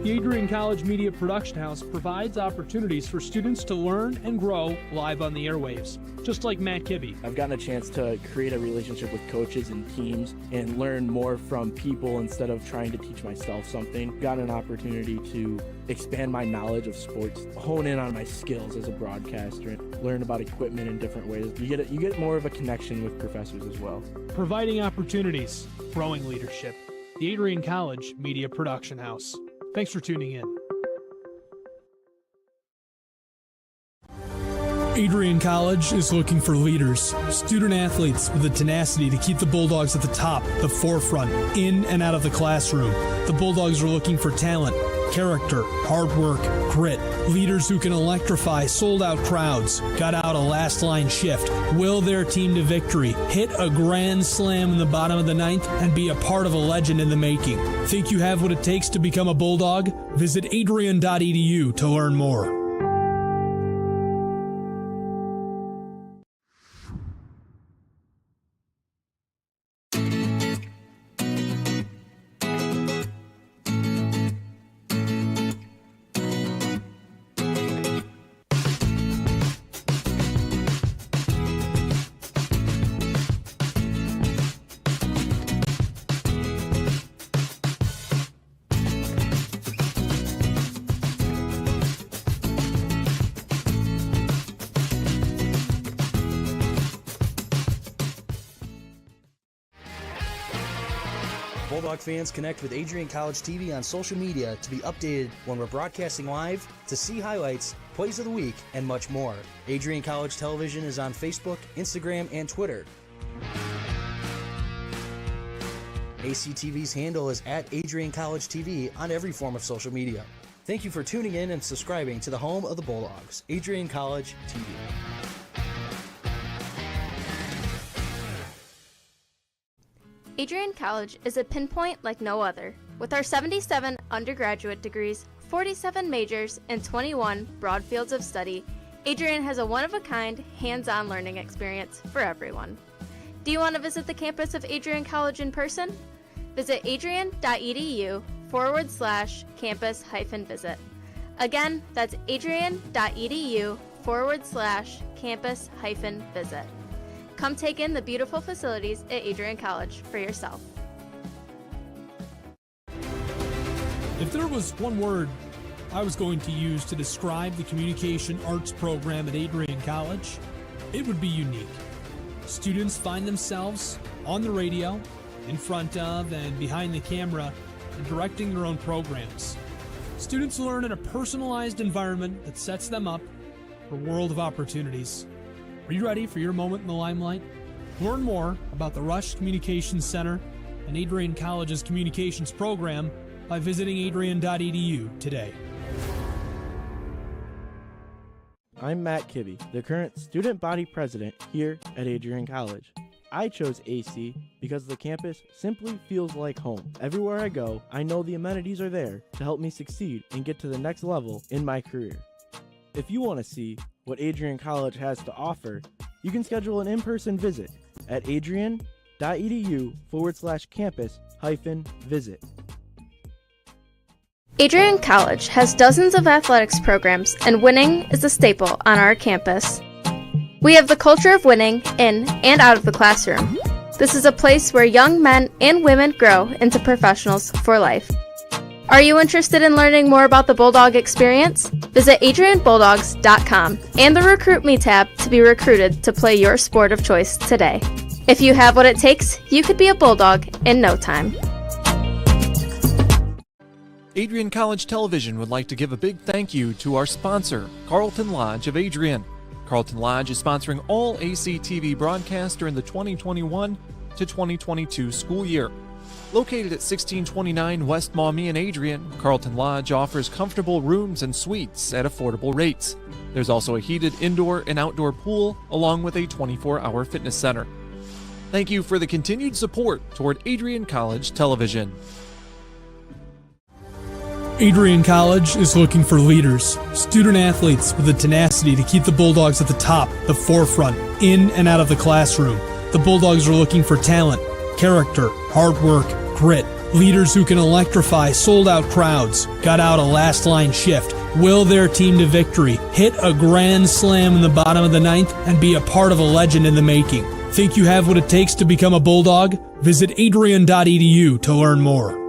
The Adrian College Media Production House provides opportunities for students to learn and grow live on the airwaves, just like Matt Kibbe. I've gotten a chance to create a relationship with coaches and teams and learn more from people instead of trying to teach myself something. Got an opportunity to expand my knowledge of sports, hone in on my skills as a broadcaster, and learn about equipment in different ways. You get more of a connection with professors as well. Providing opportunities, growing leadership. The Adrian College Media Production House. Thanks for tuning in. Adrian College is looking for leaders, student athletes with the tenacity to keep the Bulldogs at the top, the forefront, in and out of the classroom. The Bulldogs are looking for talent, character, hard work, grit, leaders who can electrify sold-out crowds, gut out a last-line shift, will their team to victory, hit a grand slam in the bottom of the ninth, and be a part of a legend in the making. Think you have what it takes to become a Bulldog? Visit adrian.edu to learn more. Bulldog fans, connect with Adrian College TV on social media to be updated when we're broadcasting live, to see highlights, plays of the week, and much more. Adrian College Television is on Facebook, Instagram, and Twitter. ACTV's handle is at Adrian College TV on every form of social media. Thank you for tuning in and subscribing to the home of the Bulldogs, Adrian College TV. Adrian College is a pinpoint like no other. With our 77 undergraduate degrees, 47 majors, and 21 broad fields of study, Adrian has a one-of-a-kind, hands-on learning experience for everyone. Do you want to visit the campus of Adrian College in person? Visit adrian.edu/campus-visit. Again, that's adrian.edu/campus-visit. Come take in the beautiful facilities at Adrian College for yourself. If there was one word I was going to use to describe the communication arts program at Adrian College, it would be unique. Students find themselves on the radio, in front of and behind the camera, and directing their own programs. Students learn in a personalized environment that sets them up for a world of opportunities. Are you ready for your moment in the limelight? Learn more about the Rush Communications Center and Adrian College's communications program by visiting adrian.edu today. I'm Matt Kibbe, the current student body president here at Adrian College. I chose AC because the campus simply feels like home. Everywhere I go, I know the amenities are there to help me succeed and get to the next level in my career. If you want to see what Adrian College has to offer, you can schedule an in-person visit at adrian.edu/campus-visit. Adrian College has dozens of athletics programs, and winning is a staple on our campus. We have the culture of winning in and out of the classroom. This is a place where young men and women grow into professionals for life. Are you interested in learning more about the Bulldog experience? Visit adrianbulldogs.com and the Recruit Me tab to be recruited to play your sport of choice today. If you have what it takes, you could be a Bulldog in no time. Adrian College Television would like to give a big thank you to our sponsor, Carlton Lodge of Adrian. Carlton Lodge is sponsoring all ACTV broadcasts during the 2021 to 2022 school year. Located at 1629 West Maumee in Adrian, Carlton Lodge offers comfortable rooms and suites at affordable rates. There's also a heated indoor and outdoor pool, along with a 24-hour fitness center. Thank you for the continued support toward Adrian College Television. Adrian College is looking for leaders, student athletes with the tenacity to keep the Bulldogs at the top, the forefront, in and out of the classroom. The Bulldogs are looking for talent, character, hard work, grit, Leaders who can electrify sold-out crowds, got out a last-line shift, will their team to victory, hit a grand slam in the bottom of the ninth, and be a part of a legend in the making. Think you have what it takes to become a Bulldog? Visit adrian.edu to learn more.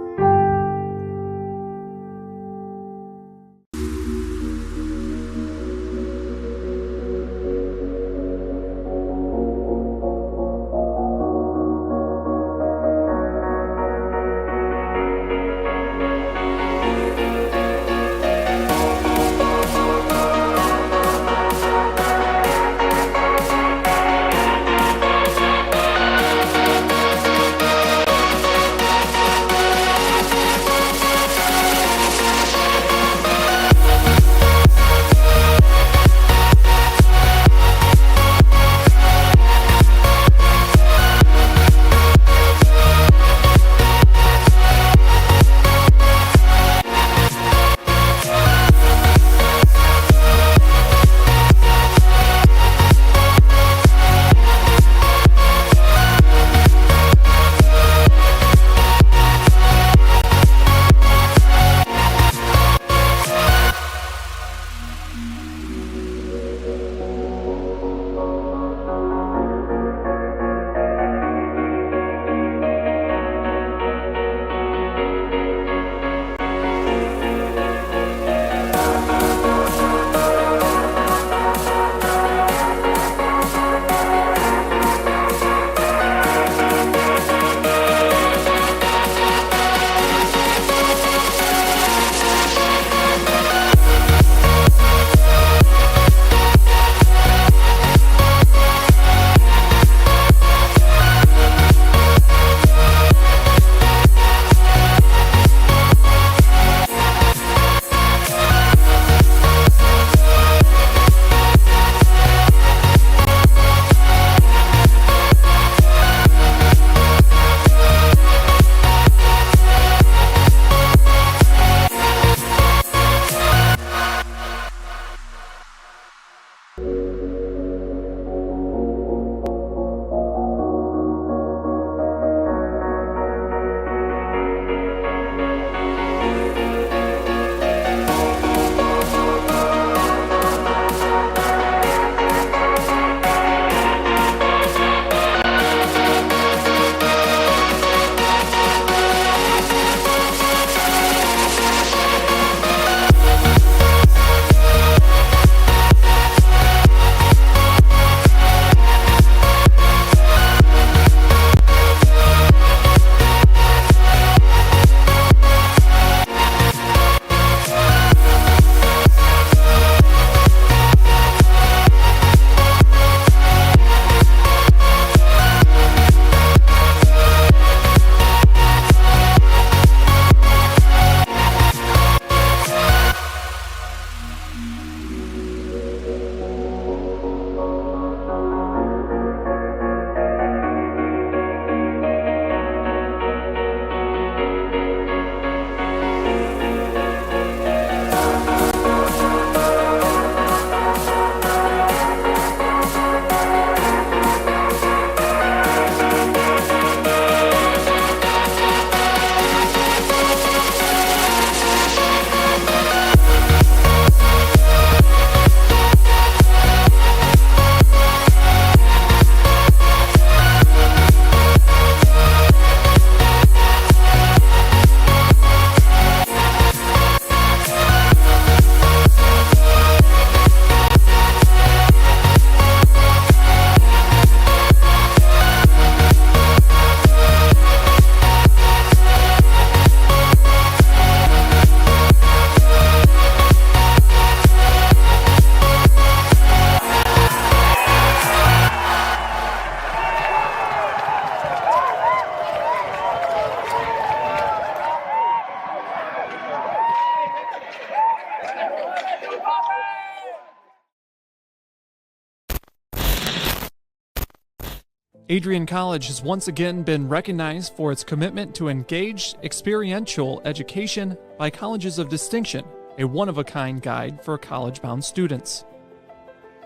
Adrian College has once again been recognized for its commitment to engaged, experiential education by Colleges of Distinction, a one-of-a-kind guide for college-bound students.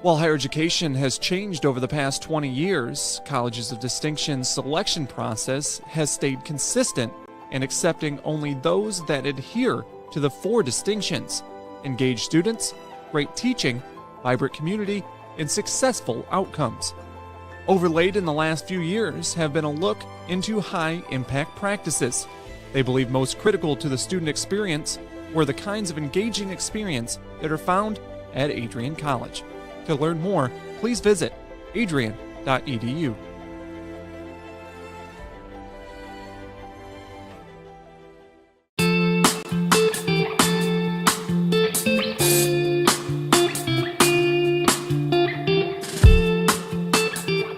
While higher education has changed over the past 20 years, Colleges of Distinction's selection process has stayed consistent and accepting only those that adhere to the 4 distinctions: engaged students, great teaching, vibrant community, and successful outcomes. Overlaid in the last few years have been a look into high-impact practices. They believe most critical to the student experience were the kinds of engaging experience that are found at Adrian College. To learn more, please visit adrian.edu.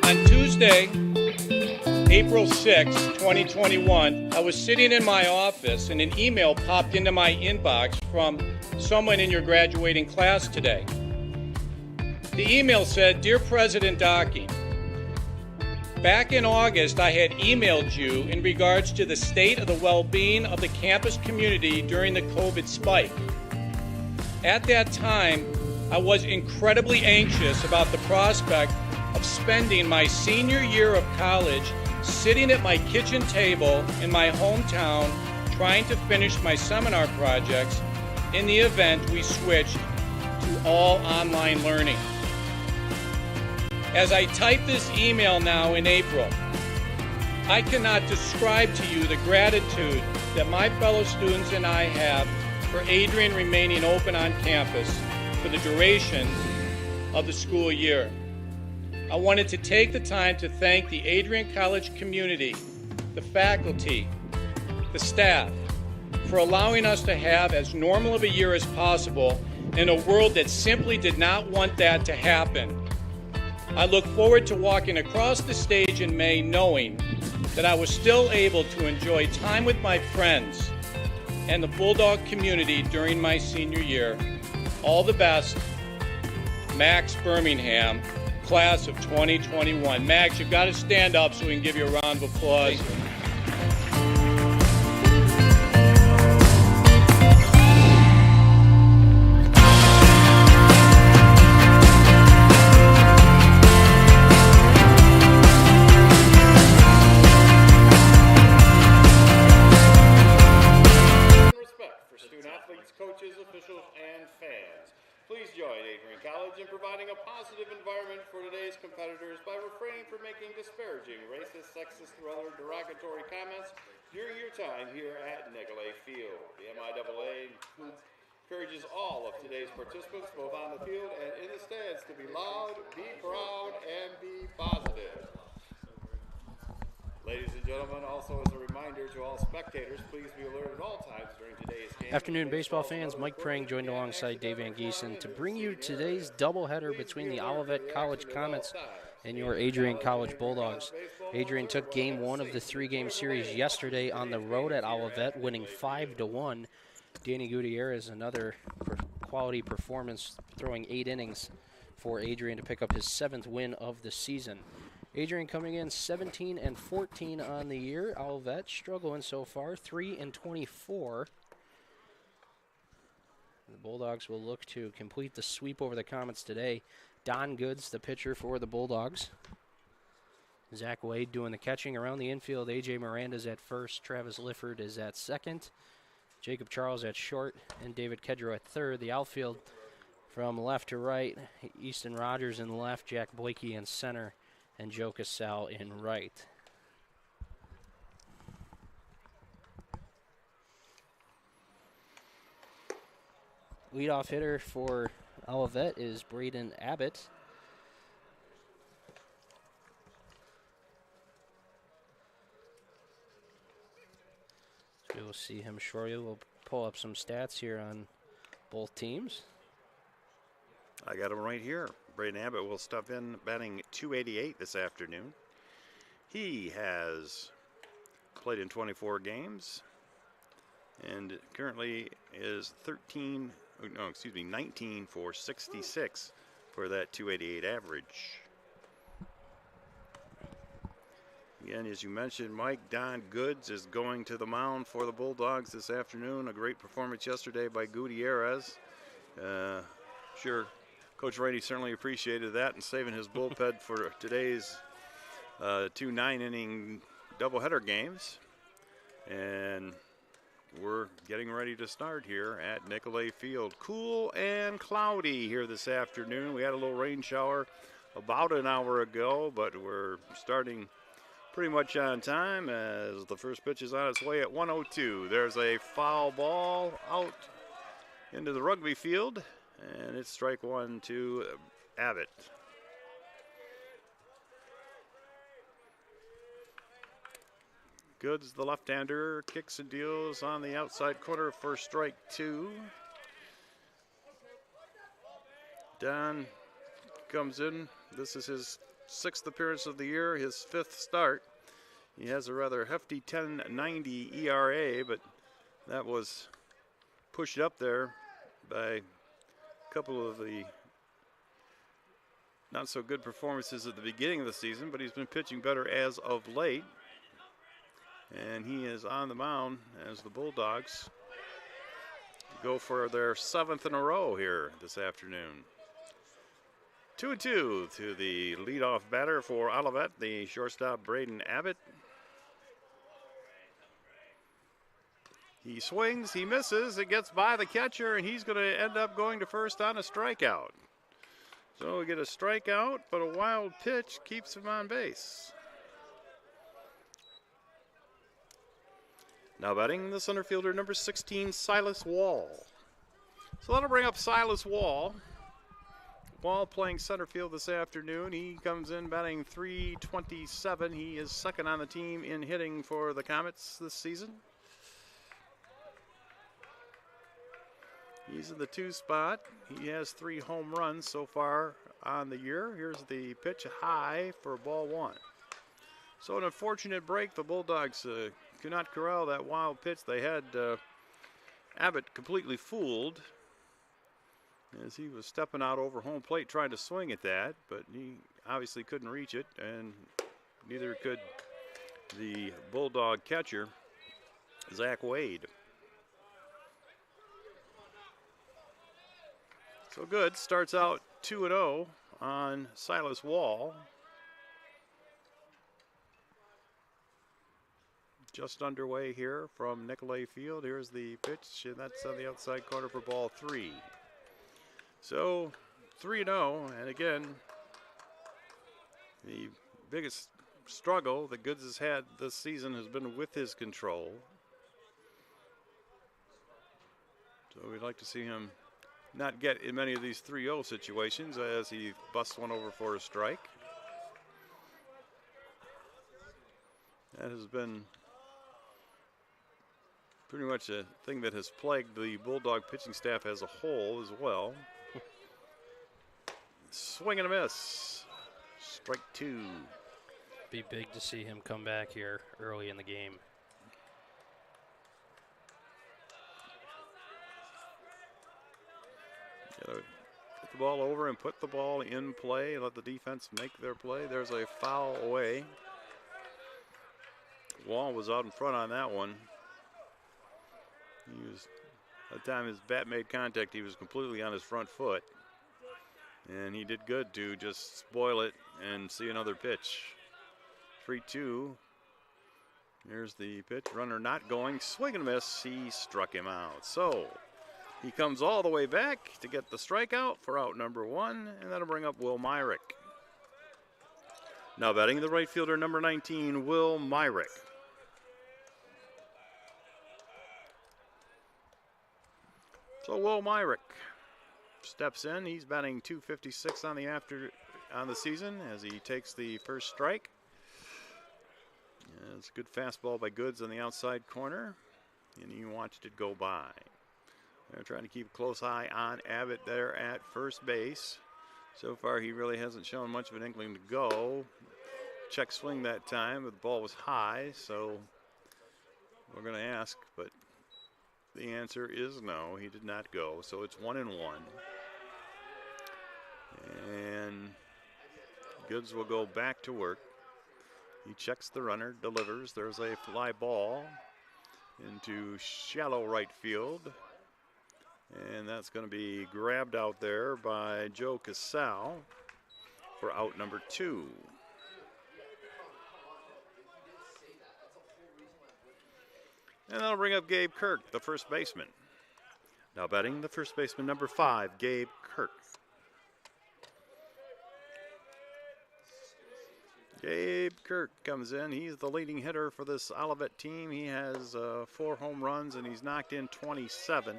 On Tuesday, April 6, 2021, I was sitting in my office and an email popped into my inbox from someone in your graduating class today. The email said, "Dear President Docking, back in August I had emailed you in regards to the state of the well-being of the campus community during the COVID spike. At that time, I was incredibly anxious about the prospect of spending my senior year of college sitting at my kitchen table in my hometown trying to finish my seminar projects in the event we switched to all online learning. As I type this email now in April, I cannot describe to you the gratitude that my fellow students and I have for Adrian remaining open on campus for the duration of the school year. I wanted to take the time to thank the Adrian College community, the faculty, the staff, for allowing us to have as normal of a year as possible in a world that simply did not want that to happen. I look forward to walking across the stage in May knowing that I was still able to enjoy time with my friends and the Bulldog community during my senior year. All the best, Max Birmingham, class of 2021. Max, you've got to stand up so we can give you a round of applause. Coaches, officials, and fans. Please join Adrian College in providing a positive environment for today's competitors by refraining from making disparaging, racist, sexist, or other derogatory comments during your time here at Nicolay Field. The MIAA encourages all of today's participants, both on the field and in the stands, to be loud, be proud, and be positive. Ladies and gentlemen, also as a reminder to all spectators, please be alert at all times during today's game. Afternoon baseball fans, Mike Prang joined alongside Dave Van Giesen to bring you today's doubleheader between the Olivet College Comets and your Adrian College Bulldogs. Adrian took game 1 of the 3-game series yesterday on the road at Olivet, winning 5-1. Danny Gutierrez, another quality performance, throwing 8 innings for Adrian to pick up his 7th win of the season. Adrian coming in 17-14 on the year. Olivet struggling so far, 3-24. The Bulldogs will look to complete the sweep over the Comets today. Don Goods, the pitcher for the Bulldogs. Zach Wade doing the catching around the infield. A.J. Miranda's at first. Travis Lifford is at second. Jacob Charles at short. And David Kedrow at third. The outfield from left to right. Easton Rogers in left. Jack Blakey in center. And Joe Casal in right. Leadoff hitter for Olivet is Braden Abbott. So we'll see him shortly. We'll pull up some stats here on both teams. I got him right here. Braden Abbott will stuff in batting .288 this afternoon. He has played in 24 games and currently is 19 for 66 for that .288 average. Again, as you mentioned, Mike, Don Goods is going to the mound for the Bulldogs this afternoon. A great performance yesterday by Gutierrez. Sure, Coach Rainey certainly appreciated that and saving his bullpen for today's 2 9-inning doubleheader games. And we're getting ready to start here at Nicolay Field. Cool and cloudy here this afternoon. We had a little rain shower about an hour ago, but we're starting pretty much on time as the first pitch is on its way at 1:02. There's a foul ball out into the rugby field, and it's strike one to Abbott. Goods, the left-hander, kicks and deals on the outside corner for strike two. Don comes in. This is his 6th appearance of the year, his 5th start. He has a rather hefty 10.90 ERA, but that was pushed up there by a couple of the not so good performances at the beginning of the season, but he's been pitching better as of late. And he is on the mound as the Bulldogs go for their 7th in a row here this afternoon. 2-2 to the leadoff batter for Olivet, the shortstop Braden Abbott. He swings, he misses, it gets by the catcher, and he's going to end up going to first on a strikeout. So we get a strikeout, but a wild pitch keeps him on base. Now batting the center fielder, number 16, Silas Wall. So that'll bring up Silas Wall. Wall playing center field this afternoon. He comes in batting .327. He is second on the team in hitting for the Comets this season. He's in the 2 spot. He has 3 home runs so far on the year. Here's the pitch high for ball 1. So an unfortunate break. The Bulldogs could not corral that wild pitch. They had Abbott completely fooled as he was stepping out over home plate trying to swing at that, but he obviously couldn't reach it, and neither could the Bulldog catcher, Zach Wade. So good, starts out 2-0 on Silas Wall. Just underway here from Nicolay Field. Here's the pitch, and that's on the outside corner for ball 3. So 3-0, and again, the biggest struggle that Goods has had this season has been with his control. So we'd like to see him not get in many of these 3-0 situations as he busts one over for a strike. That has been pretty much a thing that has plagued the Bulldog pitching staff as a whole as well. Swing and a miss. Strike 2. Be big to see him come back here early in the game. Gotta get the ball over and put the ball in play. Let the defense make their play. There's a foul away. Wall was out in front on that one. He was, by the time his bat made contact, he was completely on his front foot. And he did good to just spoil it and see another pitch. 3-2. Here's the pitch. Runner not going. Swing and a miss. He struck him out. So he comes all the way back to get the strikeout for out number 1, and that'll bring up Will Myrick. Now batting the right fielder, number 19, Will Myrick. So Will Myrick steps in. He's batting .256 on the season as he takes the first strike. It's a good fastball by Goods on the outside corner, and he watched it go by. They're trying to keep a close eye on Abbott there at first base. So far, he really hasn't shown much of an inkling to go. Check swing that time, but the ball was high, so we're going to ask, but the answer is no, he did not go. So it's 1-1. And Goods will go back to work. He checks the runner, delivers. There's a fly ball into shallow right field. And that's going to be grabbed out there by Joe Casal for out number 2. And that'll bring up Gabe Kirk, the first baseman. Now batting the first baseman, number 5, Gabe Kirk. Gabe Kirk comes in. He's the leading hitter for this Olivet team. He has 4 home runs, and he's knocked in 27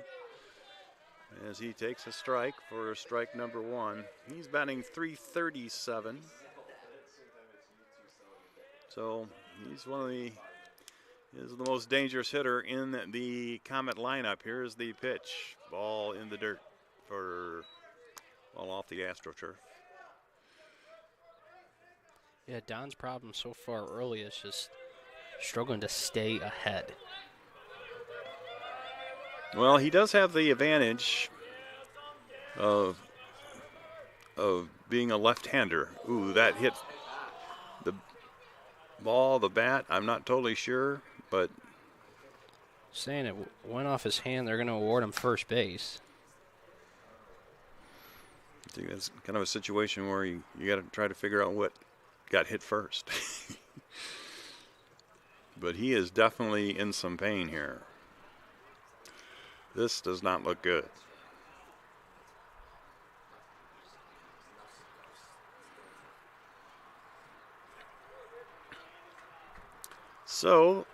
as he takes a strike for strike number 1. He's batting .337. So he's the most dangerous hitter in the Comet lineup. Here's the pitch. Ball in the dirt ball off the AstroTurf. Yeah, Don's problem so far early is just struggling to stay ahead. Well, he does have the advantage of being a left-hander. Ooh, that hit the ball, the bat. I'm not totally sure, but Saying it went off his hand, they're going to award him first base. I think that's kind of a situation where you got to try to figure out what got hit first. But he is definitely in some pain here. This does not look good. So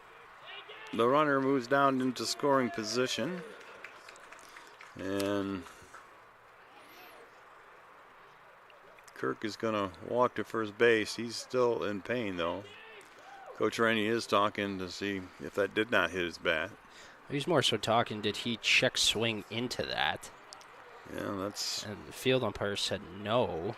the runner moves down into scoring position, and Kirk is going to walk to first base. He's still in pain, though. Coach Rainey is talking to see if that did not hit his bat. He's more so talking, did he check swing into that? Yeah, that's... And the field umpire said no.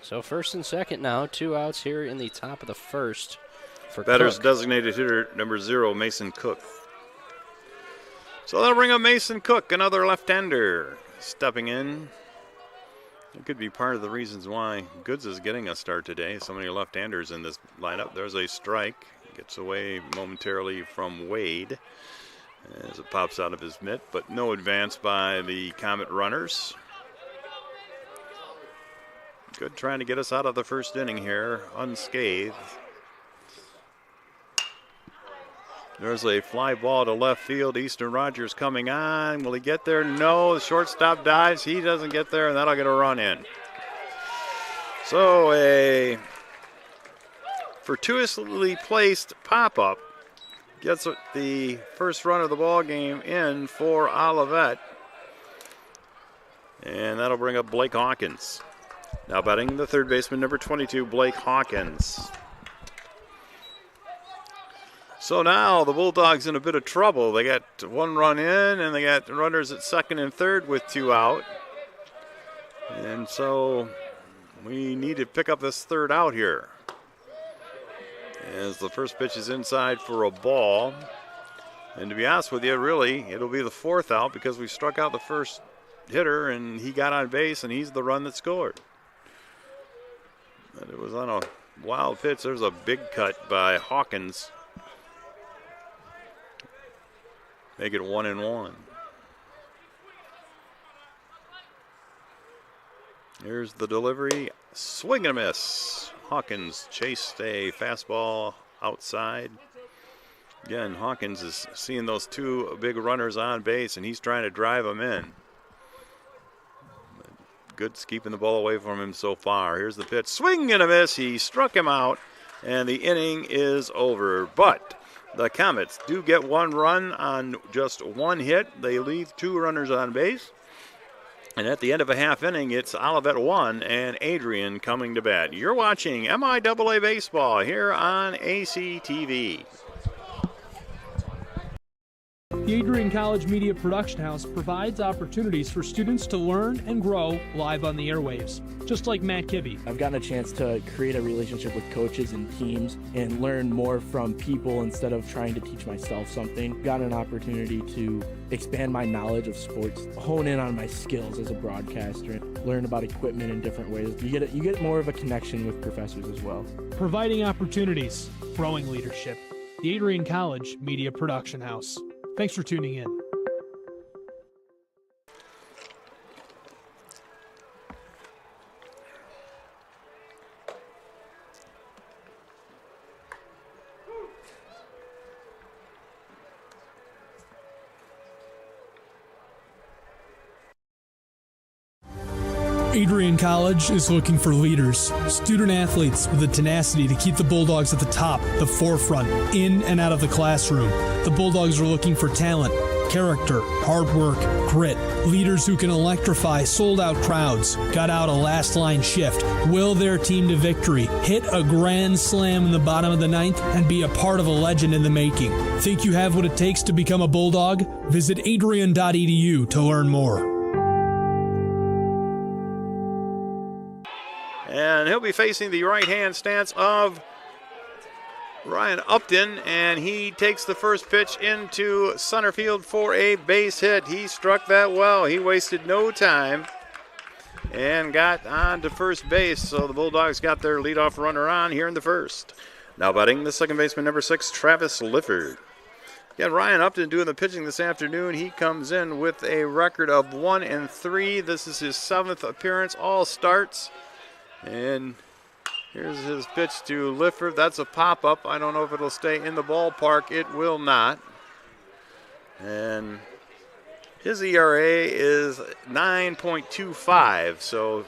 So first and second now, 2 outs here in the top of the first for Batter's Cook. designated hitter number 0, Mason Cook. So that'll bring up Mason Cook, another left-hander, stepping in. It could be part of the reasons why Goods is getting a start today. So many left-handers in this lineup. There's a strike. Gets away momentarily from Wade as it pops out of his mitt, but no advance by the Comet runners. Good trying to get us out of the first inning here, unscathed. There's a fly ball to left field. Easton Rogers coming on. Will he get there? No. The shortstop dives. He doesn't get there, and that'll get a run in. So a fortuitously placed pop-up gets the first run of the ball game in for Olivet. And that'll bring up Blake Hawkins. Now batting the third baseman, number 22, Blake Hawkins. So now the Bulldogs in a bit of trouble. They got 1 run in, and they got runners at second and third with 2 out. And so we need to pick up this third out here. As the first pitch is inside for a ball. And to be honest with you, really, it'll be the 4th out because we struck out the first hitter, and he got on base, and he's the run that scored. But it was on a wild pitch. There's a big cut by Hawkins. Make it 1-1. Here's the delivery. Swing and a miss. Hawkins chased a fastball outside. Again, Hawkins is seeing those 2 big runners on base, and he's trying to drive them in. Good's keeping the ball away from him so far. Here's the pitch. Swing and a miss. He struck him out, and the inning is over. But the Comets do get 1 run on just 1 hit. They leave 2 runners on base. And at the end of a half inning, it's Olivet 1 and Adrian coming to bat. You're watching MIAA Baseball here on ACTV. The Adrian College Media Production House provides opportunities for students to learn and grow live on the airwaves, just like Matt Kibbe. I've gotten a chance to create a relationship with coaches and teams and learn more from people instead of trying to teach myself something. Got an opportunity to expand my knowledge of sports, hone in on my skills as a broadcaster, learn about equipment in different ways. You get more of a connection with professors as well. Providing opportunities, growing leadership. The Adrian College Media Production House. Thanks for tuning in. Adrian College is looking for leaders, student athletes with the tenacity to keep the Bulldogs at the top, the forefront, in and out of the classroom. The Bulldogs are looking for talent, character, hard work, grit, leaders who can electrify sold-out crowds, gut out a last-line shift, will their team to victory, hit a grand slam in the bottom of the ninth, and be a part of a legend in the making. Think you have what it takes to become a Bulldog? Visit adrian.edu to learn more. And he'll be facing the right-hand stance of Ryan Upton, and he takes the first pitch into center field for a base hit. He struck that well. He wasted no time and got on to first base, so the Bulldogs got their leadoff runner on here in the first. Now batting the second baseman, number 6, Travis Lifford. Got Ryan Upton doing the pitching this afternoon. He comes in with a record of 1-3. This is his 7th appearance, all starts. And here's his pitch to Lifford. That's a pop-up. I don't know if it'll stay in the ballpark. It will not. And his ERA is 9.25, so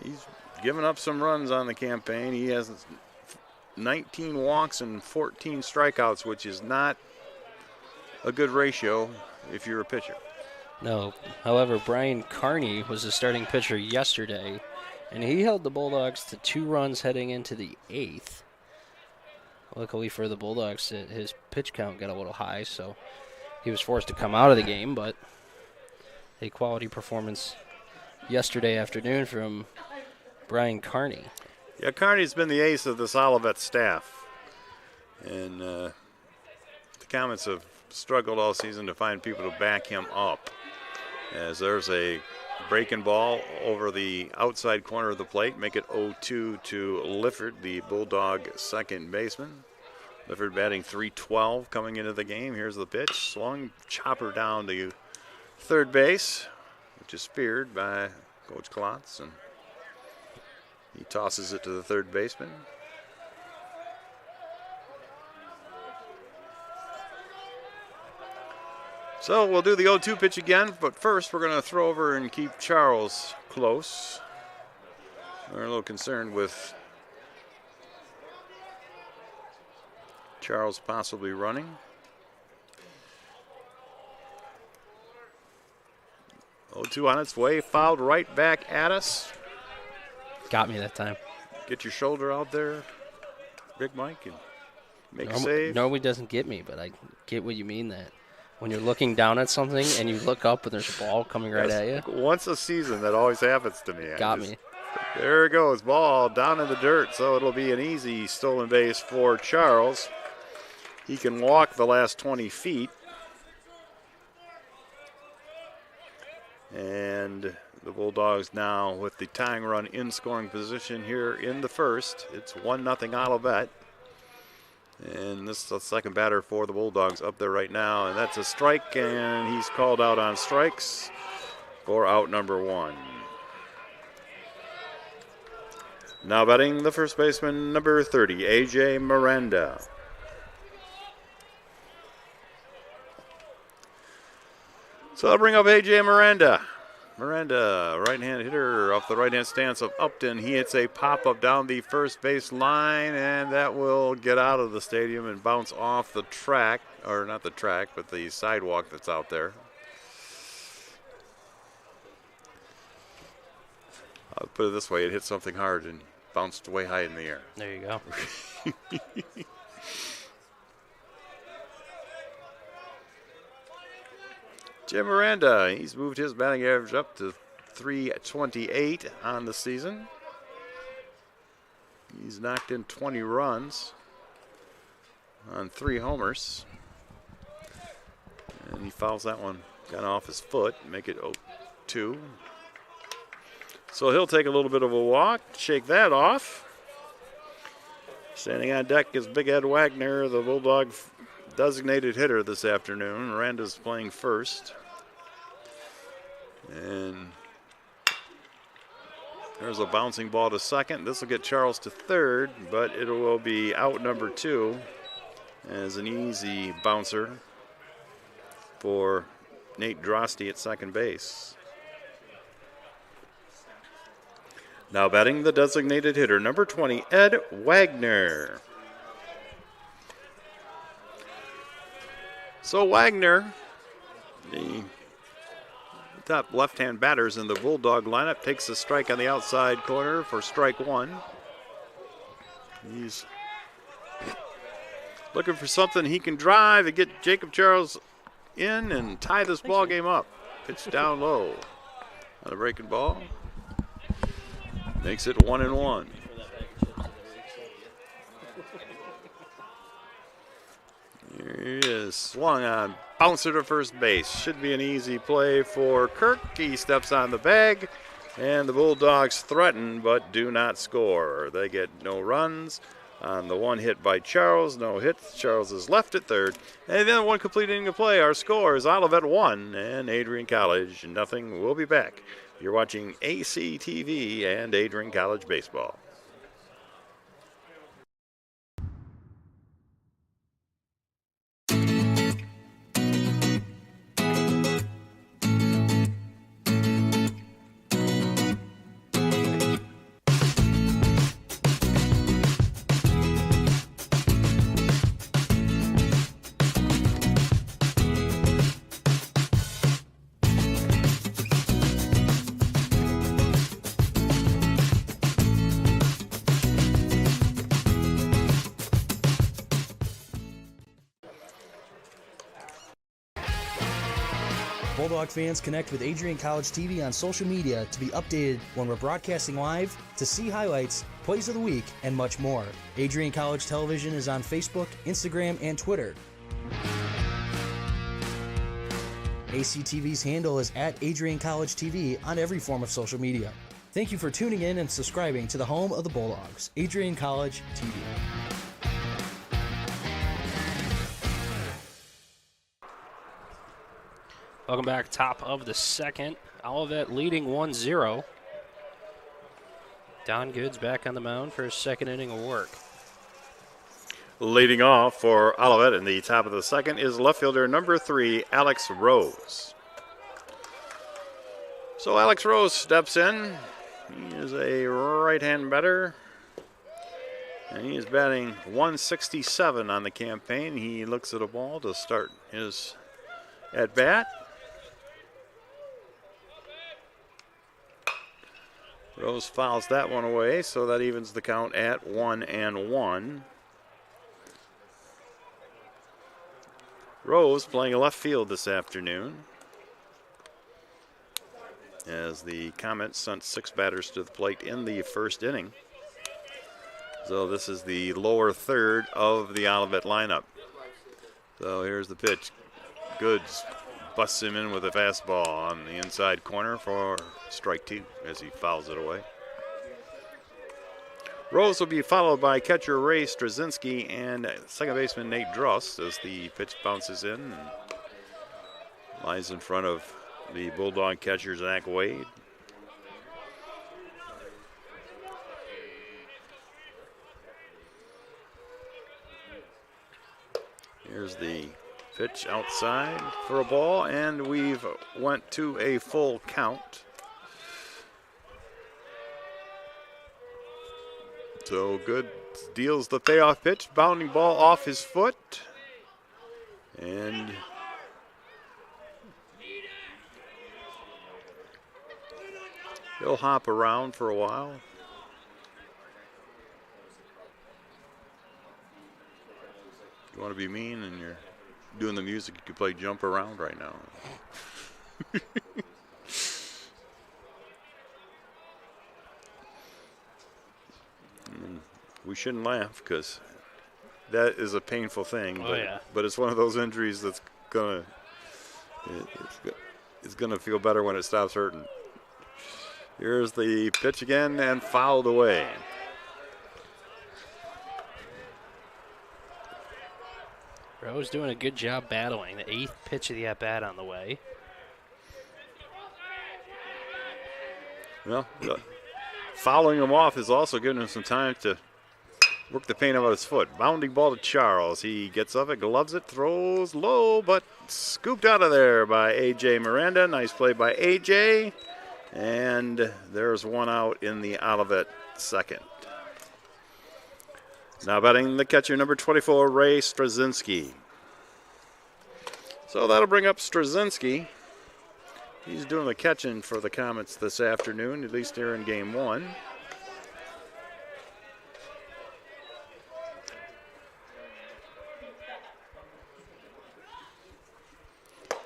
he's given up some runs on the campaign. He has 19 walks and 14 strikeouts, which is not a good ratio if you're a pitcher. No. However, Brian Carney was the starting pitcher yesterday, and he held the Bulldogs to 2 runs heading into the 8th. Luckily for the Bulldogs, his pitch count got a little high, so he was forced to come out of the game, but a quality performance yesterday afternoon from Brian Carney. Yeah, Carney's been the ace of this Olivet staff. And the Comets have struggled all season to find people to back him up. As there's a breaking ball over the outside corner of the plate, make it 0-2 to Lifford, the Bulldog second baseman. Lifford batting .312 coming into the game. Here's the pitch. Swung chopper down to third base, which is speared by Coach Klotz, and he tosses it to the third baseman. So we'll do the 0-2 pitch again, but first we're going to throw over and keep Charles close. We're a little concerned with Charles possibly running. 0-2 on its way, fouled right back at us. Got me that time. Get your shoulder out there, Big Mike, and make a save. Normally doesn't get me, but I get what you mean that when you're looking down at something and you look up and there's a ball coming right at you. Once a season, that always happens to me. Got me. There it goes, ball down in the dirt, so it'll be an easy stolen base for Charles. He can walk the last 20 feet. And the Bulldogs now with the tying run in scoring position here in the first. It's 1-0 Olivet. And this is the second batter for the Bulldogs up there right now. And that's a strike, and he's called out on strikes for out number 1. Now batting the first baseman, number 30, A.J. Miranda. So I'll bring up A.J. Miranda. Miranda, right-hand hitter off the right-hand stance of Upton. He hits a pop-up down the first base line, and that will get out of the stadium and bounce off the track, or not the track, but the sidewalk that's out there. I'll put it this way, it hit something hard and bounced way high in the air. There you go. Jim Miranda, he's moved his batting average up to .328 on the season. He's knocked in 20 runs on 3 homers. And he fouls that one kind of off his foot, make it 0-2. So he'll take a little bit of a walk, shake that off. Standing on deck is Big Ed Wagner, the Bulldog designated hitter this afternoon. Miranda's playing first. And there's a bouncing ball to second. This will get Charles to third, but it will be out number 2 as an easy bouncer for Nate Drosty at second base. Now batting the designated hitter, number 20, Ed Wagner. So Wagner, the top left-hand batters in the Bulldog lineup, takes a strike on the outside corner for strike one. He's looking for something he can drive and get Jacob Charles in and tie this ball game up. Pitch down low on a breaking ball. Makes it 1-1. Here he is, swung on, bouncer to first base. Should be an easy play for Kirk. He steps on the bag, and the Bulldogs threaten but do not score. They get no runs on the one hit by Charles. No hits. Charles is left at third. And then one complete inning of play. Our score is Olivet 1 and Adrian College nothing. We'll be back. You're watching ACTV and Adrian College Baseball. Bulldog fans, connect with Adrian College TV on social media to be updated when we're broadcasting live, to see highlights, plays of the week, and much more. Adrian College Television is on Facebook, Instagram, and Twitter. ACTV's handle is at Adrian College TV on every form of social media. Thank you for tuning in and subscribing to the home of the Bulldogs, Adrian College TV. Welcome back, top of the second. Olivet leading 1-0. Don Goods back on the mound for his second inning of work. Leading off for Olivet in the top of the second is left fielder number 3, Alex Rose. So Alex Rose steps in. He is a right-hand batter, and he is batting 167 on the campaign. He looks at a ball to start his at-bat. Rose fouls that one away, so that evens the count at 1-1. Rose playing left field this afternoon, as the Comets sent 6 batters to the plate in the first inning. So this is the lower third of the Olivet lineup. So here's the pitch. Goods busts him in with a fastball on the inside corner for strike 2 as he fouls it away. Rose will be followed by catcher Ray Straczynski and second baseman Nate Druss as the pitch bounces in and lies in front of the Bulldog catcher Zach Wade. Here's the pitch outside for a ball, and we've went to a full count. So Good deals the payoff pitch, bounding ball off his foot, and he'll hop around for a while. You want to be mean and you're doing the music, you could play Jump Around right now. We shouldn't laugh because that is a painful thing. But it's one of those injuries that's it's gonna feel better when it stops hurting. Here's the pitch again and fouled away. Rose doing a good job battling. The 8th pitch of the at-bat on the way. Well, fouling him off is also giving him some time to work the pain out of his foot. Bounding ball to Charles. He gets up it, gloves it, throws low, but scooped out of there by A.J. Miranda. Nice play by A.J. And there's one out in the Olivet second. Now batting the catcher, number 24, Ray Straczynski. So that'll bring up Straczynski. He's doing the catching for the Comets this afternoon, at least here in game one.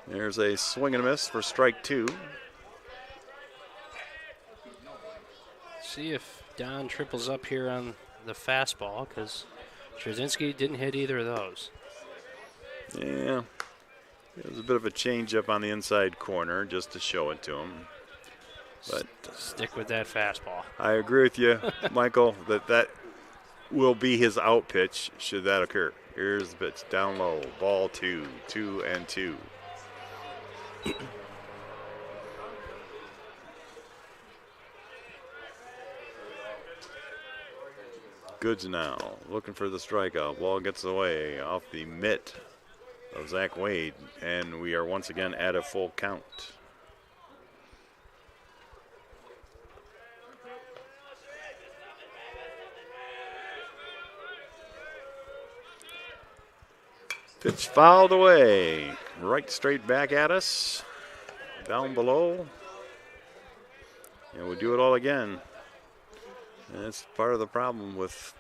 There's a swing and a miss for strike two. See if Don triples up here on the fastball, because Straczynski didn't hit either of those. Yeah, it was a bit of a change-up on the inside corner just to show it to him. But stick with that fastball. I agree with you, Michael, that will be his out pitch should that occur. Here's the pitch, down low, ball 2, 2-2. Goods now, looking for the strikeout. Ball gets away off the mitt of Zach Wade, and we are once again at a full count. Pitch fouled away, right straight back at us, down below, and we do it all again. And that's part of the problem with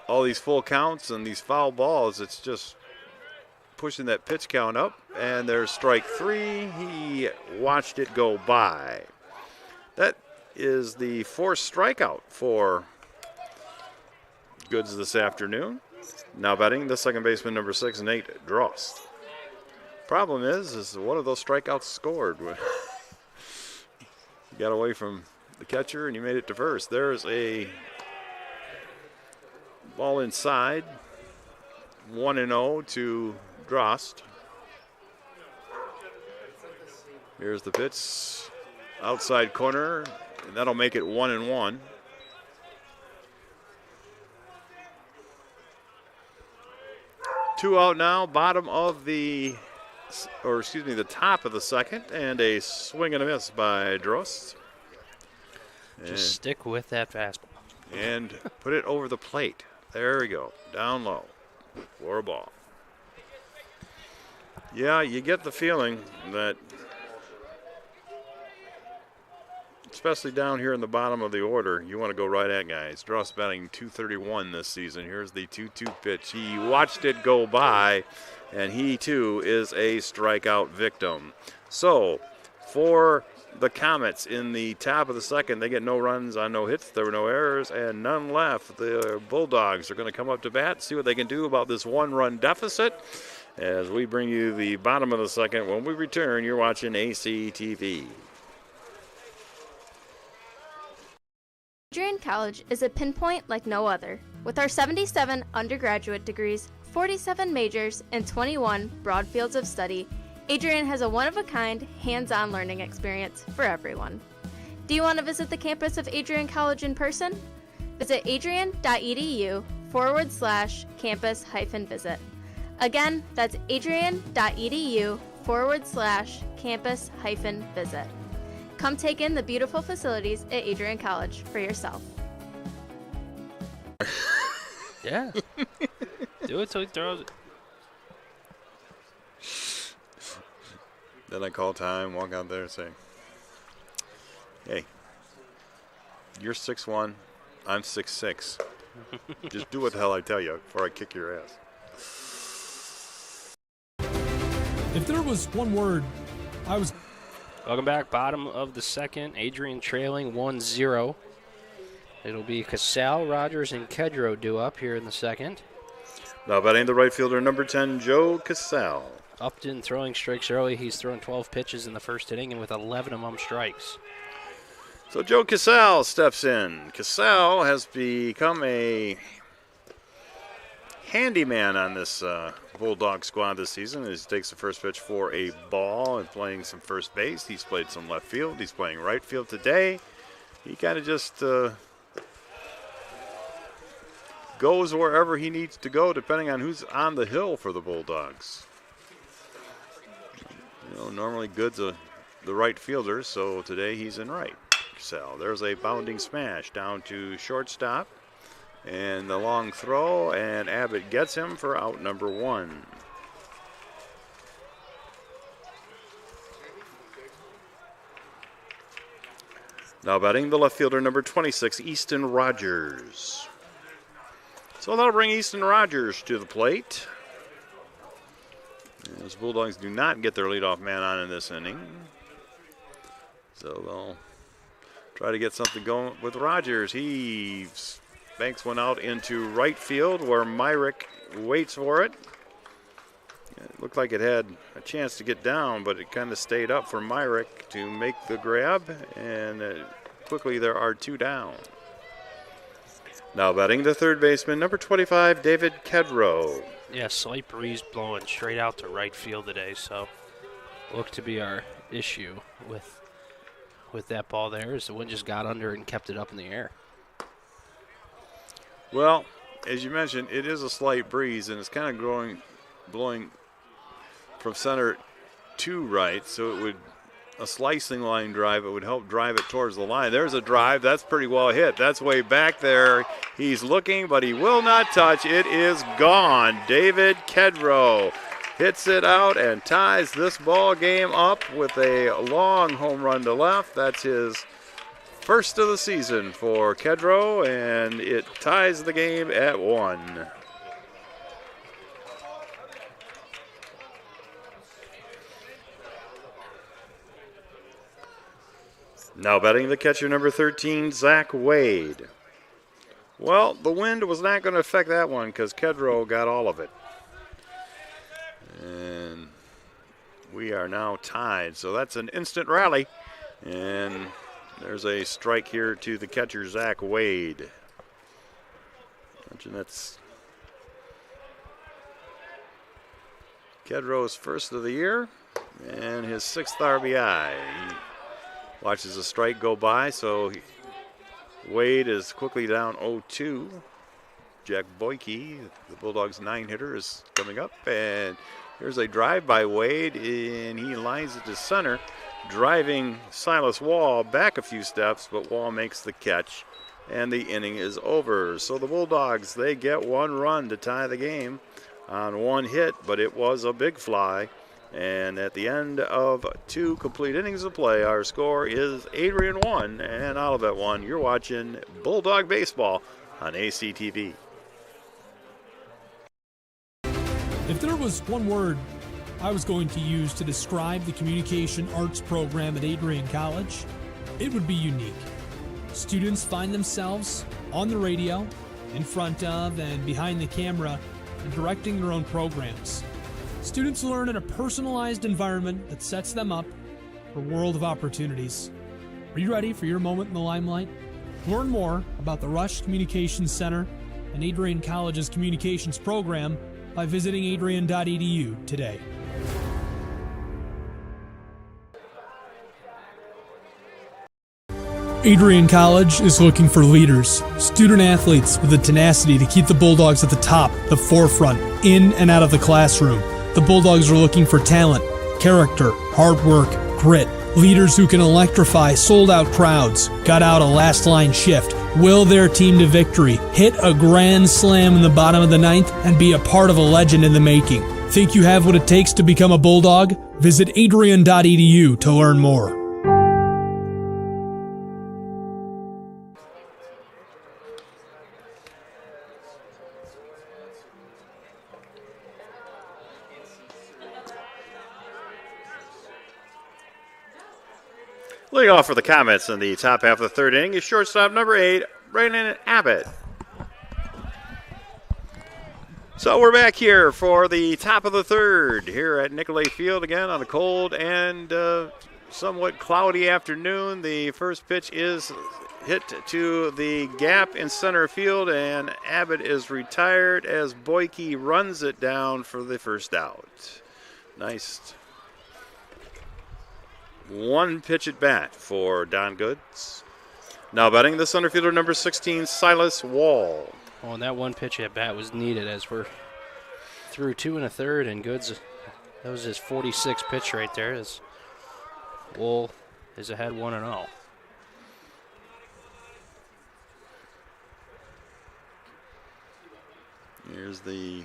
all these full counts and these foul balls. It's just pushing that pitch count up, and there's strike three. He watched it go by. That is the fourth strikeout for Goods this afternoon. Now batting the second baseman, number 6, Nate Drost. Problem is one of those strikeouts scored. You got away from the catcher, and you made it to first. There's a ball inside, 1-0 to Drost. Here's the pitch, outside corner, and that'll make it 1-1. Two out now, bottom of the top of the second, and a swing and a miss by Drost. Just stick with that fastball. And put it over the plate. There we go. Down low for a ball. Yeah, you get the feeling that, especially down here in the bottom of the order, you want to go right at guys. Drost batting .231 this season. Here's the 2-2 pitch. He watched it go by, and he too is a strikeout victim. So, for the Comets in the top of the second, they get no runs on no hits. There were no errors and none left. The Bulldogs are going to come up to bat, see what they can do about this one-run deficit. As we bring you the bottom of the second, when we return, you're watching ACTV. Adrian College is a pinpoint like no other. With our 77 undergraduate degrees, 47 majors, and 21 broad fields of study, Adrian has a one-of-a-kind, hands-on learning experience for everyone. Do you want to visit the campus of Adrian College in person? Visit adrian.edu/campus-visit. Again, that's adrian.edu/campus-visit. Come take in the beautiful facilities at Adrian College for yourself. Yeah. Do it till he throws it. Then I call time, walk out there and say, hey, you're 6'1", I'm 6'6". Just do what the hell I tell you before I kick your ass. If there was one word I was... Welcome back, bottom of the second. Adrian trailing 1-0. It'll be Casal, Rogers, and Kedro due up here in the second. Now batting the right fielder, number 10, Joe Casal. Upton throwing strikes early. He's thrown 12 pitches in the first inning and with 11 of them strikes. So Joe Casal steps in. Casal has become a handyman on this Bulldog squad this season. He takes the first pitch for a ball and playing some first base. He's played some left field. He's playing right field today. He kind of just goes wherever he needs to go depending on who's on the hill for the Bulldogs. You know, normally Good's a the right fielder, so today he's in right. So there's a bounding smash down to shortstop. And the long throw, and Abbott gets him for out number 1. Now batting the left fielder, number 26, Easton Rogers. So that'll bring Easton Rogers to the plate. As Bulldogs do not get their leadoff man on in this inning. So they'll try to get something going with Rogers. He banks one out into right field where Myrick waits for it. It looked like it had a chance to get down, but it kind of stayed up for Myrick to make the grab, and quickly there are 2 down. Now batting the third baseman, number 25, David Kedrow. Yeah, slight breeze blowing straight out to right field today, so looked to be our issue with that ball there, as the wind just got under and kept it up in the air. Well, as you mentioned, it is a slight breeze, and it's kind of blowing from center to right, so it would, a slicing line drive, it would help drive it towards the line. There's a drive. That's pretty well hit. That's way back there. He's looking, but he will not touch. It is gone. David Kedrow hits it out and ties this ball game up with a long home run to left. That's his first of the season for Kedrow, and it ties the game at 1. Now batting the catcher, number 13, Zach Wade. Well, the wind was not going to affect that one because Kedrow got all of it. And we are now tied, so that's an instant rally. And there's a strike here to the catcher, Zach Wade. Imagine that's Kedrow's first of the year and his 6th RBI. He watches a strike go by, so Wade is quickly down 0-2. Jack Boyke, the Bulldogs 9-hitter, is coming up, and here's a drive by Wade, and he lines it to center, driving Silas Wall back a few steps, but Wall makes the catch, and the inning is over. So the Bulldogs, they get 1 run to tie the game on 1 hit, but it was a big fly. And at the end of 2 complete innings of play, our score is Adrian 1 and Olivet 1. You're watching Bulldog Baseball on ACTV. If there was one word I was going to use to describe the communication arts program at Adrian College, it would be unique. Students find themselves on the radio, in front of and behind the camera, and directing their own programs. Students learn in a personalized environment that sets them up for a world of opportunities. Are you ready for your moment in the limelight? Learn more about the Rush Communications Center and Adrian College's communications program by visiting adrian.edu today. Adrian College is looking for leaders, student athletes with the tenacity to keep the Bulldogs at the top, the forefront, in and out of the classroom. The Bulldogs are looking for talent, character, hard work, grit, leaders who can electrify sold-out crowds, gut out a last-line shift, will their team to victory, hit a grand slam in the bottom of the 9th, and be a part of a legend in the making. Think you have what it takes to become a Bulldog? Visit adrian.edu to learn more. Leading off for the Comets in the top half of the 3rd inning is shortstop number 8, Brandon Abbott. So we're back here for the top of the 3rd here at Nicolay Field again on a cold and somewhat cloudy afternoon. The first pitch is hit to the gap in center field, and Abbott is retired as Boyke runs it down for the first out. Nice. 1 pitch at bat for Don Goods. Now batting the center fielder, number 16, Silas Wall. Oh, and that 1 pitch at bat was needed as we're through 2 1/3, and Goods, that was his 46th pitch right there. Wool is ahead 1-0. Here's the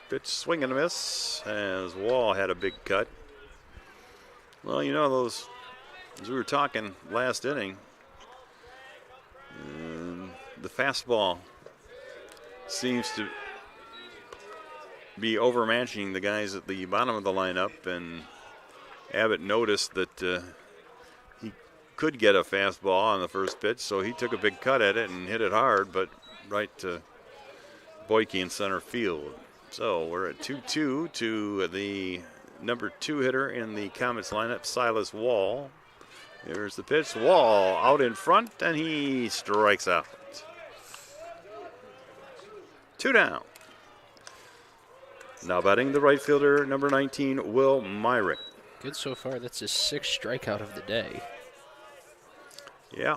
pitch, swing and a miss, as Wall had a big cut. Well, you know, those, as we were talking last inning, the fastball seems to be overmatching the guys at the bottom of the lineup, and Abbott noticed that he could get a fastball on the first pitch, so he took a big cut at it and hit it hard, but right to Boyke in center field. So we're at 2-2 to the number 2 hitter in the Comets lineup, Silas Wall. Here's the pitch. Wall out in front, and he strikes out. 2 down. Now batting the right fielder, number 19, Will Myrick. Good so far. That's his 6th strikeout of the day. Yeah.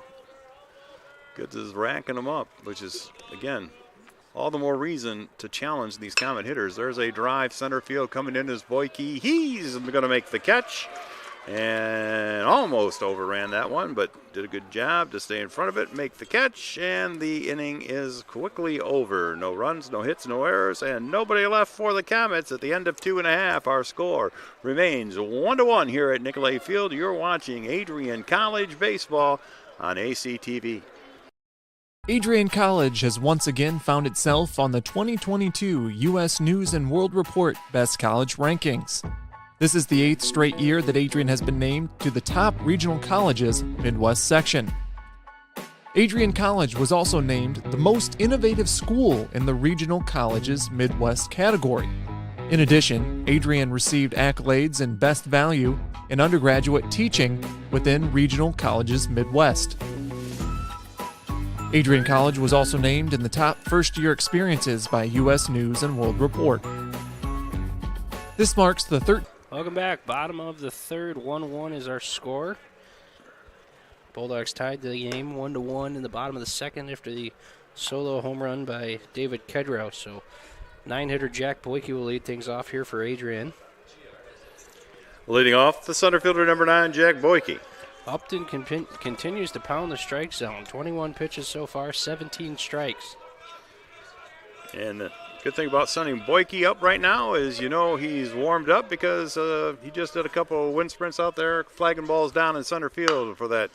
Good is racking them up, which is, again, all the more reason to challenge these Comet hitters. There's a drive center field coming in as Boyke. He's going to make the catch and almost overran that one, but did a good job to stay in front of it, make the catch, and the inning is quickly over. No runs, no hits, no errors, and nobody left for the Comets at the end of 2.5. Our score remains 1-1 here at Nicolay Field. You're watching Adrian College Baseball on ACTV. Adrian College has once again found itself on the 2022 U.S. News & World Report Best College Rankings. This is the 8th straight year that Adrian has been named to the top regional colleges Midwest section. Adrian College was also named the most innovative school in the regional colleges Midwest category. In addition, Adrian received accolades in Best Value in undergraduate teaching within regional colleges Midwest. Adrian College was also named in the top first-year experiences by U.S. News & World Report. This marks the third. Welcome back. Bottom of the third, 1-1 is our score. Bulldogs tied the game 1-1 in the bottom of the second after the solo home run by David Kedrow. So 9-hitter Jack Boyke will lead things off here for Adrian. Leading off, the center fielder, number 9, Jack Boyke. Upton continues to pound the strike zone. 21 pitches so far, 17 strikes. And the good thing about sending Boyke up right now is, you know, he's warmed up because he just did a couple of wind sprints out there, flagging balls down in center field for that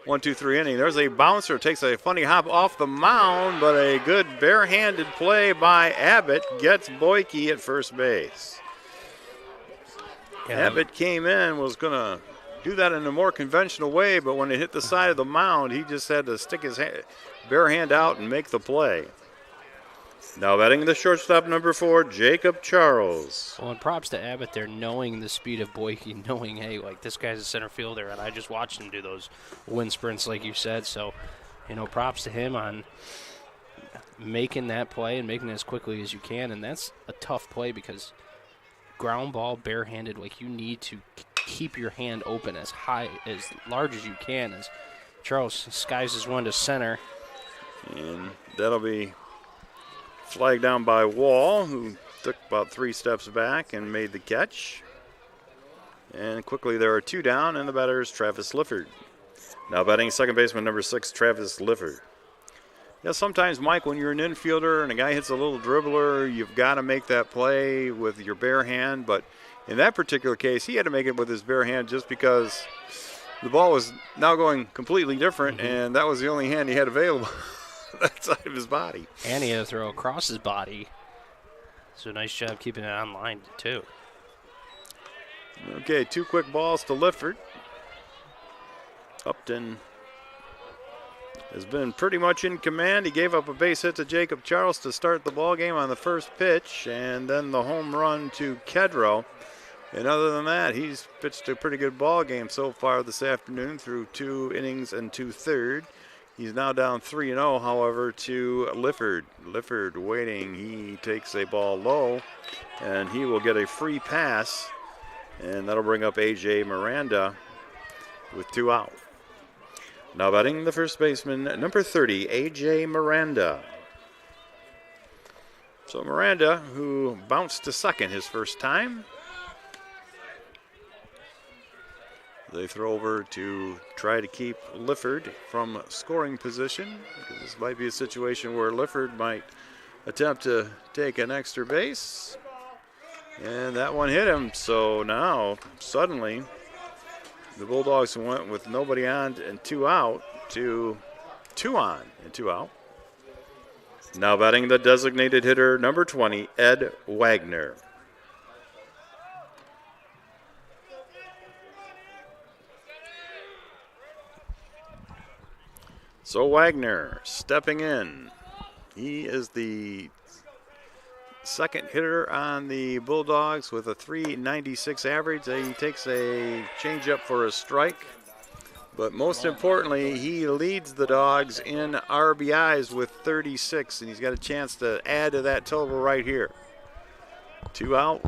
1-2-3 inning. There's a bouncer, takes a funny hop off the mound, but a good barehanded play by Abbott gets Boyke at first base. Yeah. Abbott came in, was going to do that in a more conventional way, but when it hit the side of the mound, he just had to stick his bare hand out and make the play. Now batting the shortstop, number 4, Jacob Charles. Well, and props to Abbott there, knowing the speed of Boyke, knowing, hey, like, this guy's a center fielder, and I just watched him do those wind sprints like you said. So, you know, props to him on making that play and making it as quickly as you can. And that's a tough play because ground ball barehanded, like, you need to keep your hand open as high, as large as you can, as Charles skies his one to center. And that'll be flagged down by Wall, who took about 3 steps back and made the catch. And quickly there are 2 down, and the batter is Travis Lifford. Now batting second baseman, number 6, Travis Lifford. Yeah, sometimes, Mike, when you're an infielder and a guy hits a little dribbler, you've got to make that play with your bare hand. But in that particular case, he had to make it with his bare hand just because the ball was now going completely different, and that was the only hand he had available. That side of his body. And he had to throw across his body. So nice job keeping it on line, too. Okay, 2 quick balls to Lifford. Upton has been pretty much in command. He gave up a base hit to Jacob Charles to start the ball game on the first pitch, and then the home run to Kedrow. And other than that, he's pitched a pretty good ball game so far this afternoon through 2 innings and 2/3. He's now down 3-0, however, to Lifford. Lifford waiting. He takes a ball low, and he will get a free pass, and that'll bring up A.J. Miranda with 2 out. Now batting the first baseman, number 30, A.J. Miranda. So Miranda, who bounced to second his first time, they throw over to try to keep Lifford from scoring position. This might be a situation where Lifford might attempt to take an extra base. And that one hit him. So now, suddenly, the Bulldogs went with nobody on and 2 out to 2 on and 2 out. Now batting the designated hitter, number 20, Ed Wagner. So Wagner stepping in. He is the second hitter on the Bulldogs with a .396 average. He takes a changeup for a strike. But most importantly, he leads the Dogs in RBIs with 36, and he's got a chance to add to that total right here. 2 out.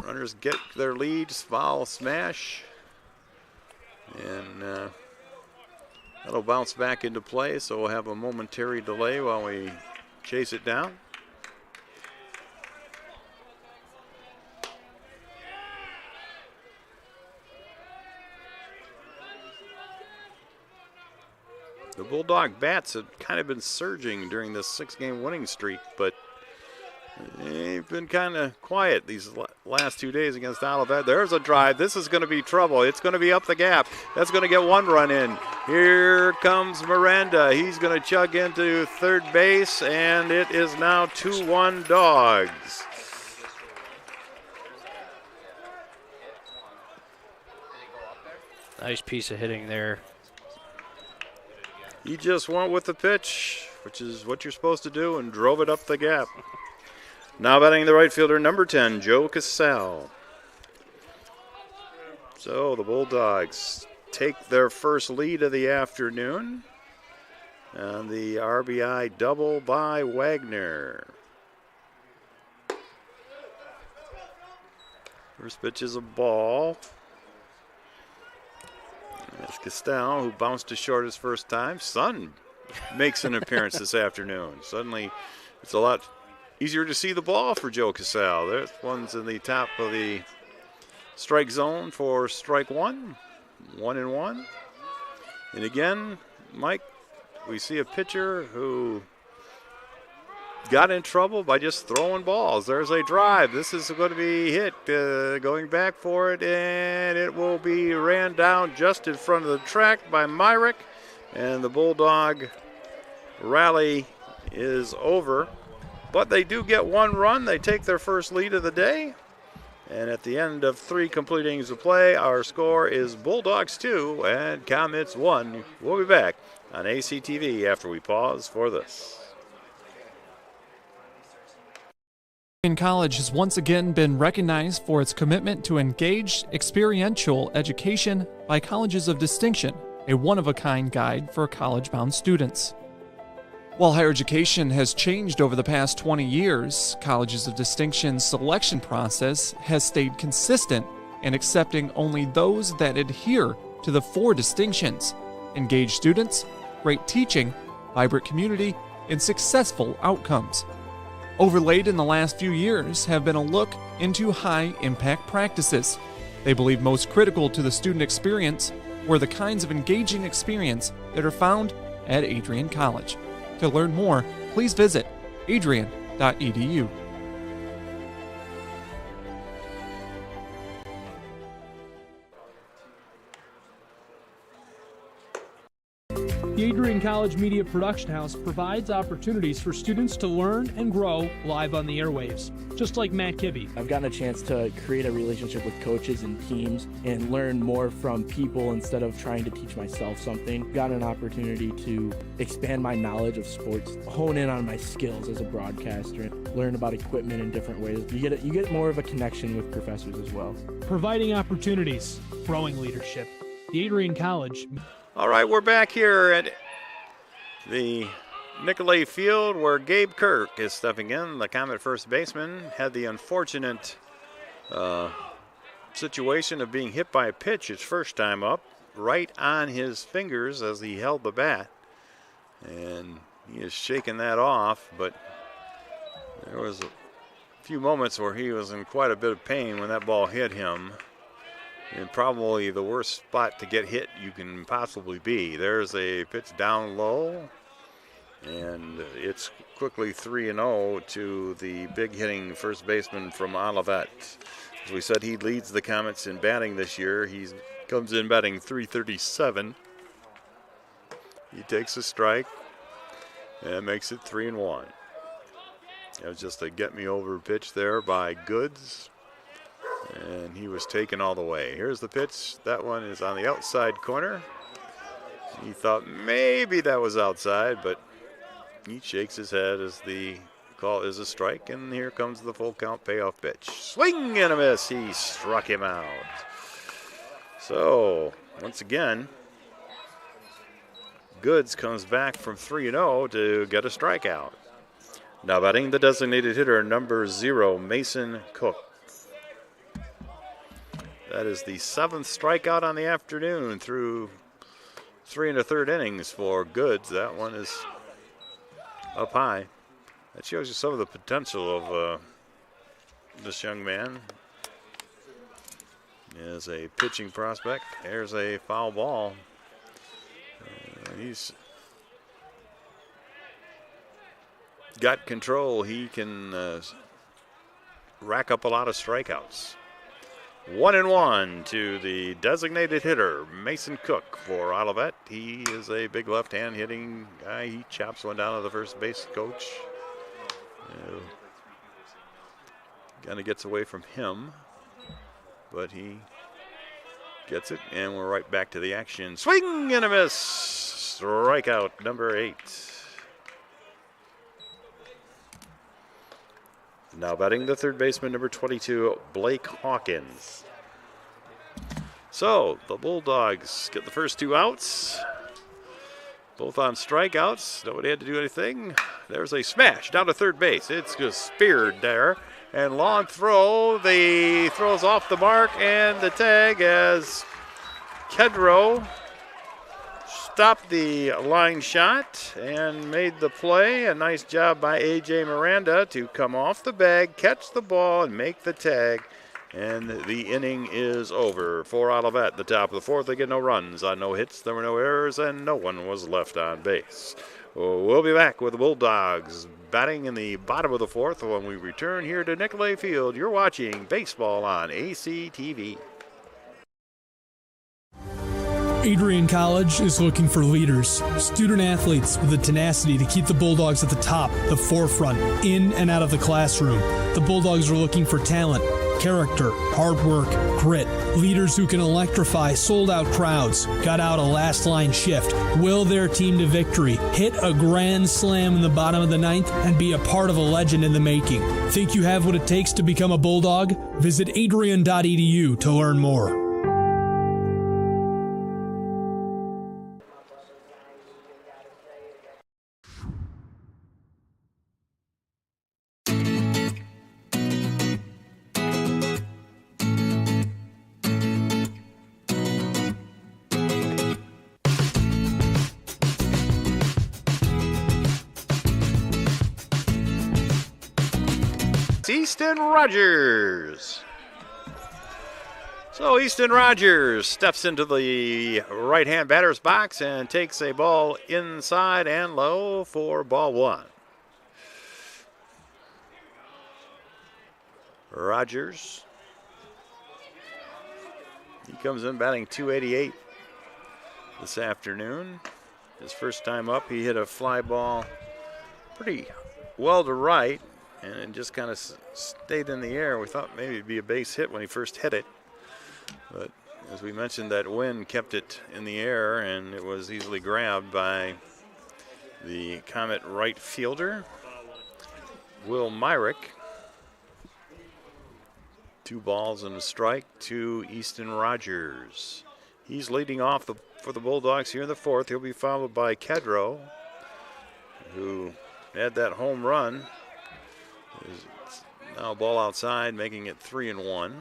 Runners get their leads, foul smash. And that'll bounce back into play, so we'll have a momentary delay while we chase it down. The Bulldog bats have kind of been surging during this 6-game winning streak, but they've been kind of quiet these last 2 days against Olivet. There's a drive. This is going to be trouble. It's going to be up the gap. That's going to get 1 run in. Here comes Miranda. He's going to chug into third base, and it is now 2-1 Dogs. Nice piece of hitting there. He just went with the pitch, which is what you're supposed to do, and drove it up the gap. Now batting the right fielder, number 10, Joe Casal. So the Bulldogs take their first lead of the afternoon. And the RBI double by Wagner. First pitch is a ball. That's Castel, who bounced to short his first time. Sun makes an appearance this afternoon. Suddenly, it's a lot easier to see the ball for Joe Casal. That one's in the top of the strike zone for strike 1. 1-1. And again, Mike, we see a pitcher who got in trouble by just throwing balls. There's a drive. This is going to be hit. Going back for it, and it will be ran down just in front of the track by Myrick. And the Bulldog rally is over. But they do get 1 run. They take their first lead of the day. And at the end of 3 complete innings of play, our score is Bulldogs 2 and Comets 1. We'll be back on ACTV after we pause for this. Adrian College has once again been recognized for its commitment to engaged, experiential education by Colleges of Distinction, a one-of-a-kind guide for college-bound students. While higher education has changed over the past 20 years, Colleges of Distinction's selection process has stayed consistent in accepting only those that adhere to the 4 distinctions: engaged students, great teaching, vibrant community, and successful outcomes. Overlaid in the last few years have been a look into high-impact practices. They believe most critical to the student experience were the kinds of engaging experience that are found at Adrian College. To learn more, please visit adrian.edu. The Adrian College Media Production House provides opportunities for students to learn and grow live on the airwaves, just like Matt Kibbe. I've gotten a chance to create a relationship with coaches and teams and learn more from people instead of trying to teach myself something. Got an opportunity to expand my knowledge of sports, hone in on my skills as a broadcaster, and learn about equipment in different ways. You get more of a connection with professors as well. Providing opportunities, growing leadership. The Adrian College. All right, we're back here at the Nicolay Field where Gabe Kirk is stepping in. The Comet first baseman had the unfortunate situation of being hit by a pitch his first time up, right on his fingers as he held the bat. And he is shaking that off, but there was a few moments where he was in quite a bit of pain when that ball hit him. in probably the worst spot to get hit you can possibly be. There's a pitch down low, and it's quickly 3-0 to the big hitting first baseman from Olivet. As we said, he leads the Comets in batting this year. He comes in batting .337. He takes a strike and makes it 3-1. It was just a get-me-over pitch there by Goods, and he was taken all the way. Here's the pitch. That one is on the outside corner. He thought maybe that was outside, but he shakes his head as the call is a strike, and here comes the full count payoff pitch. Swing and a miss. He struck him out. So, once again, Goods comes back from 3-0 to get a strikeout. Now batting the designated hitter, number 0, Mason Cook. That is the 7th strikeout on the afternoon through 3 1/3 innings for Goods. That one is up high. That shows you some of the potential of this young man as a pitching prospect. There's a foul ball. He's got control. He can rack up a lot of strikeouts. 1-1 to the designated hitter, Mason Cook for Olivet. He is a big left-hand hitting guy. He chops one down to the first base coach. Kind of gets away from him, but he gets it, and we're right back to the action. Swing and a miss. Strikeout number 8. Now batting the third baseman, number 22, Blake Hawkins. So the Bulldogs get the first 2 outs, both on strikeouts. Nobody had to do anything. There's a smash down to third base. It's just speared there. And long throw, the throws off the mark, and the tag as Kedro stopped the line shot and made the play. A nice job by A.J. Miranda to come off the bag, catch the ball, and make the tag. And the inning is over for Olivet. The top of the 4th, they get no runs on no hits. There were no errors, and no one was left on base. We'll be back with the Bulldogs batting in the bottom of the 4th when we return here to Nicolay Field. You're watching baseball on ACTV. Adrian College is looking for leaders, student athletes with the tenacity to keep the Bulldogs at the top, the forefront, in and out of the classroom. The Bulldogs are looking for talent, character, hard work, grit, leaders who can electrify sold-out crowds, got out a last-line shift, will their team to victory, hit a grand slam in the bottom of the 9th, and be a part of a legend in the making. Think you have what it takes to become a Bulldog? Visit adrian.edu to learn more. Easton Rogers. So Easton Rogers steps into the right-hand batter's box and takes a ball inside and low for ball 1. Rogers. He comes in batting .288 this afternoon. His first time up, he hit a fly ball pretty well to right, and it just kind of stayed in the air. We thought maybe it'd be a base hit when he first hit it. But as we mentioned, that wind kept it in the air, and it was easily grabbed by the Comet right fielder, Will Myrick. 2 balls and a strike to Easton Rogers. He's leading off for the Bulldogs here in the 4th. He'll be followed by Kedro, who had that home run. Now ball outside, making it 3-1.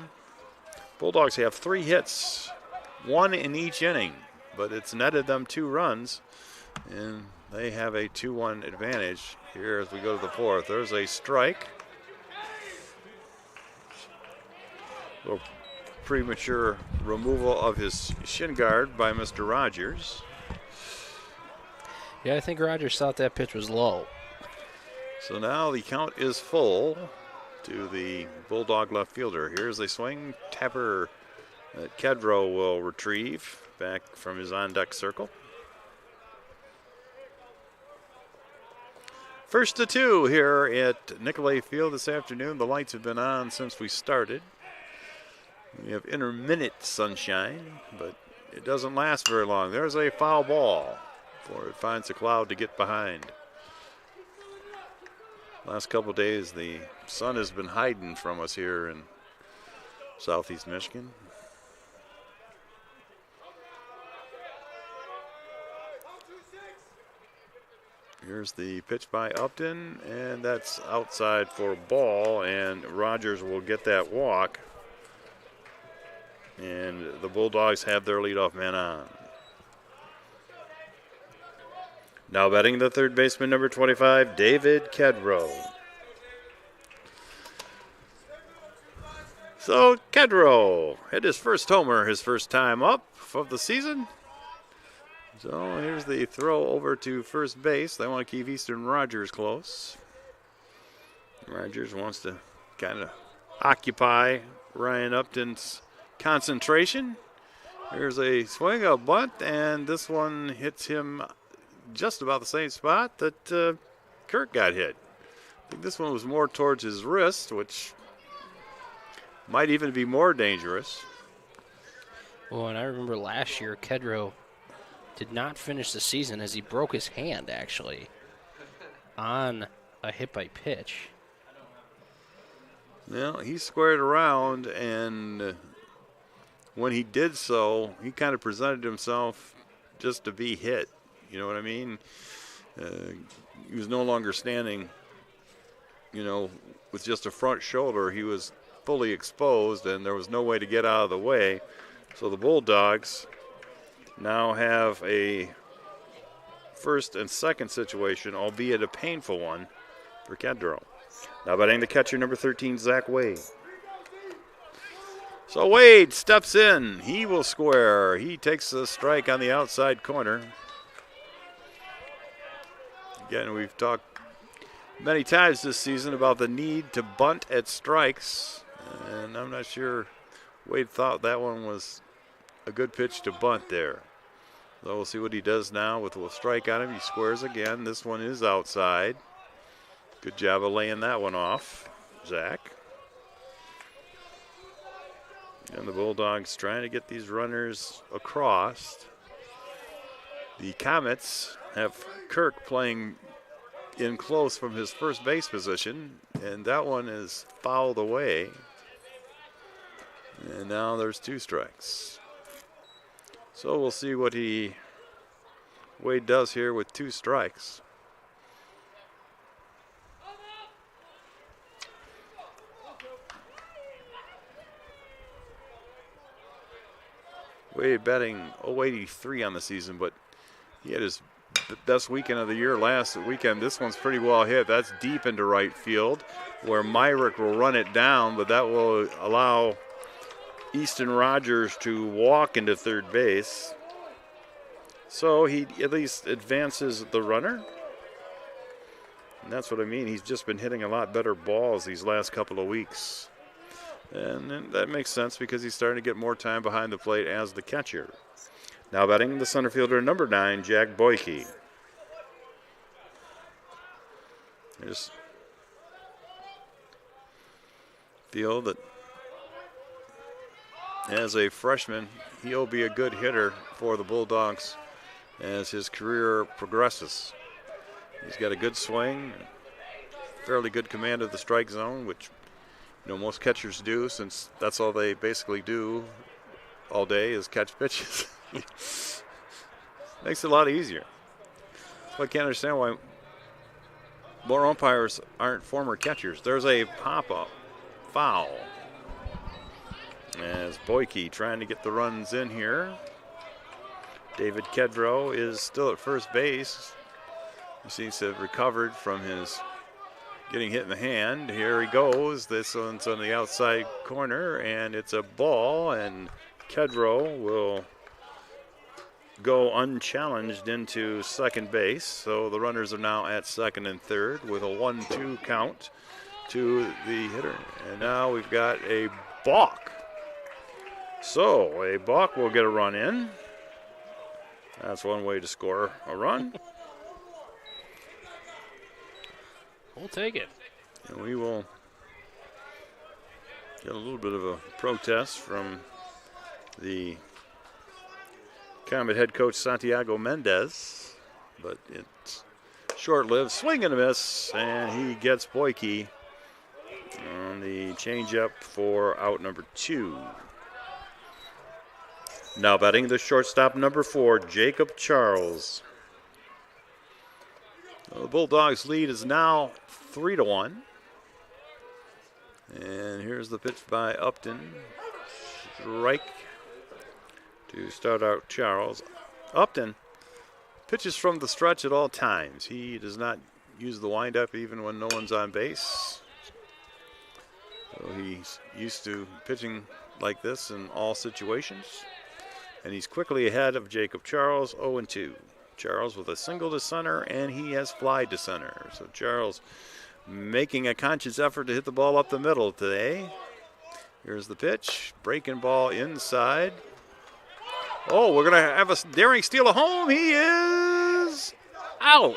Bulldogs have 3 hits, 1 in each inning, but it's netted them 2 runs, and they have a 2-1 advantage here as we go to the 4th. There's a strike. Little premature removal of his shin guard by Mr. Rogers. Yeah, I think Rogers thought that pitch was low. So now the count is full to the Bulldog left fielder. Here's a swing tapper that Kedro will retrieve back from his on-deck circle. 1-2 here at Nicolay Field this afternoon. The lights have been on since we started. We have intermittent sunshine, but it doesn't last very long. There's a foul ball before it finds a cloud to get behind. Last couple days, the sun has been hiding from us here in southeast Michigan. Here's the pitch by Upton, and that's outside for a ball, and Rogers will get that walk. And the Bulldogs have their leadoff man on. Now batting the third baseman, number 25, David Kedro. So Kedro hit his first homer, his first time up of the season. So here's the throw over to first base. They want to keep Easton Rogers close. Rogers wants to kind of occupy Ryan Upton's concentration. Here's a swing, a bunt, and this one hits him just about the same spot that Kirk got hit. I think this one was more towards his wrist, which might even be more dangerous. Well, and I remember last year, Kedro did not finish the season as he broke his hand, actually, on a hit-by-pitch. Well, he squared around, and when he did so, he kind of presented himself just to be hit. You know what I mean? He was no longer standing, with just a front shoulder. He was fully exposed, and there was no way to get out of the way. So the Bulldogs now have a first and second situation, albeit a painful one, for Kedro. Now batting the catcher, number 13, Zach Wade. So Wade steps in. He will square. He takes a strike on the outside corner. Again, we've talked many times this season about the need to bunt at strikes, and I'm not sure Wade thought that one was a good pitch to bunt there. So we'll see what he does now with a strike on him. He squares again. This one is outside. Good job of laying that one off, Zach. And the Bulldogs trying to get these runners across. The Comets have Kirk playing in close from his first base position, and that one is fouled away. And now there's two strikes. So we'll see what Wade does here with two strikes. Wade batting 083 on the season, but he had his best weekend of the year last weekend. This one's pretty well hit. That's deep into right field, where Myrick will run it down, but that will allow Easton Rogers to walk into third base. So he at least advances the runner. And that's what I mean. He's just been hitting a lot better balls these last couple of weeks. And that makes sense because he's starting to get more time behind the plate as the catcher. Now batting the center fielder, number 9, Jack Boyke. Just feel that as a freshman, he'll be a good hitter for the Bulldogs as his career progresses. He's got a good swing, fairly good command of the strike zone, which most catchers do, since that's all they basically do all day is catch pitches. Makes it a lot easier. So I can't understand why more umpires aren't former catchers. There's a pop-up foul as Boyke trying to get the runs in here. David Kedro is still at first base. He seems to have recovered from his getting hit in the hand. Here he goes. This one's on the outside corner, and it's a ball, and Kedro will go unchallenged into second base. So the runners are now at second and third with a 1-2 count to the hitter. And now we've got a balk. So a balk will get a run in. That's one way to score a run. We'll take it. And we will get a little bit of a protest from the Comet head coach Santiago Mendez, but it's short-lived. Swing and a miss, and he gets Boyke on the changeup for out number 2. Now batting the shortstop number 4, Jacob Charles. The Bulldogs lead is now 3-1. And here's the pitch by Upton. Strike to start out Charles. Upton pitches from the stretch at all times. He does not use the windup even when no one's on base. So he's used to pitching like this in all situations. And he's quickly ahead of Jacob Charles, 0-2. Charles with a single to center, and he has fly to center. So Charles making a conscious effort to hit the ball up the middle today. Here's the pitch. Breaking ball inside. Oh, we're going to have a daring steal of home. He is out.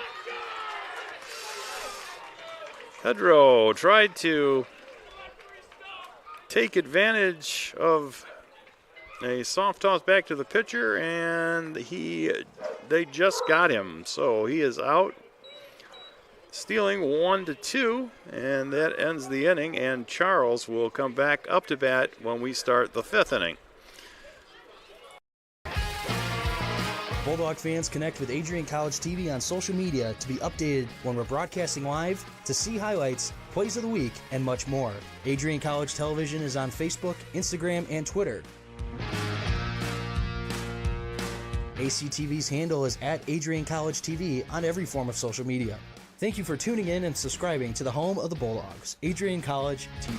Pedro tried to take advantage of a soft toss back to the pitcher, and they just got him. So he is out, stealing 1-2, and that ends the inning, and Charles will come back up to bat when we start the 5th inning. Bulldog fans, connect with Adrian College TV on social media to be updated when we're broadcasting live, to see highlights, plays of the week, and much more. Adrian College Television is on Facebook, Instagram, and Twitter. ACTV's handle is at Adrian College TV on every form of social media. Thank you for tuning in and subscribing to the home of the Bulldogs, Adrian College TV.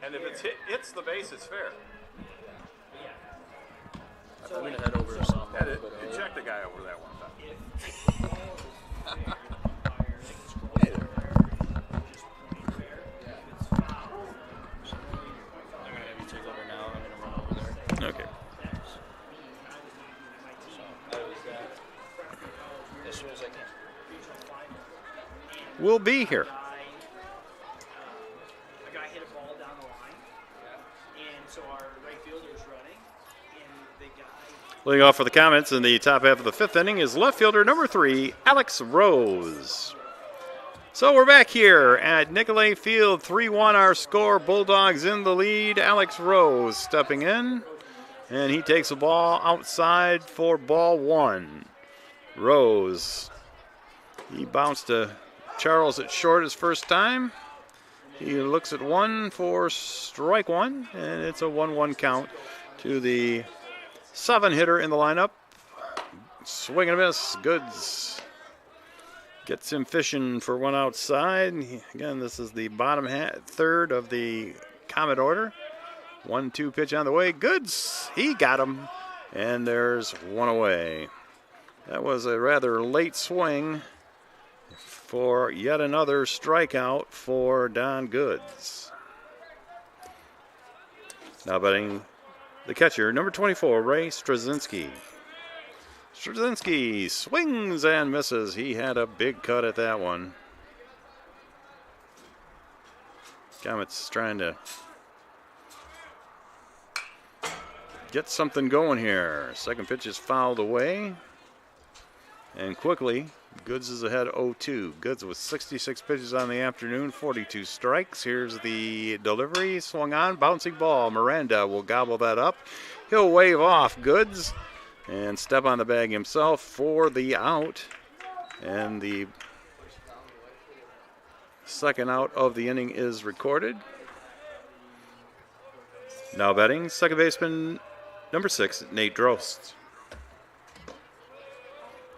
And if it's the base, it's fair. I'm going to head over to softball. Eject the guy over that one time. I'm going to have you take over now. I'm going to run over there. Okay. As soon as I can. We'll be here. Leading off for the Comets in the top half of the 5th inning is left fielder number 3, Alex Rose. So we're back here at Nicolay Field, 3-1 our score. Bulldogs in the lead. Alex Rose stepping in, and he takes the ball outside for ball 1. Rose, he bounced to Charles at short his first time. He looks at 1 for strike 1, and it's a 1-1 count to the 7-hitter in the lineup. Swing and a miss. Goods gets him fishing for one outside. Again, this is the bottom third of the Comet order. 1-2 pitch on the way. Goods, he got him, and there's one away. That was a rather late swing for yet another strikeout for Don Goods. Now batting the catcher, number 24, Ray Straczynski. Straczynski swings and misses. He had a big cut at that one. Comets trying to get something going here. Second pitch is fouled away. And quickly, Goods is ahead 0-2. Goods with 66 pitches on the afternoon, 42 strikes. Here's the delivery, swung on, bouncing ball. Miranda will gobble that up. He'll wave off Goods and step on the bag himself for the out. And the second out of the inning is recorded. Now batting, second baseman number 6, Nate Drost.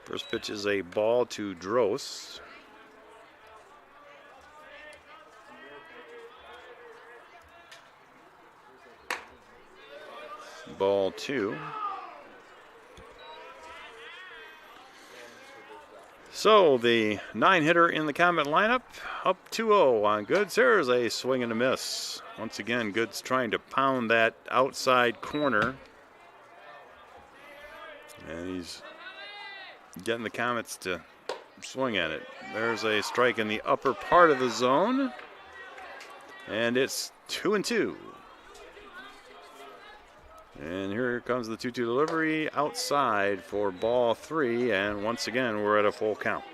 First pitch is a ball to Drost. Ball 2. So the 9-hitter in the Comet lineup, up 2-0 on Goods. There's a swing and a miss. Once again, Goods trying to pound that outside corner. And he's getting the Comets to swing at it. There's a strike in the upper part of the zone. And it's 2-2. And here comes the 2-2 delivery outside for ball 3. And once again, we're at a full count.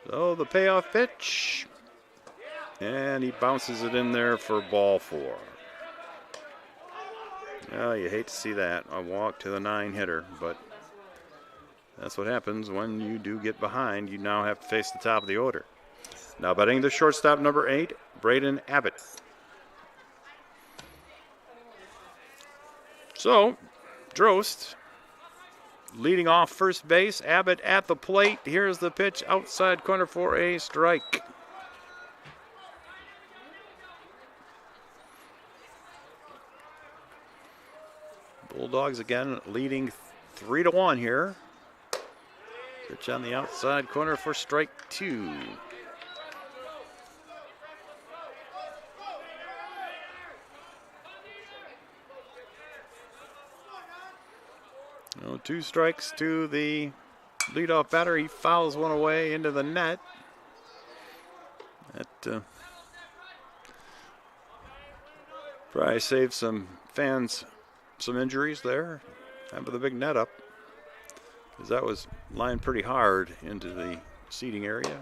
So the payoff pitch. And he bounces it in there for ball 4. Well, you hate to see that. A walk to the 9-hitter, but that's what happens when you do get behind. You now have to face the top of the order. Now batting the shortstop number 8, Braden Abbott. So, Drost leading off first base. Abbott at the plate. Here's the pitch outside corner for a strike. Bulldogs again leading 3-1 here. Pitch on the outside corner for strike 2. No, 2 strikes to the leadoff batter. He fouls one away into the net. That probably saved some fans some injuries there. Having the big net up, because that was lined pretty hard into the seating area.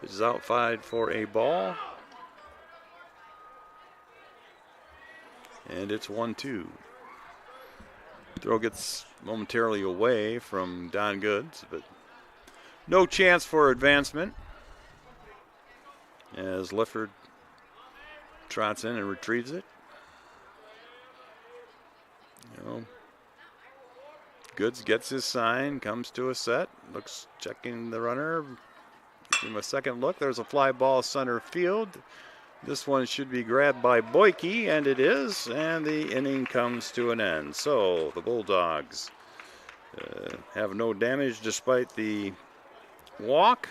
Pitch is outside for a ball. And it's 1-2. Throw gets momentarily away from Don Goods, but no chance for advancement as Lifford trots in and retrieves it. Goods gets his sign, comes to a set, looks, checking the runner, give him a second look. There's a fly ball center field. This one should be grabbed by Boyke, and it is, and the inning comes to an end. So the Bulldogs have no damage despite the walk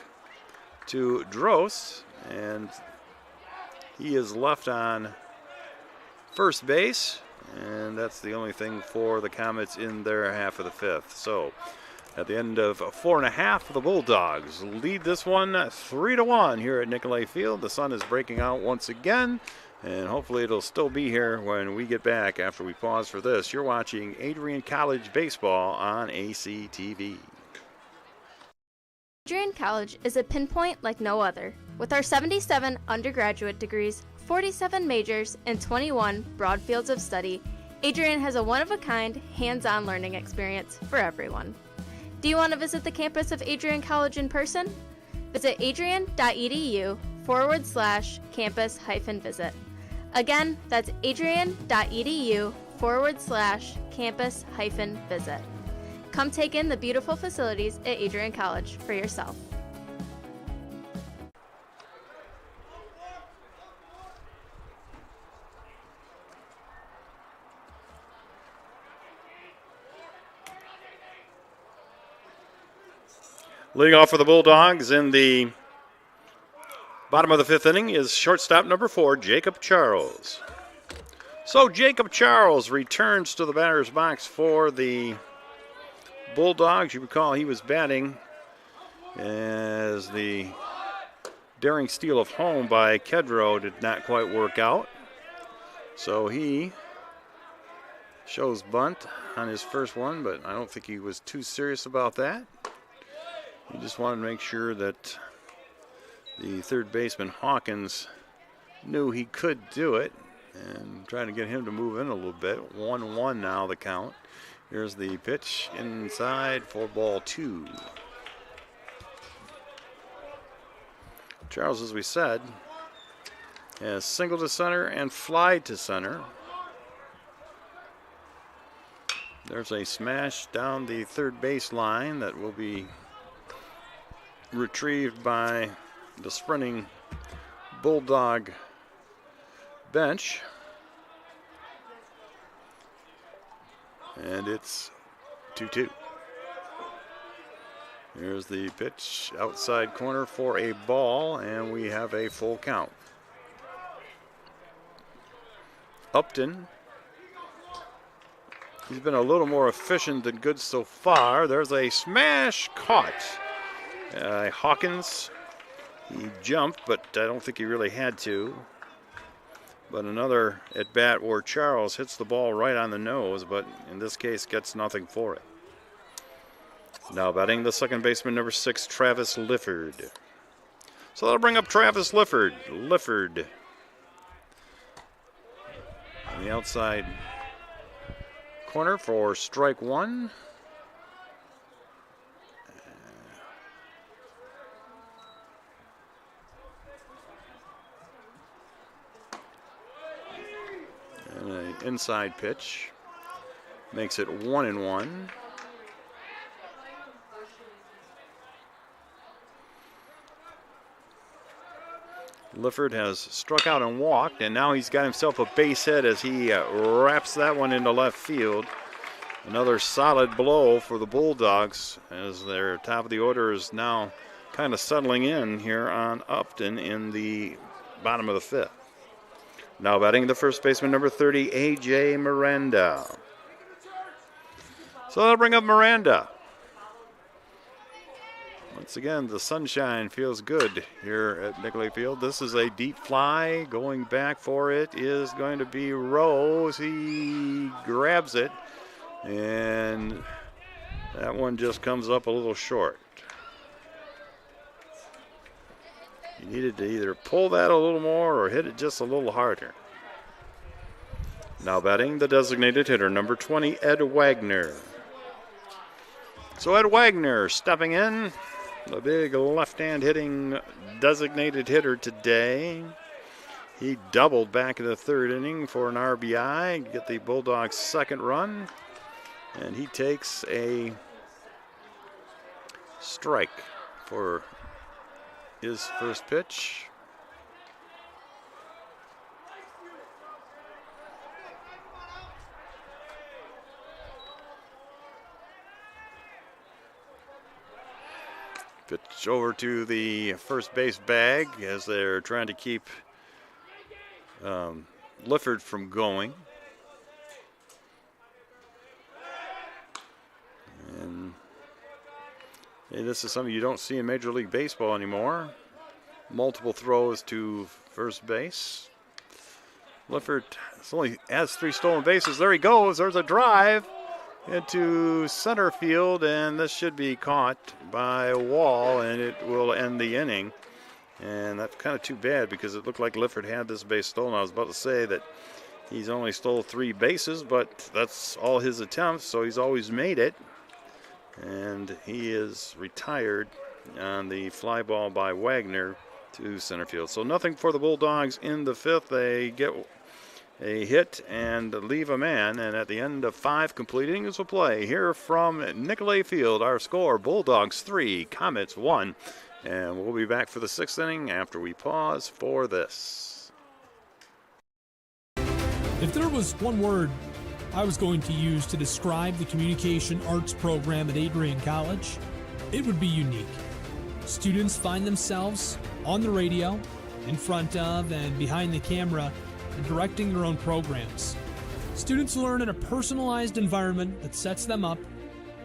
to Drost, and he is left on first base, and that's the only thing for the Comets in their half of the 5th. So at the end of 4.5, the Bulldogs lead this one 3-1 here at Nicolay Field. The sun is breaking out once again, and hopefully it'll still be here when we get back after we pause for this. You're watching Adrian College Baseball on ACTV. Adrian College is a pinpoint like no other. With our 77 undergraduate degrees, 47 majors, and 21 broad fields of study, Adrian has a one-of-a-kind, hands-on learning experience for everyone. Do you want to visit the campus of Adrian College in person? Visit adrian.edu/campus-visit. Again, that's adrian.edu/campus-visit. Come take in the beautiful facilities at Adrian College for yourself. Leading off for the Bulldogs in the bottom of the 5th inning is shortstop number 4, Jacob Charles. So Jacob Charles returns to the batter's box for the Bulldogs. You recall he was batting as the daring steal of home by Kedro did not quite work out. So he shows bunt on his first one, but I don't think he was too serious about that. He just wanted to make sure that the third baseman, Hawkins, knew he could do it and trying to get him to move in a little bit. 1-1 now the count. Here's the pitch inside for ball 2. Charles, as we said, has singled to center and flied to center. There's a smash down the third base line that will be retrieved by the sprinting Bulldog bench. And it's 2-2. Here's the pitch outside corner for a ball, and we have a full count. Upton, he's been a little more efficient than good so far. There's a smash caught. Hawkins, he jumped, but I don't think he really had to. But another at bat where Charles hits the ball right on the nose, but in this case gets nothing for it. Now batting the second baseman, number 6, Travis Lifford. So that'll bring up Travis Lifford. Lifford on the outside corner for strike 1. And an inside pitch makes it 1-1. Lifford has struck out and walked, and now he's got himself a base hit as he wraps that one into left field. Another solid blow for the Bulldogs as their top of the order is now kind of settling in here on Upton in the bottom of the 5th. Now batting the first baseman, number 30, A.J. Miranda. So that'll bring up Miranda. Once again, the sunshine feels good here at Nicolay Field. This is a deep fly. Going back for it is going to be Rose. He grabs it, and that one just comes up a little short. You needed to either pull that a little more or hit it just a little harder. Now batting the designated hitter, number 20, Ed Wagner. So Ed Wagner stepping in, the big left-hand hitting designated hitter today. He doubled back in the 3rd inning for an RBI, get the Bulldogs' 2nd run, and he takes a strike for his first pitch. Pitch over to the first base bag as they're trying to keep Lifford from going. And hey, this is something you don't see in Major League Baseball anymore. Multiple throws to first base. Lifford only has 3 stolen bases. There he goes. There's a drive into center field, and this should be caught by Wall, and it will end the inning. And that's kind of too bad because it looked like Lifford had this base stolen. I was about to say that he's only stole 3 bases, but that's all his attempts, so he's always made it. And he is retired on the fly ball by Wagner to center field. So nothing for the Bulldogs in the 5th. They get a hit and leave a man, and at the end of 5 complete innings of play here from Nicolay Field, our score, Bulldogs 3, Comets 1, and we'll be back for the 6th inning after we pause for this. If there was one word I was going to use to describe the communication arts program at Adrian College, it would be unique. Students find themselves on the radio, in front of and behind the camera, and directing their own programs. Students learn in a personalized environment that sets them up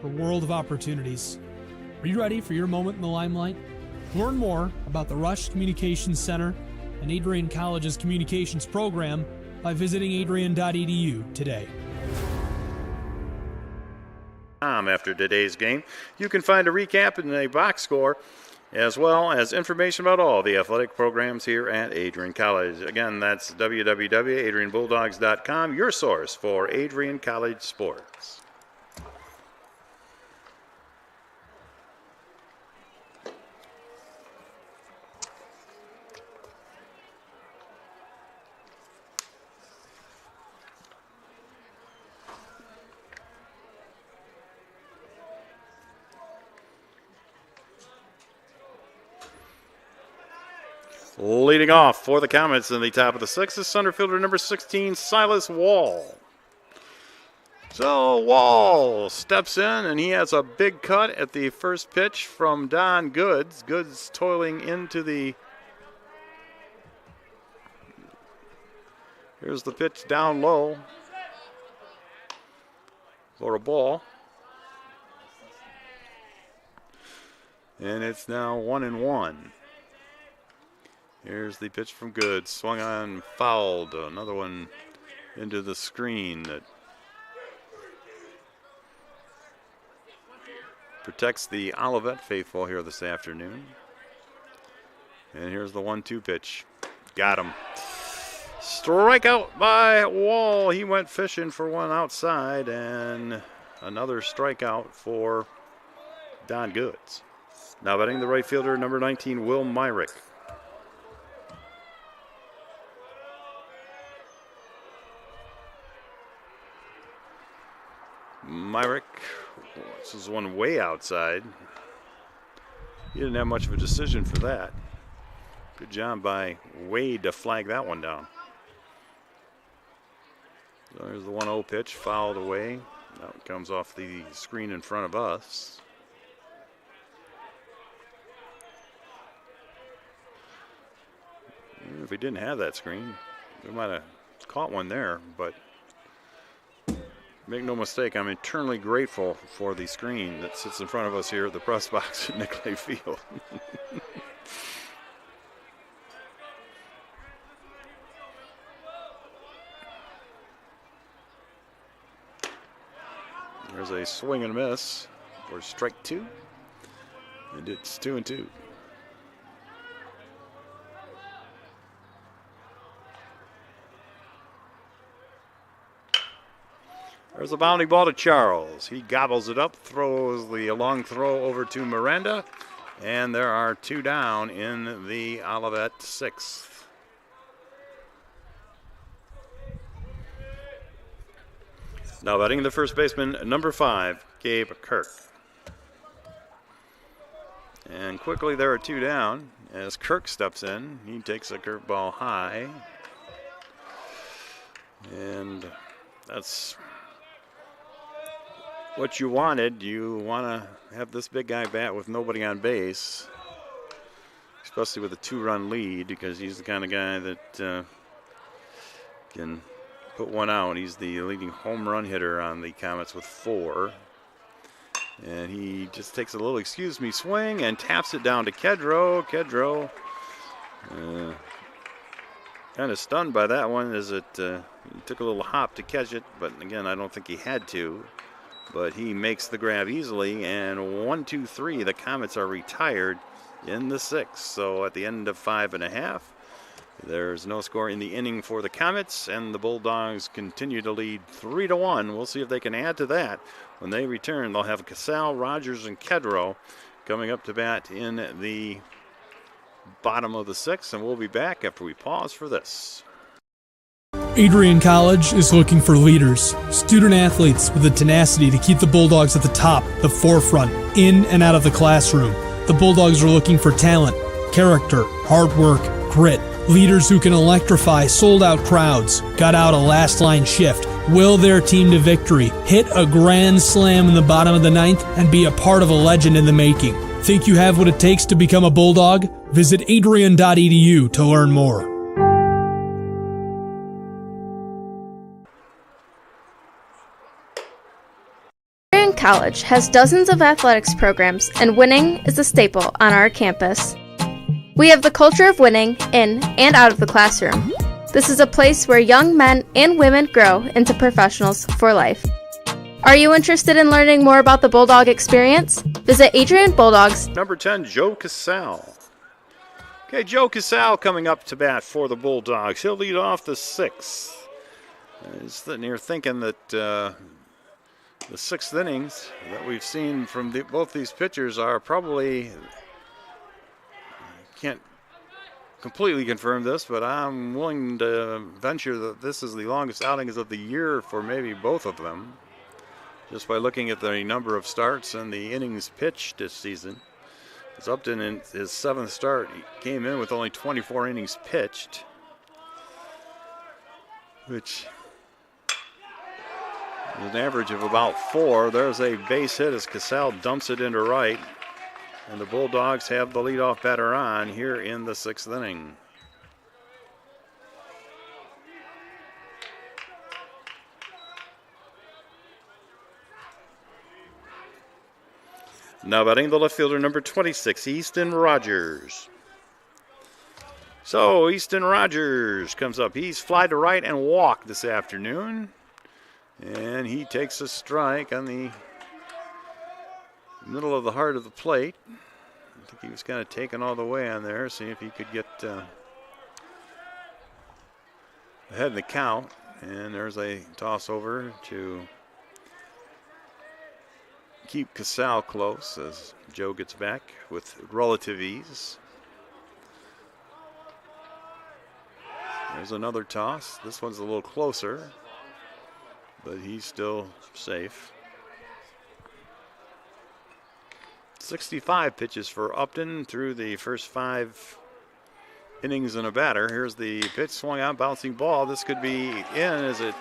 for a world of opportunities. Are you ready for your moment in the limelight? Learn more about the Rush Communications Center and Adrian College's communications program by visiting adrian.edu today. After today's game, you can find a recap and a box score, as well as information about all the athletic programs here at Adrian College. Again, that's www.adrianbulldogs.com, your source for Adrian College sports. Leading off for the Comets in the top of the 6th is center fielder number 16, Silas Wall. So Wall steps in, and he has a big cut at the first pitch from Don Goods. Goods toiling into the... Here's the pitch down low for a ball. And it's now 1-1. Here's the pitch from Goods. Swung on, fouled. Another one into the screen that protects the Olivet faithful here this afternoon. And here's the 1-2 pitch. Got him. Strikeout by Wall. He went fishing for one outside, and another strikeout for Don Goods. Now batting the right fielder, number 19, Will Myrick. Myrick, this is one way outside. He didn't have much of a decision for that. Good job by Wade to flag that one down. So there's the 1-0 pitch, fouled away. That comes off the screen in front of us. If we didn't have that screen, we might have caught one there, but make no mistake, I'm eternally grateful for the screen that sits in front of us here at the press box at Nicolay Field. There's a swing and a miss for strike 2, and it's 2-2. There's a bounding ball to Charles. He gobbles it up, throws the long throw over to Miranda, and there are 2 down in the Olivet 6th. Now batting the first baseman, number 5, Gabe Kirk. And quickly there are 2 down as Kirk steps in. He takes a curveball high. And that's what you wanted. You want to have this big guy bat with nobody on base, especially with a 2-run lead, because he's the kind of guy that can put one out. He's the leading home run hitter on the Comets with 4. And he just takes a little excuse me swing and taps it down to Kedro. Kedro kind of stunned by that one as it he took a little hop to catch it, but again, I don't think he had to. But he makes the grab easily, and 1-2-3, the Comets are retired in the 6th. So at the end of 5.5, there's no score in the inning for the Comets, and the Bulldogs continue to lead 3-1. We'll see if they can add to that. When they return, they'll have Casal, Rogers, and Kedro coming up to bat in the bottom of the 6th, and we'll be back after we pause for this. Adrian College is looking for leaders, student athletes with the tenacity to keep the Bulldogs at the top, the forefront, in and out of the classroom. The Bulldogs are looking for talent, character, hard work, grit, leaders who can electrify sold-out crowds, gut out a last-line shift, will their team to victory, hit a grand slam in the bottom of the 9th, and be a part of a legend in the making. Think you have what it takes to become a Bulldog? Visit adrian.edu to learn more. Adrian College has dozens of athletics programs, and winning is a staple on our campus. We have the culture of winning in and out of the classroom. This is a place where young men and women grow into professionals for life. Are you interested in learning more about the Bulldog experience? Visit Adrian Bulldogs. Number 10, Joe Casal. Okay, Joe Casal coming up to bat for the Bulldogs. He'll lead off the 6th. He's sitting here thinking that the 6th innings that we've seen from both these pitchers are probably, can't completely confirm this, but I'm willing to venture that this is the longest outings of the year for maybe both of them, just by looking at the number of starts and the innings pitched this season. As Upton in his 7th start, he came in with only 24 innings pitched, which is an average of about 4. There's a base hit as Casal dumps it into right, and the Bulldogs have the leadoff batter on here in the 6th inning. Now batting the left fielder, number 26, Easton Rogers. So Easton Rogers comes up. He's fly to right and walk this afternoon. And he takes a strike on the middle of the heart of the plate. I think he was kind of taken all the way on there, see if he could get ahead in the count. And there's a toss over to keep Casal close as Joe gets back with relative ease. There's another toss. This one's a little closer, but he's still safe. 65 pitches for Upton through the first 5 innings in a batter. Here's the pitch, swung out, bouncing ball. This could be in as it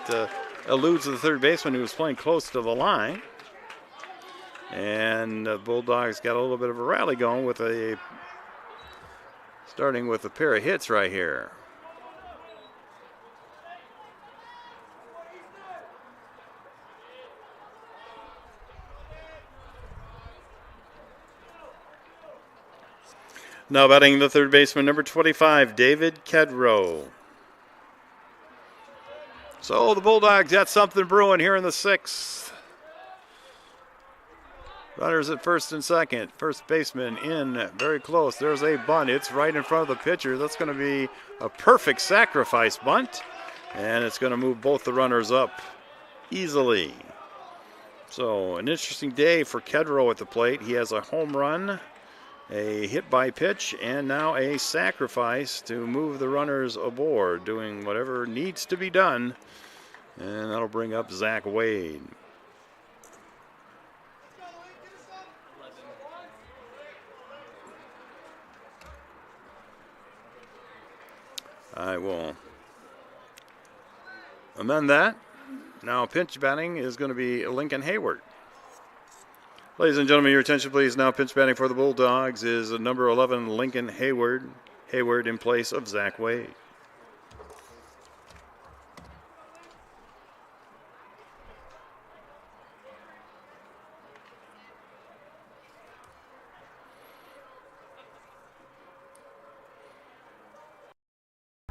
eludes the third baseman who was playing close to the line. And the Bulldogs got a little bit of a rally going with starting with a pair of hits right here. Now batting the third baseman, number 25, David Kedrow. So the Bulldogs got something brewing here in the 6th. Runners at first and second. First baseman in very close. There's a bunt. It's right in front of the pitcher. That's going to be a perfect sacrifice bunt. And it's going to move both the runners up easily. So an interesting day for Kedrow at the plate. He has a home run, a hit by pitch, and now a sacrifice to move the runners aboard, doing whatever needs to be done. And that'll bring up Zach Wade. I will amend that. Now pinch batting is going to be Lincoln Hayward. Ladies and gentlemen, your attention please. Now pinch batting for the Bulldogs is number 11, Lincoln Hayward. Hayward in place of Zach Wade.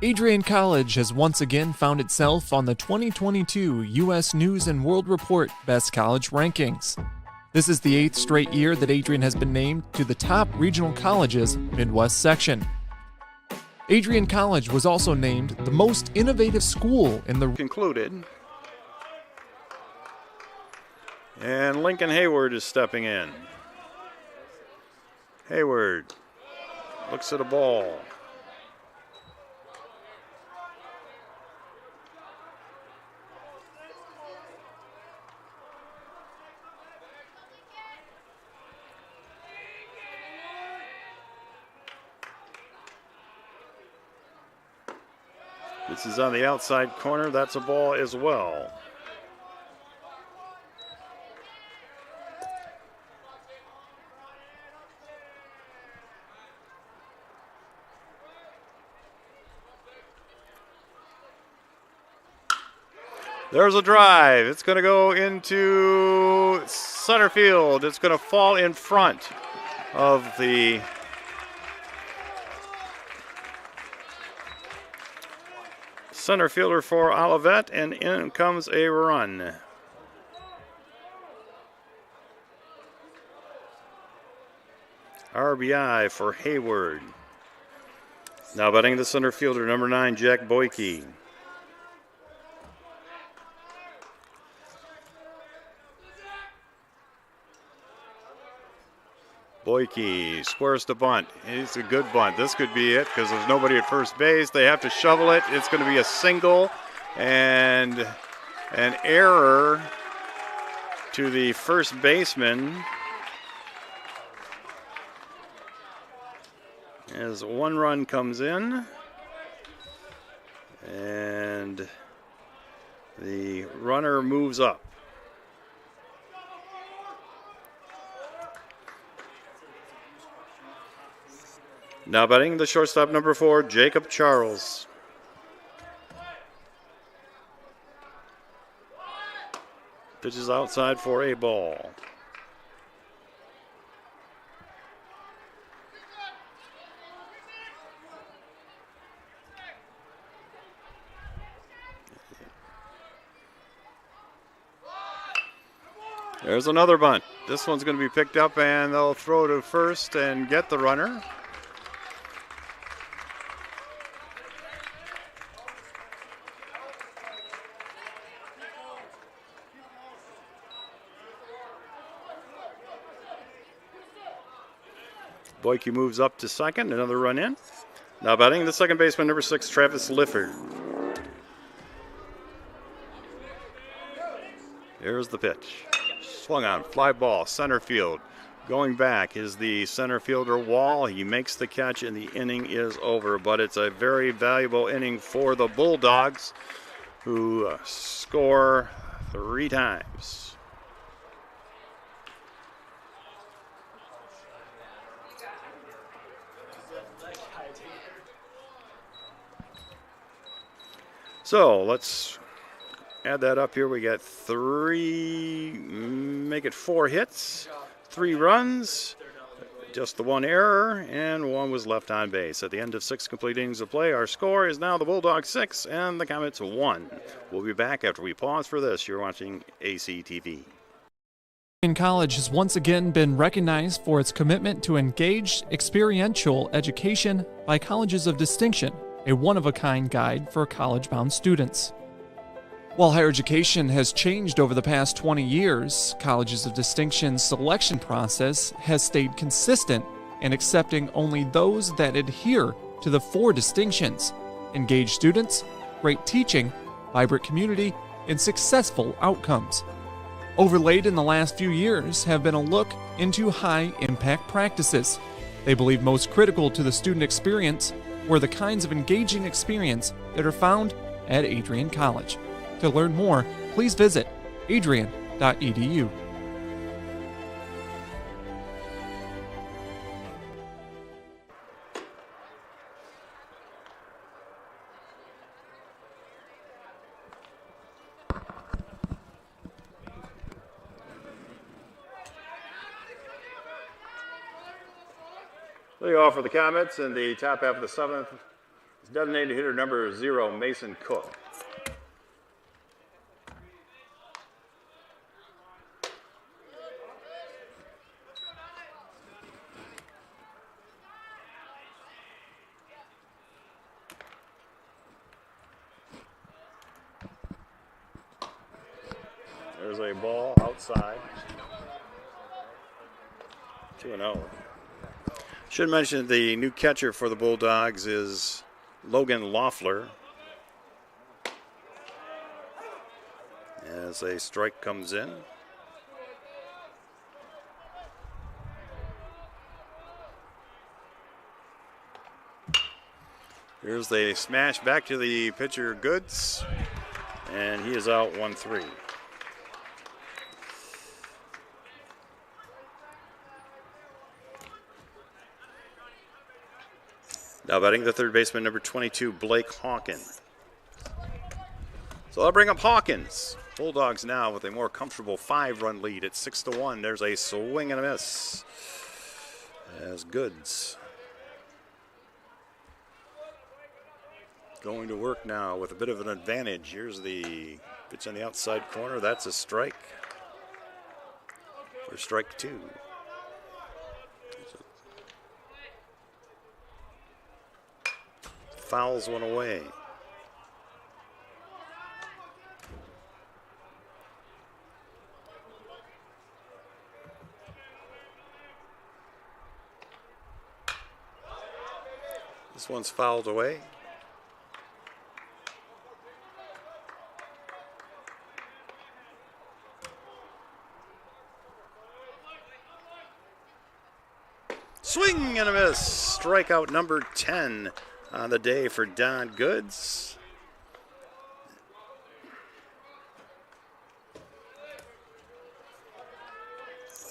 Adrian College has once again found itself on the 2022 U.S. News & World Report Best College Rankings. This is the 8th straight year that Adrian has been named to the top regional colleges Midwest section. Adrian College was also named the most innovative school in the concluded. And Lincoln Hayward is stepping in. Hayward looks at a ball. This is on the outside corner. That's a ball as well. There's a drive. It's going to go into center field. It's going to fall in front of the center fielder for Olivet, and in comes a run. RBI for Hayward. Now batting the center fielder, number 9, Jack Boyke. Boyke squares the bunt. It's a good bunt. This could be it because there's nobody at first base. They have to shovel it. It's going to be a single and an error to the first baseman. as one run comes in. And the runner moves up. Now batting the shortstop, number 4, Jacob Charles. Pitches outside for a ball. There's another bunt. This one's going to be picked up, and they'll throw to first and get the runner. Boyke moves up to second, another run in. Now batting the second baseman, number 6, Travis Lifford. Here's the pitch. Swung on, fly ball, center field. Going back is the center fielder Wall. He makes the catch and the inning is over, but it's a very valuable inning for the Bulldogs, who score 3 times. So let's add that up here. We got 3, make it 4 hits, 3 runs, just the 1 error, and 1 was left on base. At the end of 6 complete innings of play, our score is now the Bulldogs 6 and the Comets 1. We'll be back after we pause for this. You're watching ACTV. Adrian College has once again been recognized for its commitment to engaged experiential education by Colleges of Distinction, a one-of-a-kind guide for college-bound students. While higher education has changed over the past 20 years, Colleges of Distinction's selection process has stayed consistent in accepting only those that adhere to the 4 distinctions: engaged students, great teaching, vibrant community, and successful outcomes. Overlaid in the last few years have been a look into high-impact practices. They believe most critical to the student experience were the kinds of engaging experience that are found at Adrian College. To learn more, please visit adrian.edu. Leading off for the Comets in the top half of the 7th is designated hitter number 0, Mason Cook. There's a ball outside. 2-0. Should mention the new catcher for the Bulldogs is Logan Loeffler. As a strike comes in. Here's the smash back to the pitcher Goods, and he is out 1-3. Now batting the third baseman, number 22, Blake Hawkins. So I'll bring up Hawkins. Bulldogs now with a more comfortable 5-run lead at 6-1. There's a swing and a miss as Goods going to work now with a bit of an advantage. Here's the pitch on the outside corner. That's a strike for strike 2. Fouls one away. This one's fouled away. Swing and a miss. strikeout number 10 on the day for Don Goods.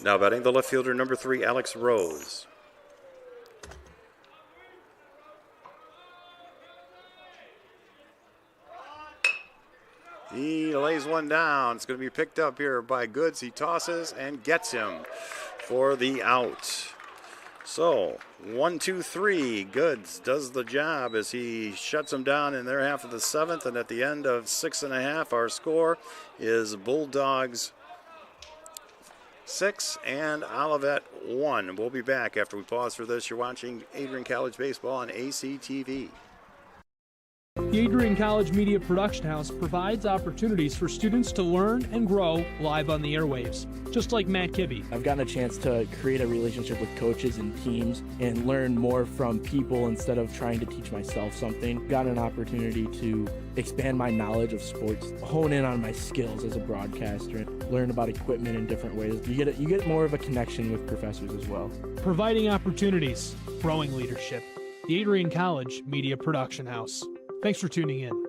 Now batting the left fielder, number 3, Alex Rose. He lays one down. It's going to be picked up here by Goods. He tosses and gets him for the out. So 1, 2, 3. Goods does the job as he shuts him down in their half of the 7th. And at the end of 6.5, our score is Bulldogs 6 and Olivet 1. We'll be back after we pause for this. You're watching Adrian College Baseball on ACTV. The Adrian College Media Production House provides opportunities for students to learn and grow live on the airwaves, just like Matt Kibbe. I've gotten a chance to create a relationship with coaches and teams and learn more from people instead of trying to teach myself something. Got an opportunity to expand my knowledge of sports, hone in on my skills as a broadcaster, and learn about equipment in different ways. You get more of a connection with professors as well. Providing opportunities, growing leadership. The Adrian College Media Production House. Thanks for tuning in.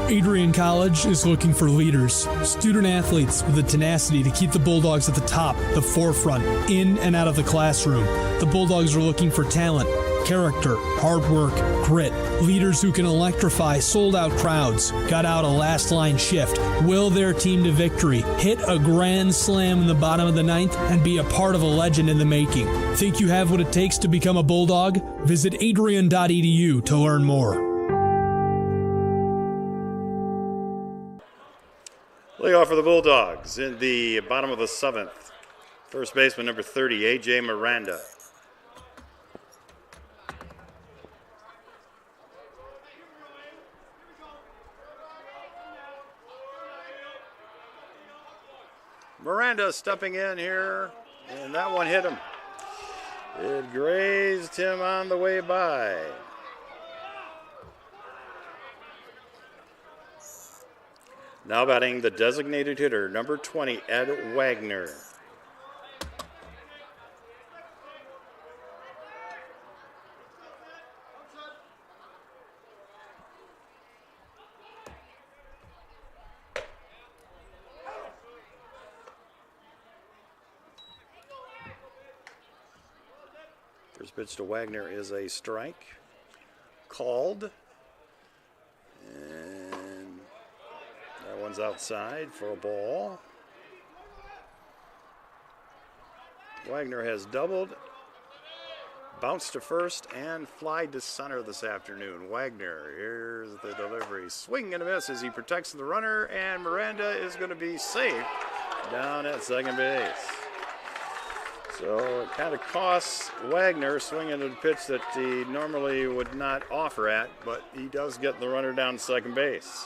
Adrian College is looking for leaders, student athletes with the tenacity to keep the Bulldogs at the top, the forefront, in and out of the classroom. The Bulldogs are looking for talent, character, hard work, grit, leaders who can electrify sold-out crowds, gut out a last-line shift, will their team to victory, hit a grand slam in the bottom of the 9th, and be a part of a legend in the making. Think you have what it takes to become a Bulldog? Visit adrian.edu to learn more. Leadoff for the Bulldogs in the bottom of the 7th. First baseman number 30, A.J. Miranda. Miranda stepping in here, and that one hit him. It grazed him on the way by. Now batting the designated hitter, number 20, Ed Wagner. First pitch to Wagner is a strike. Called. And that one's outside for a ball. Wagner has doubled, bounced to first, and flied to center this afternoon. Wagner, here's the delivery. Swing and a miss as he protects the runner, and Miranda is going to be safe down at second base. So it kind of costs Wagner swinging at a pitch that he normally would not offer at, but he does get the runner down to second base.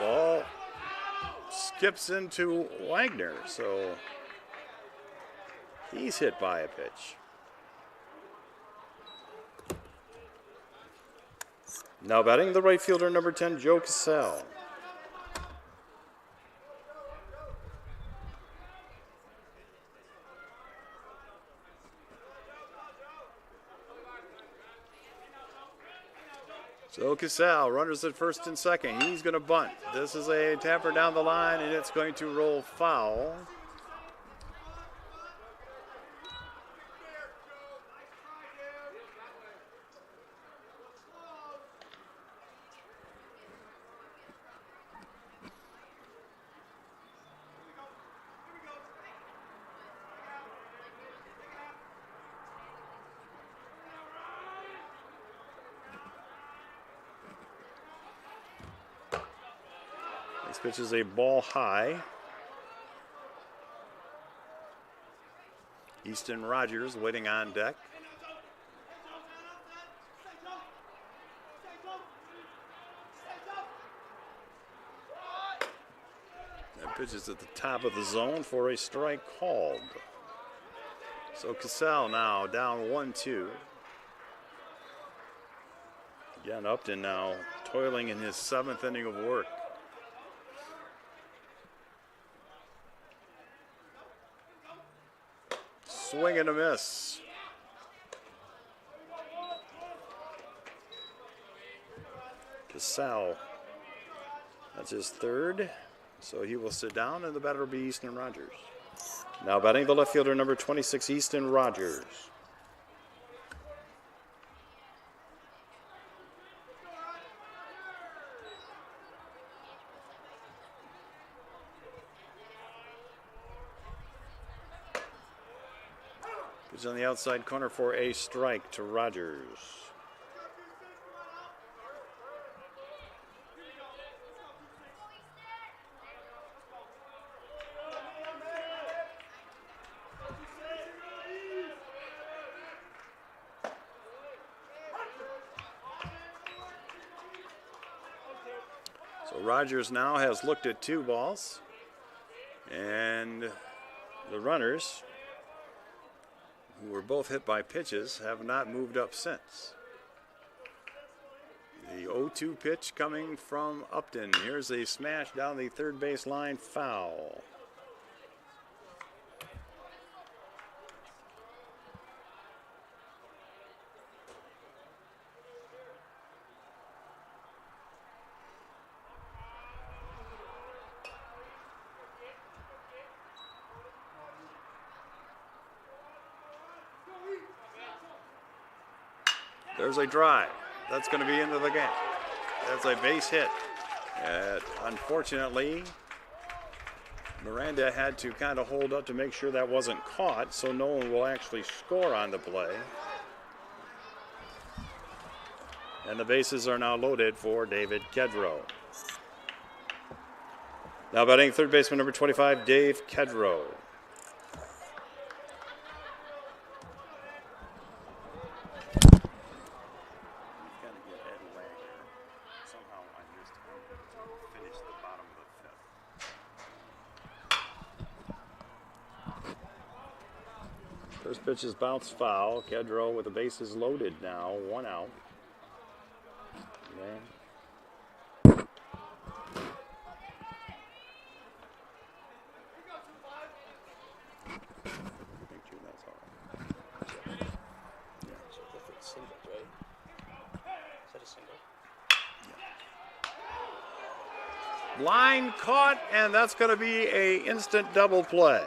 Ball skips into Wagner, so he's hit by a pitch. Now batting the right fielder, number 10, Joe Cassell. So Cassell, runners at first and second. He's going to bunt. This is a tapper down the line, and it's going to roll foul. This pitch is a ball high. Easton Rogers waiting on deck. That pitch pitch is at the top of the zone for a strike called. So Cassell now down 1-2. Again, Upton now toiling in his 7th inning of work. Swing and a miss. Cassell, that's his 3rd, so he will sit down, and the batter will be Easton Rogers. Now batting the left fielder, number 26, Easton Rogers. Pitch on the outside corner for a strike to Rogers. So Rogers now has looked at 2 balls, and the runners, who were both hit by pitches, have not moved up since. The 0-2 pitch coming from Upton. Here's a smash down the third base line, foul. There's a drive. That's going to be into the gap. That's a base hit. Unfortunately, Miranda had to kind of hold up to make sure that wasn't caught, so no one will actually score on the play. And the bases are now loaded for David Kedrow. Now batting third baseman number 25, Dave Kedrow. First pitch is bounced foul. Kedrow with the bases loaded now. 1 out. Okay. Make sure that's all right. Yeah. So if it's singles, right? Is that a single? Yeah. Line caught, and that's going to be an instant double play.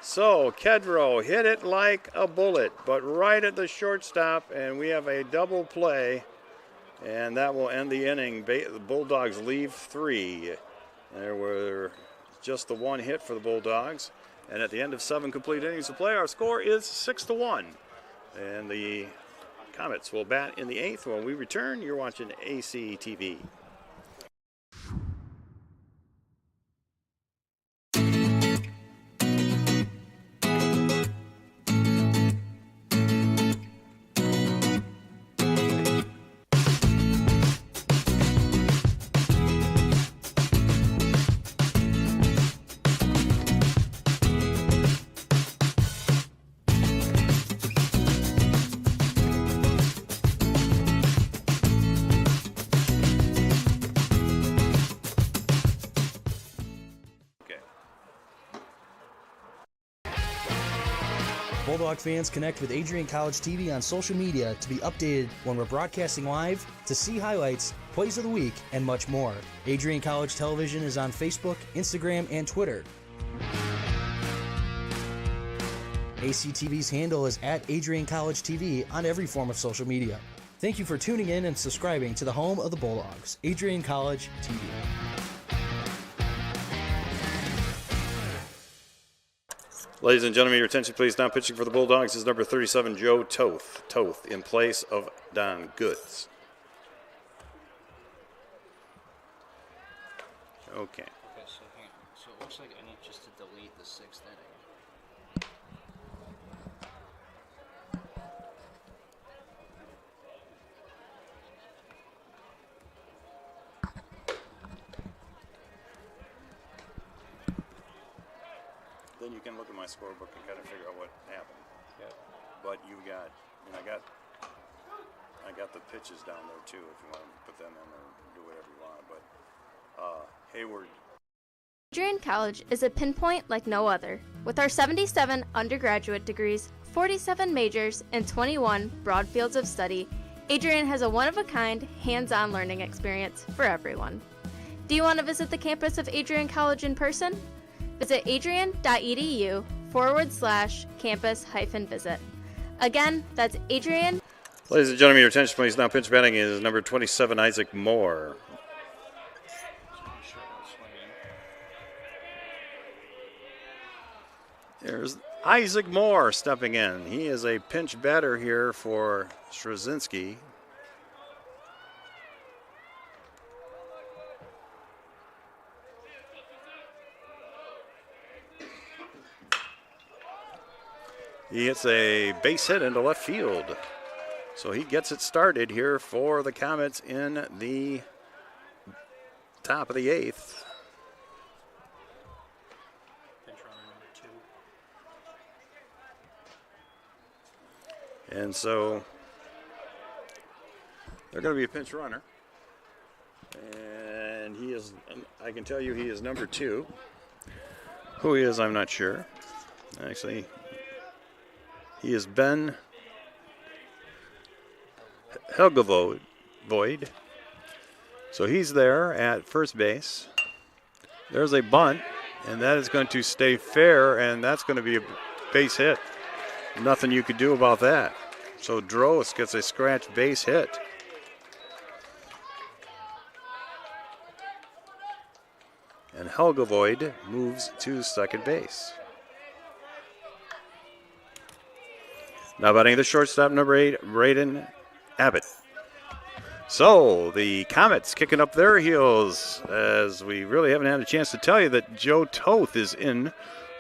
So Kedrow hit it like a bullet, but right at the shortstop, and we have a double play, and that will end the inning. The Bulldogs leave 3. There were just the 1 hit for the Bulldogs, and at the end of 7 complete innings of play, our score is 6-1. And the Comets will bat in the 8th. When we return, you're watching AC TV. Bulldog fans, connect with Adrian College TV on social media to be updated when we're broadcasting live, to see highlights, plays of the week, and much more. Adrian College Television is on Facebook, Instagram, and Twitter. ACTV's handle is at Adrian College TV on every form of social media. Thank you for tuning in and subscribing to the home of the Bulldogs, Adrian College TV. Ladies and gentlemen, your attention please. Now pitching for the Bulldogs is number 37, Joe Toth. Toth in place of Don Goods. Okay. Okay, so hang on. So it looks like I need just to delete the 6th inning. you can look at my scorebook and kind of figure out what happened. Yeah. But you got, I got the pitches down there too. If you want to put them in or do whatever you want. But Hayward. Adrian College is a pinpoint like no other. With our 77 undergraduate degrees, 47 majors, and 21 broad fields of study, Adrian has a one-of-a-kind, hands-on learning experience for everyone. Do you want to visit the campus of Adrian College in person? Visit adrian.edu/campus-visit. Again, that's Adrian. Ladies and gentlemen, your attention please. Now pitch batting is number 27, Isaac Moore. There's Isaac Moore stepping in. He is a pinch batter here for Straczynski. He hits a base hit into left field. So he gets it started here for the Comets in the top of the 8th. And so they're going to be a pinch runner. And he is, I can tell you he is number 2. Who he is, I'm not sure. Actually, he is Ben Helgevoid. So he's there at first base. There's a bunt, and that is going to stay fair, and that's going to be a base hit. Nothing you could do about that. So Drost gets a scratch base hit. And Helgevoid moves to second base. Now batting the shortstop, number 8, Braden Abbott. So the Comets kicking up their heels, as we really haven't had a chance to tell you that Joe Toth is in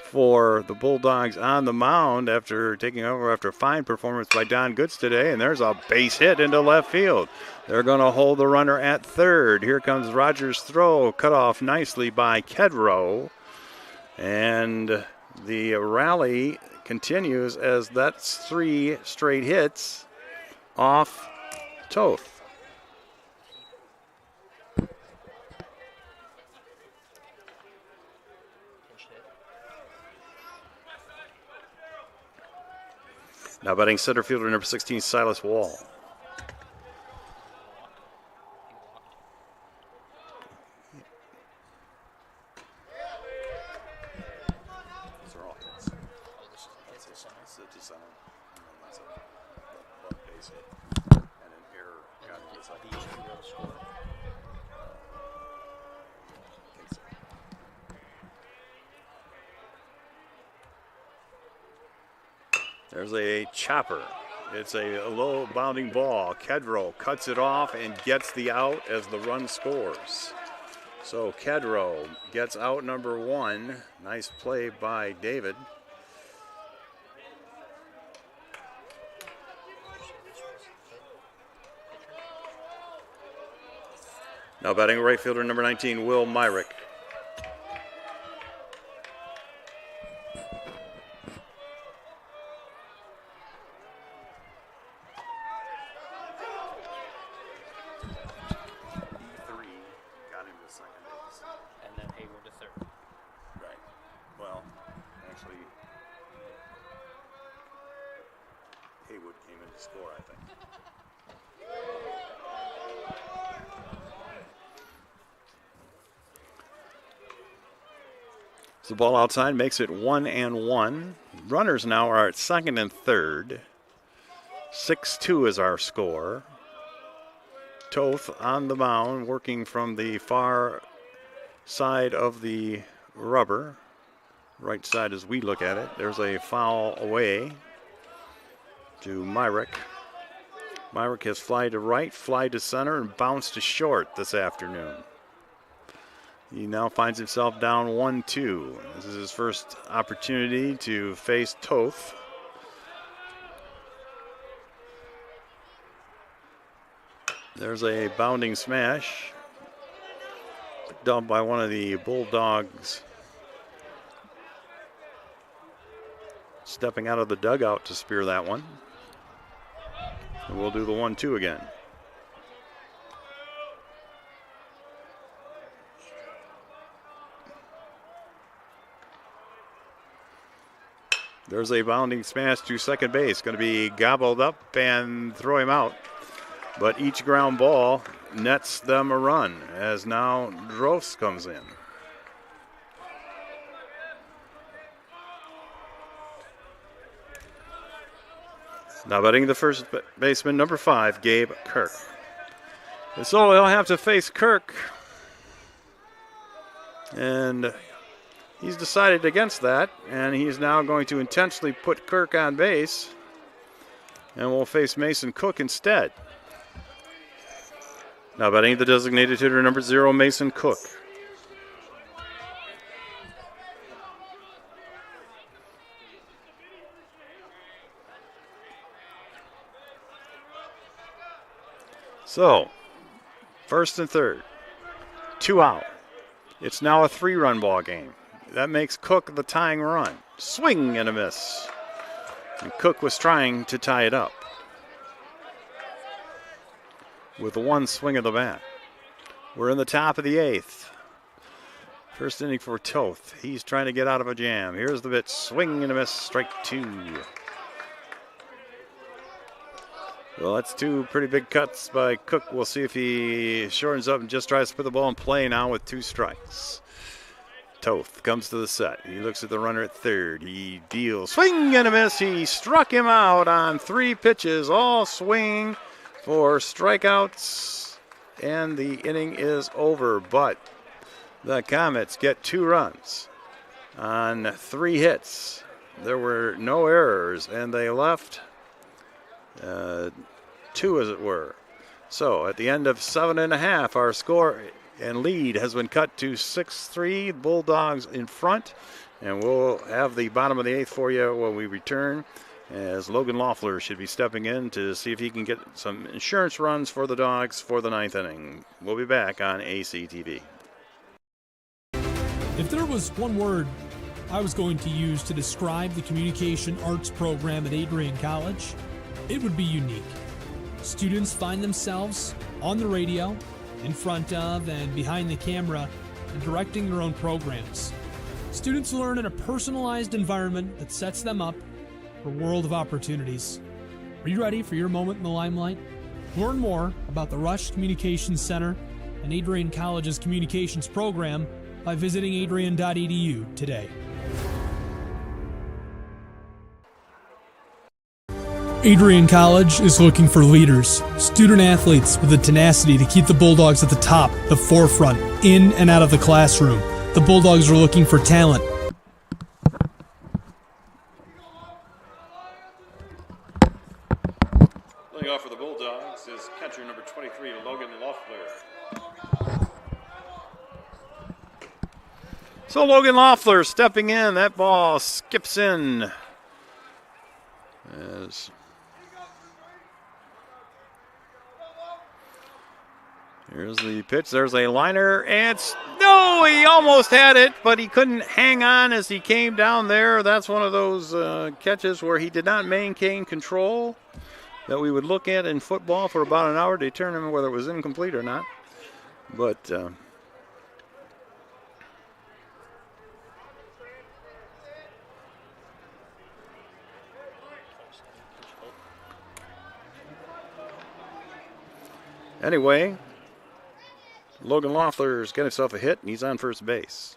for the Bulldogs on the mound after taking over after a fine performance by Don Goods today. And there's a base hit into left field. They're going to hold the runner at third. Here comes Rogers' throw, cut off nicely by Kedrow. And the rally continues as that's 3 straight hits off Toth. Now batting center fielder number 16, Silas Wall. Those are all hits. That's it. It's to center. And then that's a bunt base hit. And an error got into the second. There's a chopper. It's a low bounding ball. Kedrow cuts it off and gets the out as the run scores. So Kedrow gets out number 1. Nice play by David. Now batting right fielder number 19, Will Myrick. The ball outside makes it 1-1. Runners now are at second and third. 6-2 is our score. Toth on the mound, working from the far side of the rubber. Right side as we look at it. There's a foul away to Myrick. Myrick has fly to right, fly to center, and bounced to short this afternoon. He now finds himself down 1-2. This is his first opportunity to face Toth. There's a bounding smash. Picked up by one of the Bulldogs stepping out of the dugout to spear that one. And we'll do the 1-2 again. There's a bounding smash to second base. Going to be gobbled up and throw him out. But each ground ball nets them a run as now Drost comes in. Now batting the first baseman, number 5, Gabe Kirk. So he'll have to face Kirk. And he's decided against that, and he's now going to intentionally put Kirk on base, and we'll face Mason Cook instead. Now batting the designated hitter, number 0, Mason Cook. So, first and third, 2 out. It's now a 3-run ball game. That makes Cook the tying run. Swing and a miss. And Cook was trying to tie it up with one swing of the bat. We're in the top of the 8th. First inning for Toth. He's trying to get out of a jam. Here's the pitch. Swing and a miss. Strike 2. Well, that's 2 pretty big cuts by Cook. We'll see if he shortens up and just tries to put the ball in play now with 2 strikes. Toth comes to the set. He looks at the runner at third. He deals. Swing and a miss. He struck him out on 3 pitches. All swing for strikeouts. And the inning is over. But the Comets get 2 runs on 3 hits. There were no errors, and they left 2, as it were. So at the end of 7.5, our score and lead has been cut to 6-3. Bulldogs in front, and we'll have the bottom of the 8th for you when we return, as Logan Loeffler should be stepping in to see if he can get some insurance runs for the Dogs for the 9th inning. We'll be back on ACTV. If there was one word I was going to use to describe the communication arts program at Adrian College, it would be unique. Students find themselves on the radio, in front of and behind the camera, and directing their own programs. Students learn in a personalized environment that sets them up for a world of opportunities. Are you ready for your moment in the limelight? Learn more about the Rush Communications Center and Adrian College's communications program by visiting adrian.edu today. Adrian College is looking for leaders, student athletes with the tenacity to keep the Bulldogs at the top, the forefront, in and out of the classroom. The Bulldogs are looking for talent. Leading off for the Bulldogs is catcher number 23, Logan Loeffler. So Logan Loeffler stepping in. That ball skips in. Here's the pitch. There's a liner, and no, he almost had it, but he couldn't hang on as he came down there. That's one of those catches where he did not maintain control that we would look at in football for about an hour to determine whether it was incomplete or not. But anyway, Logan Loeffler's got himself a hit, and he's on first base.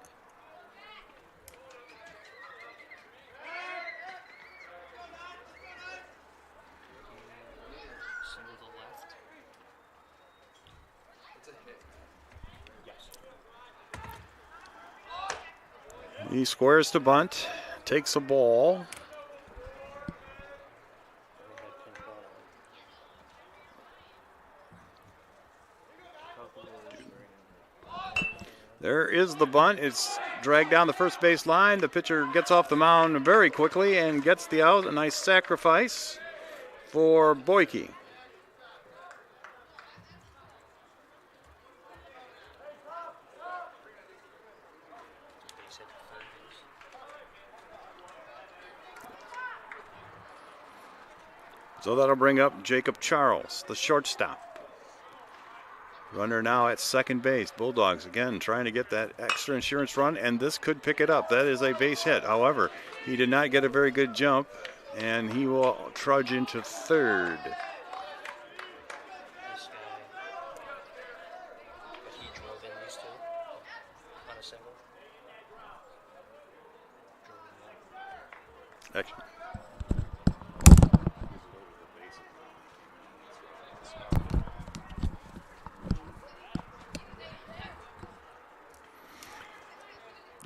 He squares to bunt, takes a ball. There is the bunt. It's dragged down the first base line. The pitcher gets off the mound very quickly and gets the out. A nice sacrifice for Boyke. So that'll bring up Jacob Charles, the shortstop. Runner now at second base. Bulldogs again trying to get that extra insurance run, and this could pick it up. That is a base hit. However, he did not get a very good jump, and he will trudge into third. Excellent.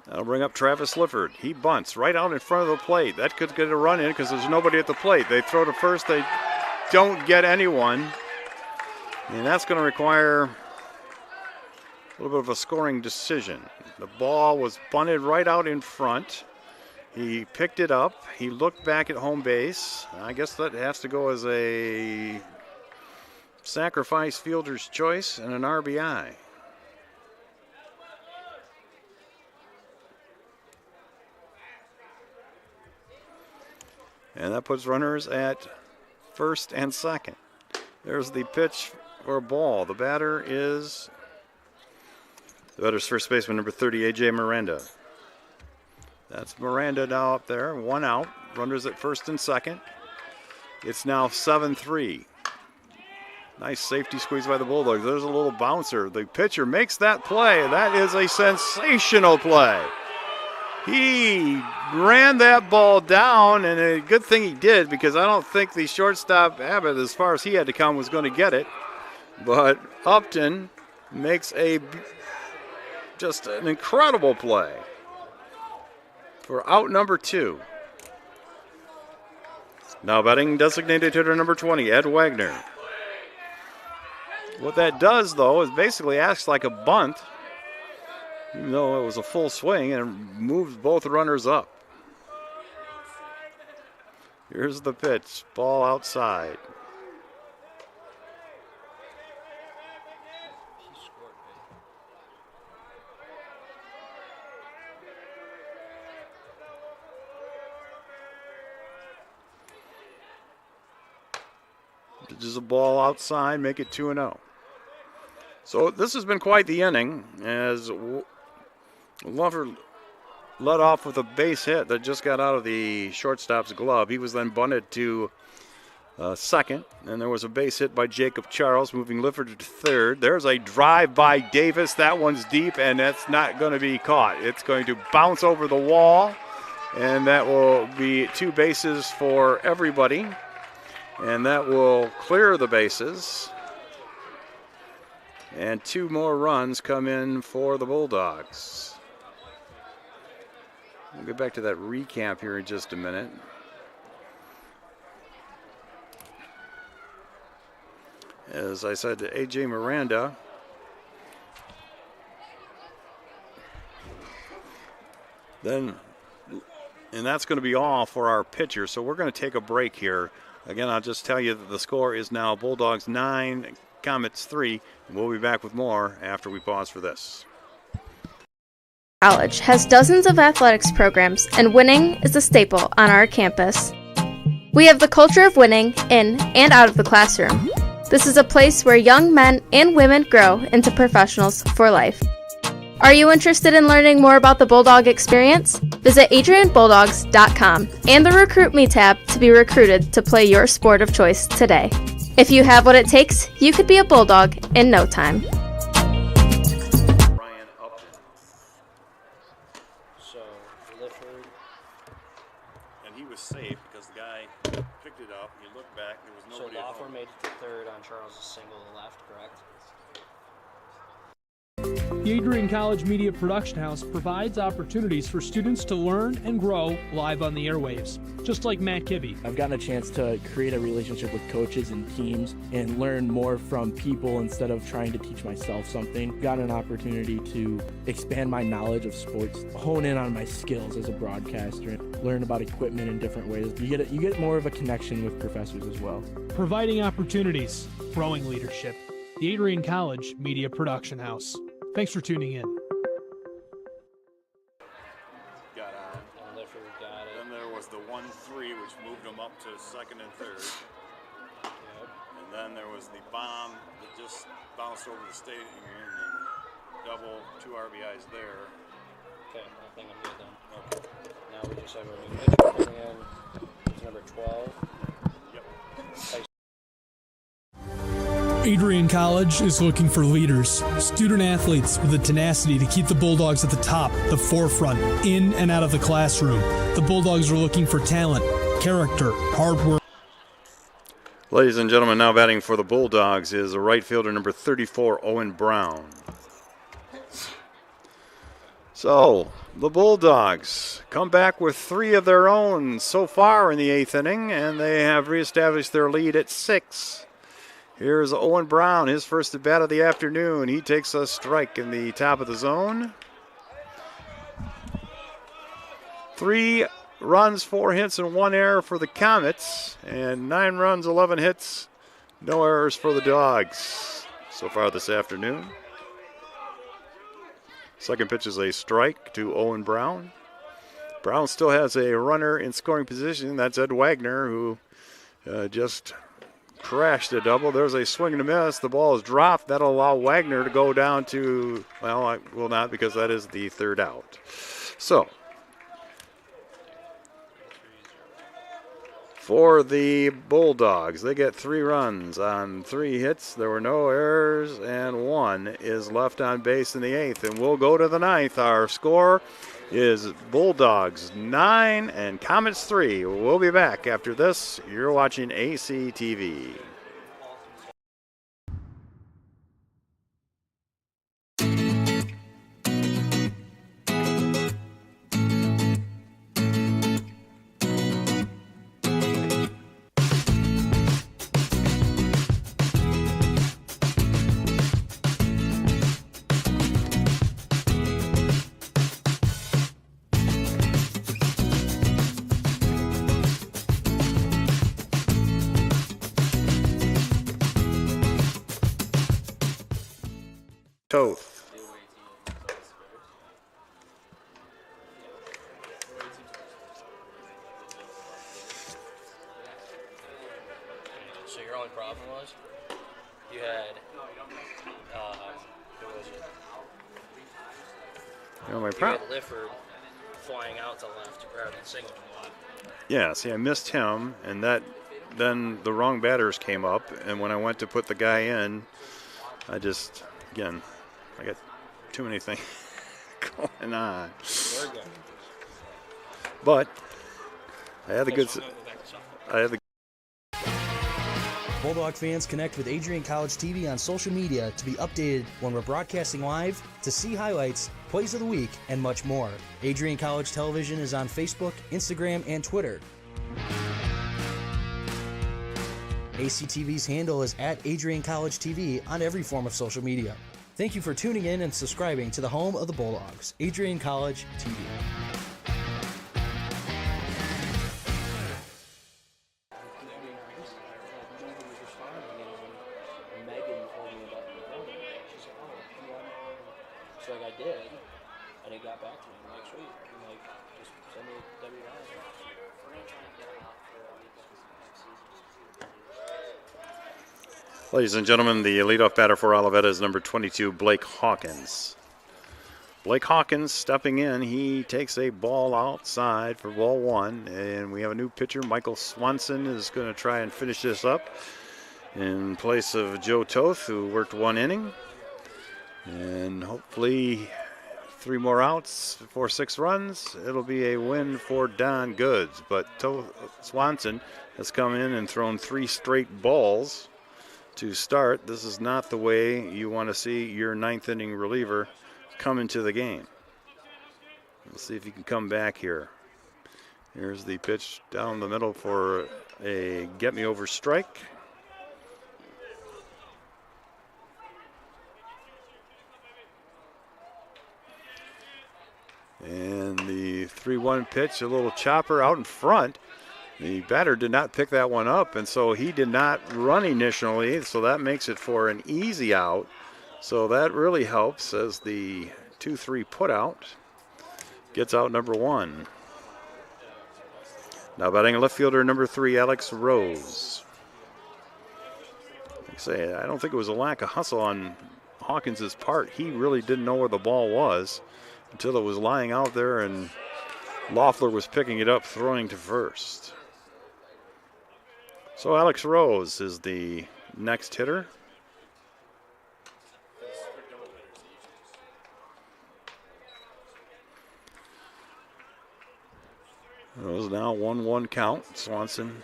That'll bring up Travis Lifford. He bunts right out in front of the plate. That could get a run in because there's nobody at the plate. They throw to first. They don't get anyone. And that's going to require a little bit of a scoring decision. The ball was bunted right out in front. He picked it up. He looked back at home base. I guess that has to go as a sacrifice fielder's choice and an RBI. And that puts runners at first and second. There's the pitch for a ball. The batter's first baseman, number 30, A.J. Miranda. That's Miranda now up there, one out. Runners at first and second. It's now 7-3. Nice safety squeeze by the Bulldogs. There's a little bouncer. The pitcher makes that play. That is a sensational play. He ran that ball down, and a good thing he did, because I don't think the shortstop, Abbott, as far as he had to come, was going to get it. But Upton makes just an incredible play for out number 2. Now batting designated hitter number 20, Ed Wagner. What that does, though, is basically acts like a bunt, even though it was a full swing, and moves both runners up. Here's the pitch, ball outside. Pitches a ball outside, make it 2-0. So this has been quite the inning, as Lover led off with a base hit that just got out of the shortstop's glove. He was then bunted to second, and there was a base hit by Jacob Charles, moving Lifford to third. There's a drive by Davis. That one's deep, and that's not going to be caught. It's going to bounce over the wall, and that will be 2 bases for everybody, and that will clear the bases. And 2 more runs come in for the Bulldogs. We'll get back to that recap here in just a minute. As I said to A.J. Miranda, and that's going to be all for our pitcher. So we're going to take a break here. Again, I'll just tell you that the score is now Bulldogs 9, Comets 3. And we'll be back with more after we pause for this. College has dozens of athletics programs, and winning is a staple on our campus. We have the culture of winning in and out of the classroom. This is a place where young men and women grow into professionals for life. Are you interested in learning more about the Bulldog experience? Visit adrianbulldogs.com and the Recruit Me tab to be recruited to play your sport of choice today. If you have what it takes, you could be a Bulldog in no time. Safe because the guy picked it up. He looked back. There was nobody. So Lawford made it to third on Charles' single to left, correct? The Adrian College Media Production House provides opportunities for students to learn and grow live on the airwaves, just like Matt Kibbe. I've gotten a chance to create a relationship with coaches and teams and learn more from people instead of trying to teach myself something. Got an opportunity to expand my knowledge of sports, hone in on my skills as a broadcaster, learn about equipment in different ways. You get more of a connection with professors as well. Providing opportunities, growing leadership. The Adrian College Media Production House. Thanks for tuning in. Got on. And Lifford got it. Then there was the 1-3, which moved them up to second and third. then there was the bomb that just bounced over the stadium and double 2 RBIs there. Okay, I think I'm good then. Okay. Now we just have our new pitcher coming in. It's number 12. Yep. Adrian College is looking for leaders, student athletes with the tenacity to keep the Bulldogs at the top, the forefront, in and out of the classroom. The Bulldogs are looking for talent, character, hard work. Ladies and gentlemen, now batting for the Bulldogs is a right fielder number 34, Owen Brown. So, the Bulldogs come back with 3 of their own so far in the 8th inning, and they have reestablished their lead at 6. Here's Owen Brown, his first at bat of the afternoon. He takes a strike in the top of the zone. 3 runs, 4 hits, and 1 error for the Comets, and 9 runs, 11 hits, no errors for the Dogs so far this afternoon. Second pitch is a strike to Owen Brown. Brown still has a runner in scoring position. That's Ed Wagner, who just crashed a double. There's a swing and a miss. The ball is dropped. That'll allow Wagner to go down to, well, I will not, because that is the 3rd out. So, for the Bulldogs, they get 3 runs on 3 hits. There were no errors, and 1 is left on base in the 8th. And we'll go to the 9th. Our score is Bulldogs 9 and Comets 3. We'll be back after this. You're watching ACTV. Toth. So your only problem was you had, who was it? You know, my You problem. had Lifford flying out to left rather than Singleton a lot. Yeah, see, I missed him, and then the wrong batters came up, and when I went to put the guy in, I just, again, I got too many things going on. But I had the Bulldog fans, connect with Adrian College TV on social media to be updated when we're broadcasting live, to see highlights, plays of the week, and much more. Adrian College Television is on Facebook, Instagram, and Twitter. ACTV's handle is at Adrian College TV on every form of social media. Thank you for tuning in and subscribing to the home of the Bulldogs, Adrian College TV. So like I did, and it got back to me next week. I'm like, just send me a W9. Ladies and gentlemen, the leadoff batter for Olivet is number 22, Blake Hawkins. Blake Hawkins stepping in. He takes a ball outside for ball 1, and we have a new pitcher. Michael Swanson is going to try and finish this up in place of Joe Toth, who worked 1 inning. And hopefully 3 more outs for 6 runs. It'll be a win for Don Goods. But Swanson has come in and thrown 3 straight balls to start. This is not the way you want to see your 9th inning reliever come into the game. Let's see if he can come back here. Here's the pitch down the middle for a get-me-over strike. And the 3-1 pitch, a little chopper out in front. The batter did not pick that one up, and so he did not run initially, so that makes it for an easy out. So that really helps as the 2-3 put out gets out number 1. Now batting left fielder number 3, Alex Rose. Like I say, I don't think it was a lack of hustle on Hawkins' part. He really didn't know where the ball was until it was lying out there, and Loeffler was picking it up, throwing to first. So Alex Rose is the next hitter. It was now 1-1 count. Swanson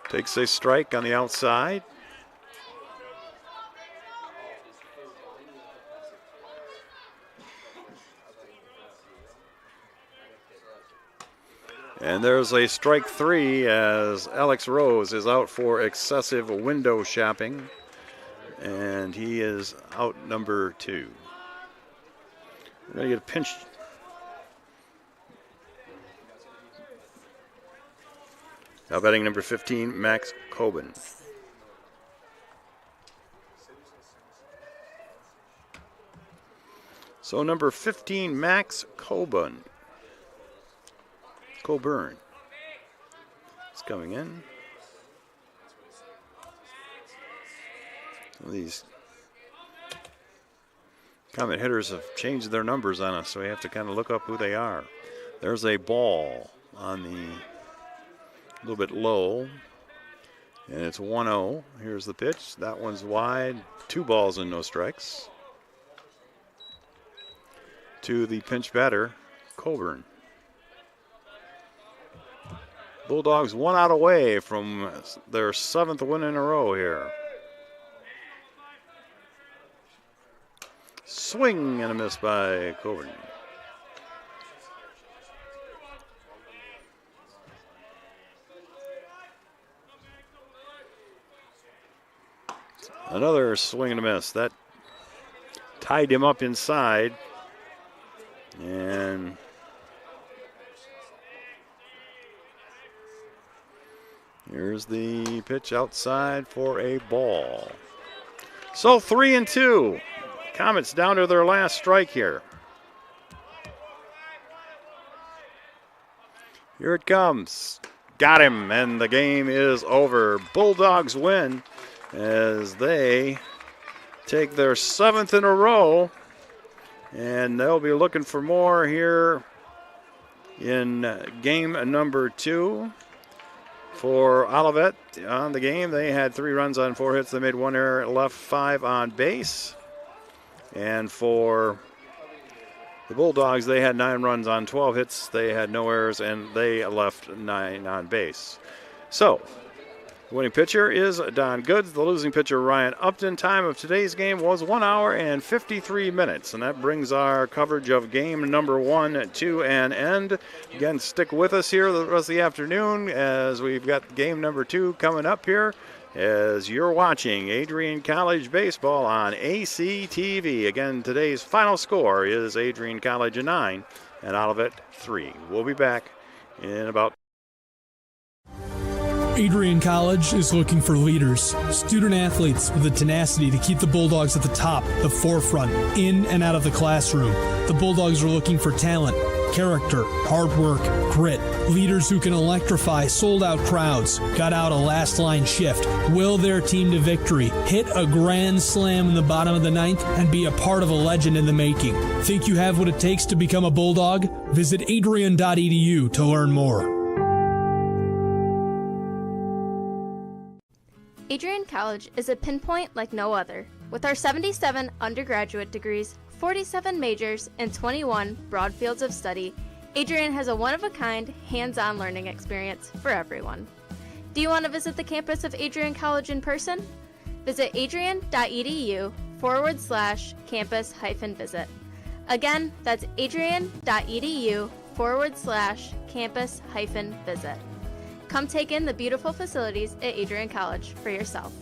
takes a strike on the outside. And there's a strike 3 as Alex Rose is out for excessive window shopping. And he is out number 2. We're going to get a pinch. Now batting number 15, Max Coben. So number 15, Max Coburn. It's coming in. These Comet hitters have changed their numbers on us, so we have to kind of look up who they are. There's a ball on the a little bit low, and it's 1-0. Here's the pitch. That one's wide. 2 balls and no strikes. To the pinch batter, Coburn. Bulldogs 1 out away from their 7th win in a row here. Swing and a miss by Coburn. Another swing and a miss. That tied him up inside. And here's the pitch outside for a ball. So 3-2. Comets down to their last strike here. Here it comes. Got him, and the game is over. Bulldogs win as they take their 7th in a row, and they'll be looking for more here in game number 2. For Olivet on the game, they had 3 runs on 4 hits. They made 1 error, left 5 on base. And for the Bulldogs, they had 9 runs on 12 hits. They had no errors, and they left 9 on base. So, the winning pitcher is Don Goods. The losing pitcher, Ryan Upton. Time of today's game was 1 hour and 53 minutes. And that brings our coverage of game number 1 to an end. Again, stick with us here the rest of the afternoon as we've got game number 2 coming up here, as you're watching Adrian College baseball on ACTV. Again, today's final score is Adrian College 9 and Olivet 3. We'll be back in about. Adrian College is looking for leaders, student athletes with the tenacity to keep the Bulldogs at the top, the forefront, in and out of the classroom. The Bulldogs are looking for talent, character, hard work, grit, leaders who can electrify sold-out crowds, got out a last-line shift, will their team to victory, hit a grand slam in the bottom of the 9th, and be a part of a legend in the making. Think you have what it takes to become a Bulldog? Visit adrian.edu to learn more. Adrian College is a pinpoint like no other. With our 77 undergraduate degrees, 47 majors, and 21 broad fields of study, Adrian has a one-of-a-kind, hands-on learning experience for everyone. Do you want to visit the campus of Adrian College in person? Visit adrian.edu/campus-visit. Again, that's adrian.edu/campus-visit. Come take in the beautiful facilities at Adrian College for yourself.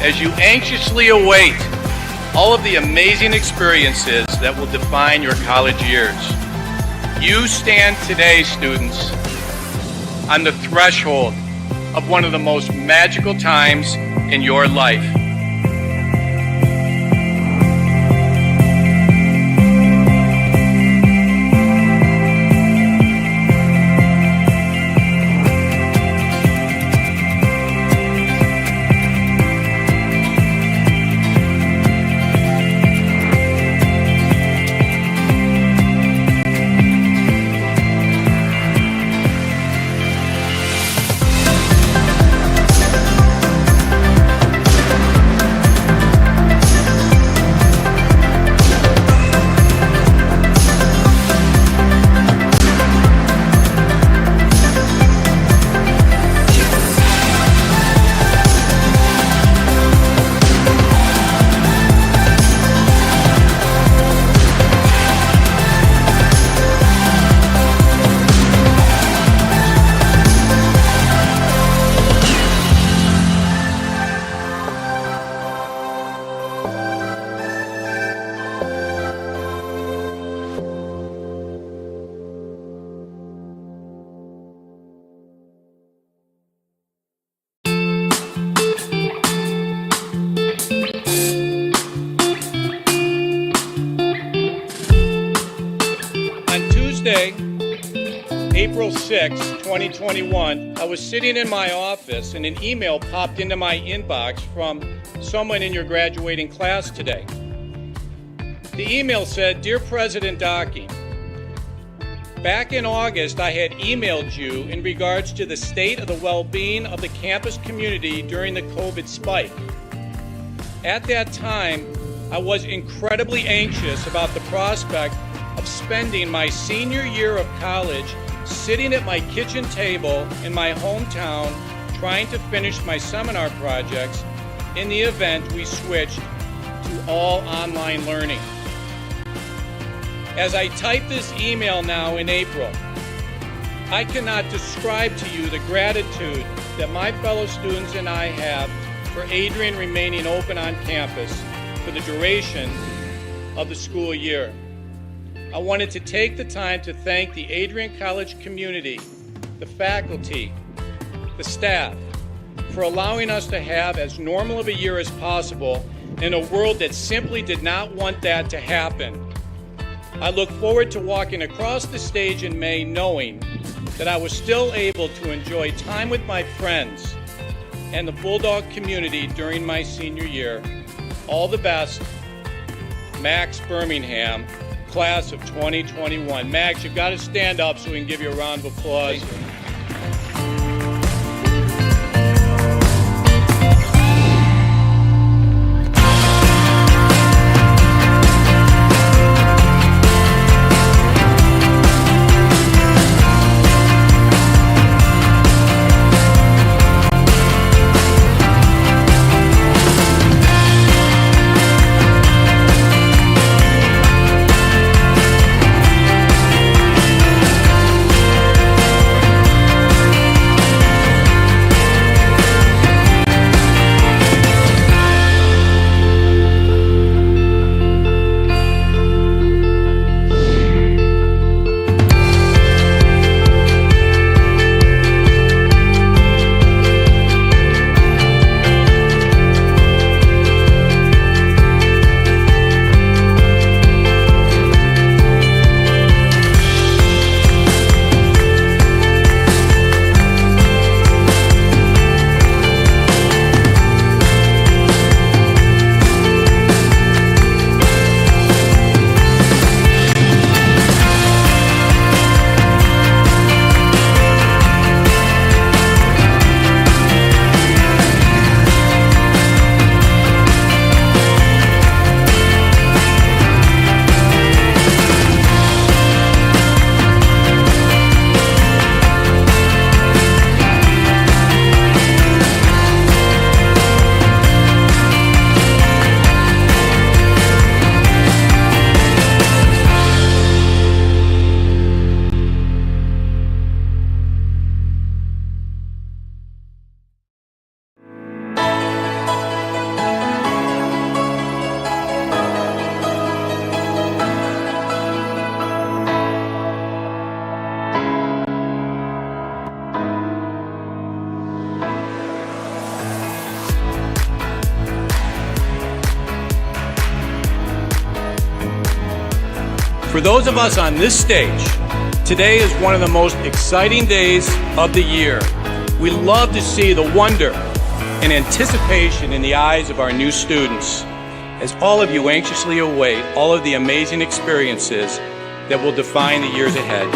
as you anxiously await all of the amazing experiences that will define your college years. You stand today, students, on the threshold of one of the most magical times in your life. April 6, 2021, I was sitting in my office and an email popped into my inbox from someone in your graduating class today. The email said, "Dear President Docking, back in August I had emailed you in regards to the state of the well-being of the campus community during the COVID spike. At that time, I was incredibly anxious about the prospect of spending my senior year of college sitting at my kitchen table in my hometown trying to finish my seminar projects in the event we switched to all online learning. As I type this email now in April, I cannot describe to you the gratitude that my fellow students and I have for Adrian remaining open on campus for the duration of the school year. I wanted to take the time to thank the Adrian College community, the faculty, the staff, for allowing us to have as normal of a year as possible in a world that simply did not want that to happen. I look forward to walking across the stage in May knowing that I was still able to enjoy time with my friends and the Bulldog community during my senior year. All the best, Max Birmingham, class of 2021. Max, you've got to stand up so we can give you a round of applause. For those of us on this stage, today is one of the most exciting days of the year. We love to see the wonder and anticipation in the eyes of our new students, as all of you anxiously await all of the amazing experiences that will define the years ahead.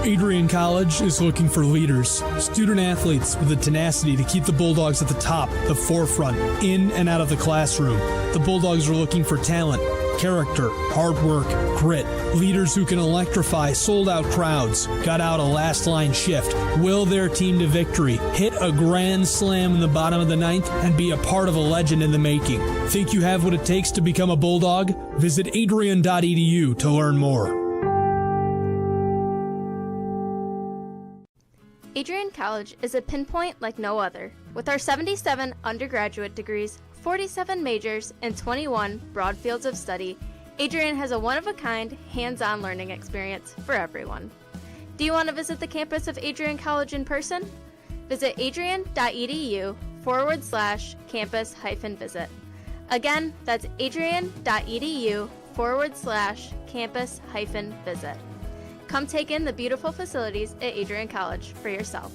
Adrian College is looking for leaders, student athletes with the tenacity to keep the Bulldogs at the top, the forefront, in and out of the classroom. The Bulldogs are looking for talent, character, hard work, grit, leaders who can electrify sold-out crowds, gut out a last-line shift, will their team to victory, hit a grand slam in the bottom of the ninth, and be a part of a legend in the making. Think you have what it takes to become a Bulldog? Visit adrian.edu to learn more. Adrian College is a pinpoint like no other. With our 77 undergraduate degrees, 47 majors, and 21 broad fields of study, Adrian has a one-of-a-kind, hands-on learning experience for everyone. Do you want to visit the campus of Adrian College in person? Visit adrian.edu/campus-visit. Again, that's adrian.edu/campus-visit. Come take in the beautiful facilities at Adrian College for yourself.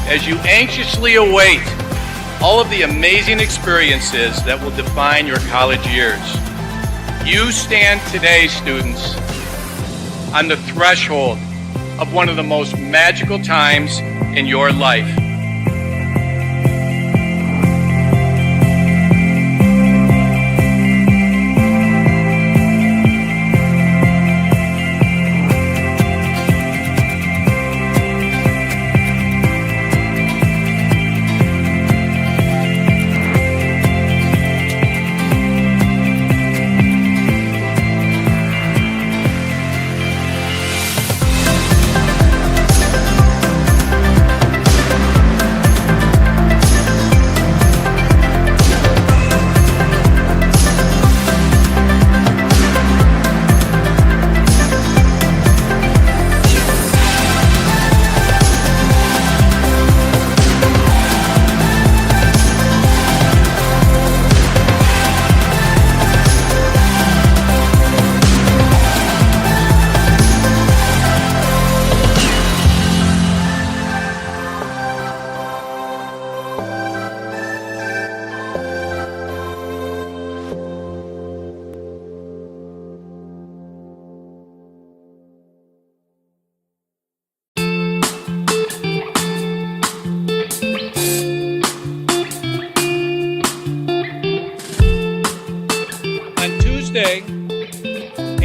as you anxiously await all of the amazing experiences that will define your college years. You stand today, students, on the threshold of one of the most magical times in your life.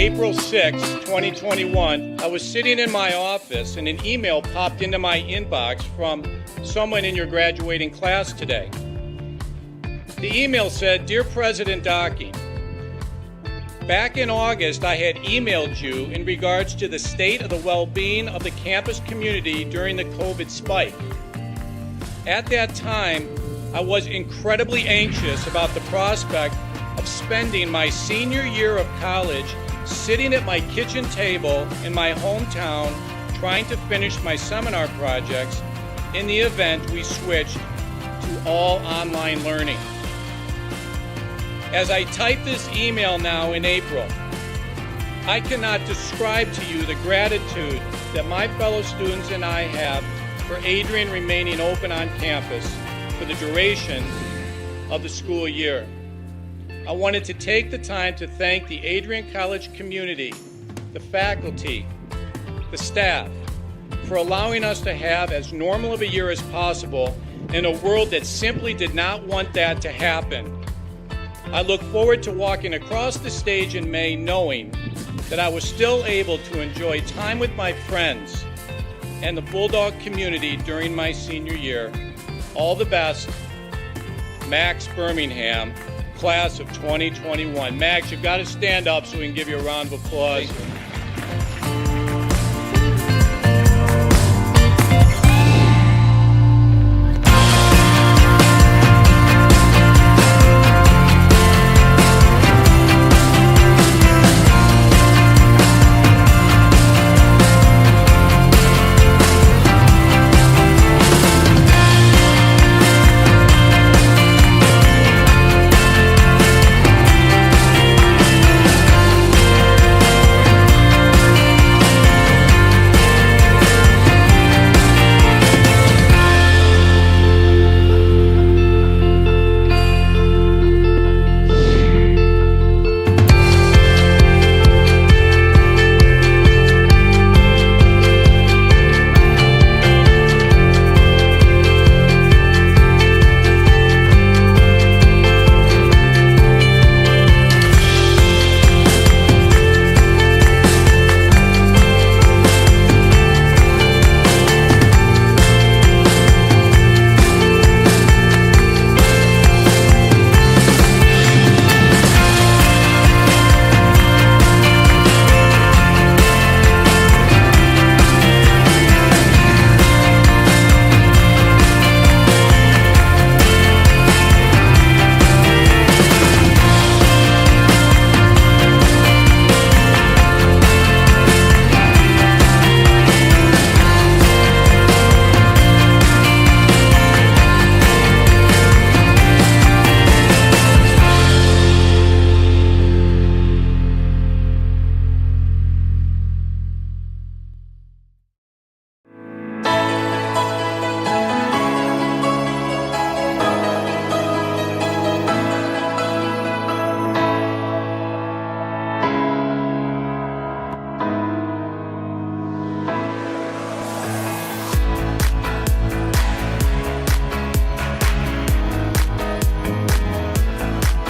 April 6, 2021, I was sitting in my office and an email popped into my inbox from someone in your graduating class today. The email said, "Dear President Docking, back in August I had emailed you in regards to the state of the well-being of the campus community during the COVID spike. At that time, I was incredibly anxious about the prospect of spending my senior year of college sitting at my kitchen table in my hometown trying to finish my seminar projects in the event we switched to all online learning. As I type this email now in April, I cannot describe to you the gratitude that my fellow students and I have for Adrian remaining open on campus for the duration of the school year. I wanted to take the time to thank the Adrian College community, the faculty, the staff, for allowing us to have as normal of a year as possible in a world that simply did not want that to happen. I look forward to walking across the stage in May knowing that I was still able to enjoy time with my friends and the Bulldog community during my senior year. All the best, Max Birmingham, class of 2021. Max, you've got to stand up so we can give you a round of applause.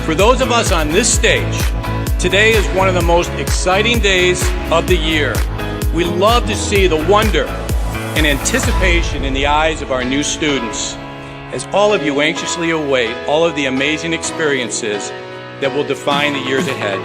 For those of us on this stage, today is one of the most exciting days of the year. We love to see the wonder and anticipation in the eyes of our new students as all of you anxiously await all of the amazing experiences that will define the years ahead.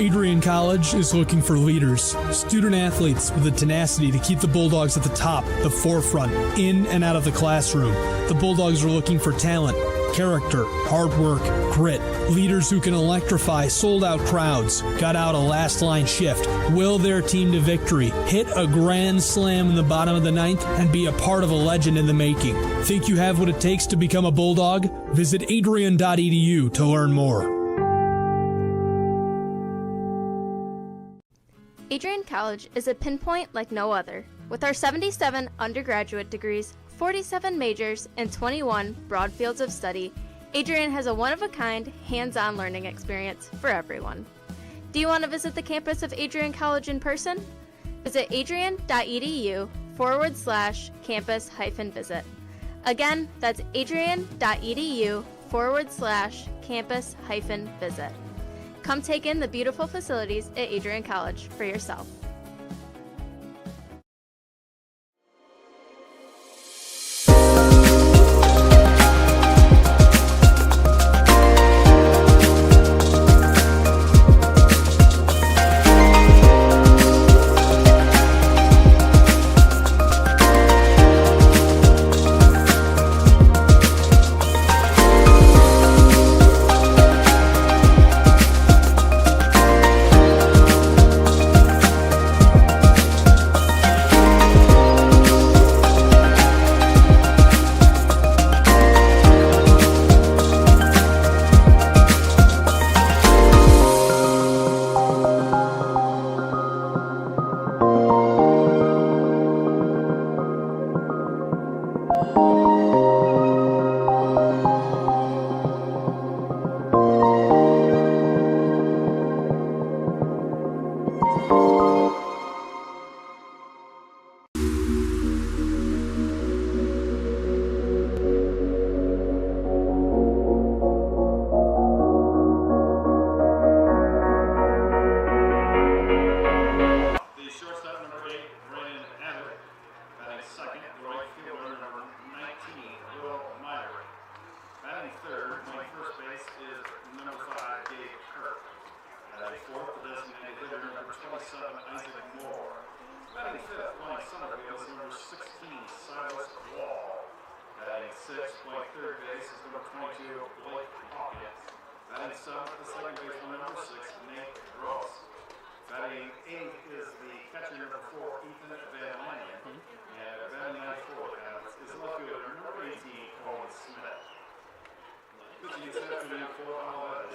Adrian College is looking for leaders, student athletes with the tenacity to keep the Bulldogs at the top, the forefront, in and out of the classroom. The Bulldogs are looking for talent, character, hard work, grit, leaders who can electrify sold-out crowds, got out a last-line shift, will their team to victory, hit a grand slam in the bottom of the ninth, and be a part of a legend in the making. Think you have what it takes to become a Bulldog? Visit adrian.edu to learn more. Adrian College is a pinpoint like no other. With our 77 undergraduate degrees, 47 majors, and 21 broad fields of study, Adrian has a one-of-a-kind, hands-on learning experience for everyone. Do you want to visit the campus of Adrian College in person? Visit adrian.edu/campus-visit. Again, that's adrian.edu/campus-visit. Come take in the beautiful facilities at Adrian College for yourself.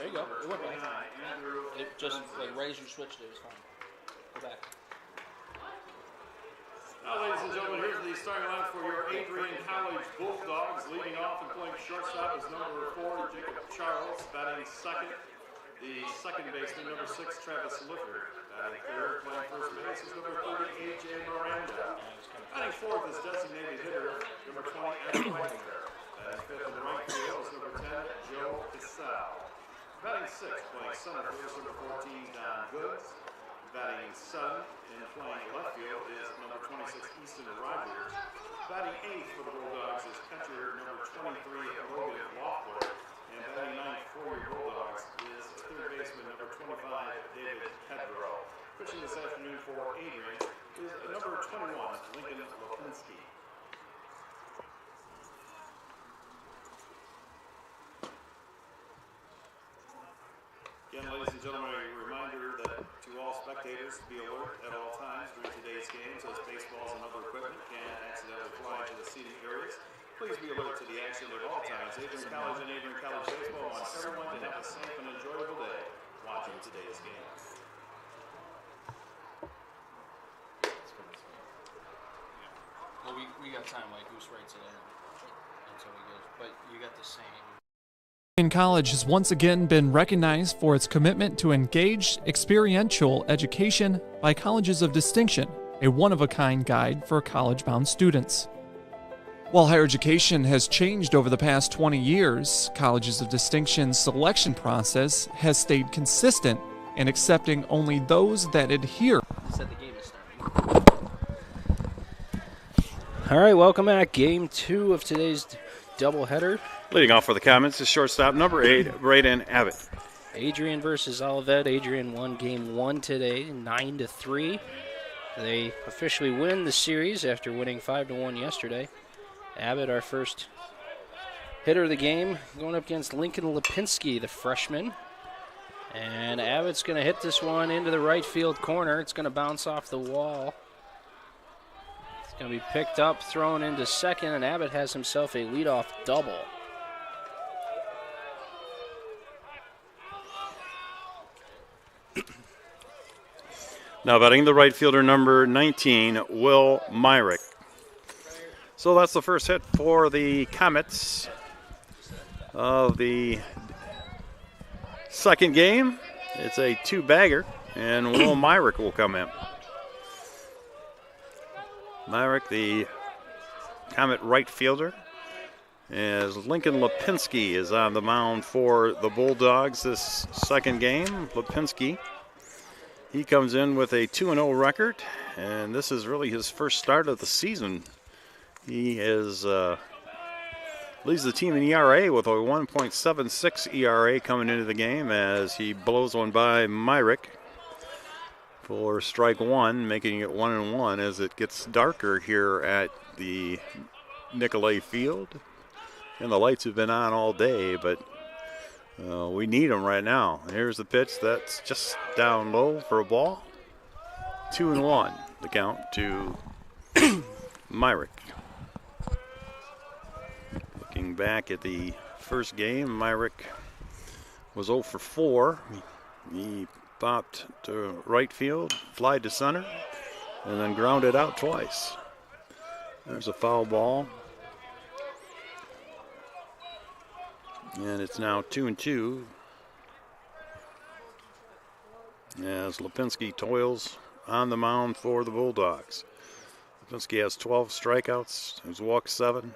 you go. It went back. It just, like, right as you switched it, it was fine. Go back. Now, ladies and gentlemen, here's the starting line for your Adrian College Bulldogs. Leading off and playing shortstop is number 4, Jacob Charles. Batting second, the second baseman, number 6, Travis Lifford. Batting third, playing first base is number 30, A.J. Miranda. Batting fourth is designated hitter, number 20, Adam Whitinger. Batting fifth in the right field is number 10, Joe Cassell. Batting sixth, playing center field is number 14, Don Goods. Batting seventh and playing left field is number 26, Easton Rogers. Batting eighth for the Bulldogs is catcher number 23, Logan Loeffler. And batting ninth for your Bulldogs is third baseman number 25, David Kedrow. Pitching this afternoon for Adrian is number 21, Lincoln Lipinski. Again, ladies and gentlemen, a reminder that to all spectators to be alert at all times during today's games as baseballs and other equipment can accidentally fly into the seating areas. Please be alert to the action at all times. Adrian College and Adrian College Baseball wants everyone to have a safe and enjoyable day watching today's game. Well, we got time, like, Goose writes it in until we get, but you got the same. Adrian College has once again been recognized for its commitment to engaged, experiential education by Colleges of Distinction, a one-of-a-kind guide for college-bound students. While higher education has changed over the past 20 years, Colleges of Distinction's selection process has stayed consistent in accepting only those that adhere. Said the game is starting. All right, welcome back. Game 2 of today's doubleheader. Leading off for the Comets is shortstop number 8, Braden Abbott. Adrian versus Olivet. Adrian won game 1 today, 9-3. They officially win the series after winning 5-1 yesterday. Abbott, our first hitter of the game, going up against Lincoln Lipinski, the freshman. And Abbott's going to hit this one into the right field corner. It's going to bounce off the wall. It's going to be picked up, thrown into second, and Abbott has himself a leadoff double. Now batting the right fielder, number 19, Will Myrick. So that's the first hit for the Comets of the second game. It's a 2-bagger, and Will Myrick will come in. Myrick, the Comet right fielder, as Lincoln Lipinski is on the mound for the Bulldogs this second game. Lipinski, he comes in with a 2-0 record, and this is really his first start of the season. He is leads the team in ERA with a 1.76 ERA coming into the game as he blows one by Myrick for strike one, making it 1-1 as it gets darker here at the Nicolay Field. And the lights have been on all day, but we need them right now. And here's the pitch that's just down low for a ball. 2-1, the count to Myrick. Looking back at the first game, Myrick was 0 for 4. He popped to right field, flied to center, and then grounded out twice. There's a foul ball. And it's now 2-2 as Lipinski toils on the mound for the Bulldogs. Lipinski has 12 strikeouts. He's walked 7.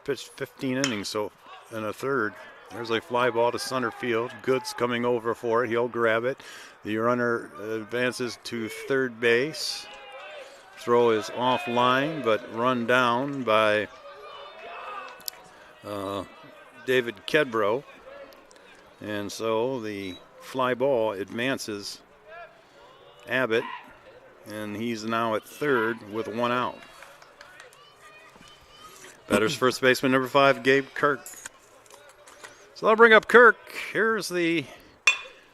Pitched 15 innings so in a third. There's a fly ball to center field. Goods coming over for it. He'll grab it. The runner advances to third base. Throw is offline, but run down by David Kedrow. And so the fly ball advances Abbott, and he's now at third with 1 out. Batter's first baseman, number 5, Gabe Kirk. So that'll bring up Kirk. Here's the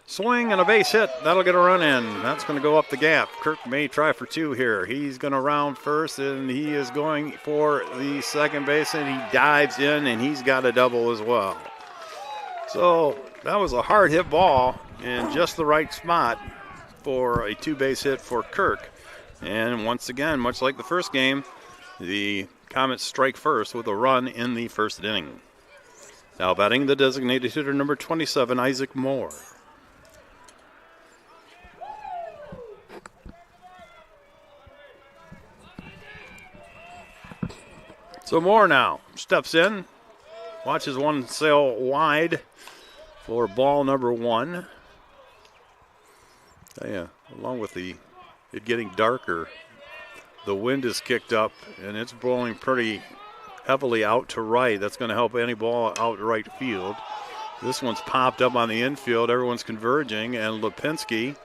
swing and a base hit. That'll get a run in. That's going to go up the gap. Kirk may try for 2 here. He's going to round first, and he is going for the second base, and he dives in, and he's got a double as well. So that was a hard hit ball in just the right spot for a 2-base hit for Kirk. And once again, much like the first game, the Comets strike first with a run in the first inning. Now batting the designated hitter number 27, Isaac Moore. So Moore now steps in, watches one sail wide for ball number 1. Yeah, along with it getting darker, the wind is kicked up and it's blowing pretty heavily out to right. That's going to help any ball out right field. This one's popped up on the infield. Everyone's converging, and Lipinski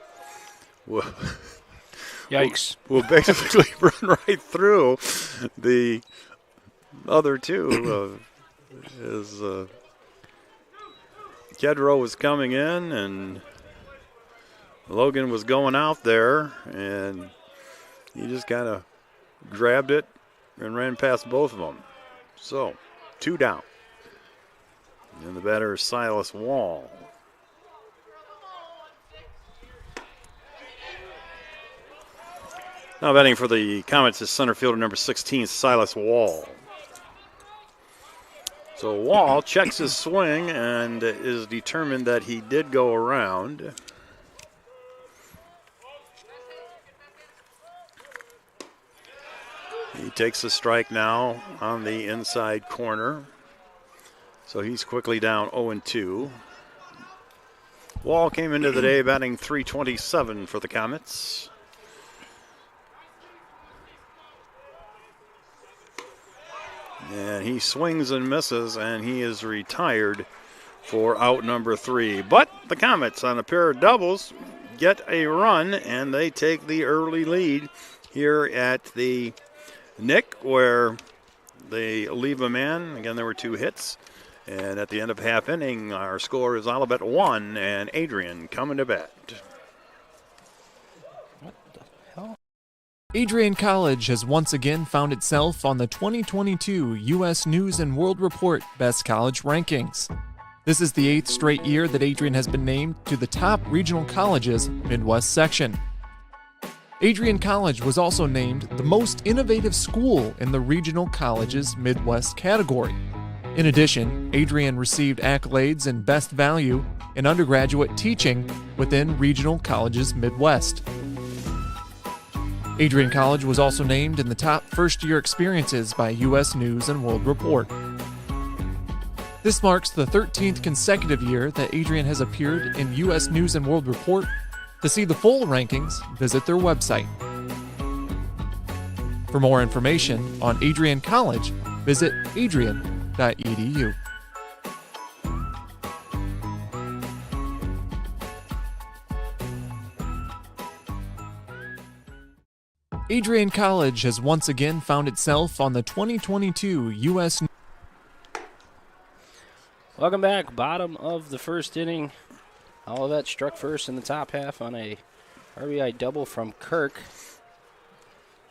will, Yikes. will basically run right through the other two. Kedro was coming in, and Logan was going out there, and he just kind of grabbed it and ran past both of them. So, 2 down. And the batter is Silas Wall. Now batting for the Comets is center fielder number 16, Silas Wall. So Wall checks his swing and is determined that he did go around. He takes a strike now on the inside corner. So he's quickly down 0-2. Wall came into the day batting .327 for the Comets. And he swings and misses, and he is retired for out number 3. But the Comets, on a pair of doubles, get a run, and they take the early lead here at the Nick, where they leave a man. Again, there were 2 hits. And at the end of half inning, our score is Olivet 1 and Adrian coming to bat. What the hell? Adrian College has once again found itself on the 2022 U.S. News & World Report Best College Rankings. This is the 8th straight year that Adrian has been named to the top regional colleges Midwest section. Adrian College was also named the most innovative school in the regional colleges Midwest category. In addition, Adrian received accolades in Best Value in undergraduate teaching within Regional Colleges Midwest. Adrian College was also named in the top first-year experiences by U.S. News & World Report. This marks the 13th consecutive year that Adrian has appeared in U.S. News & World Report. To see the full rankings, visit their website. For more information on Adrian College, visit adrian.edu. Adrian College has once again found itself on the 2022 U.S. Welcome back. Bottom of the first inning. Olivet struck first in the top half on a RBI double from Kirk.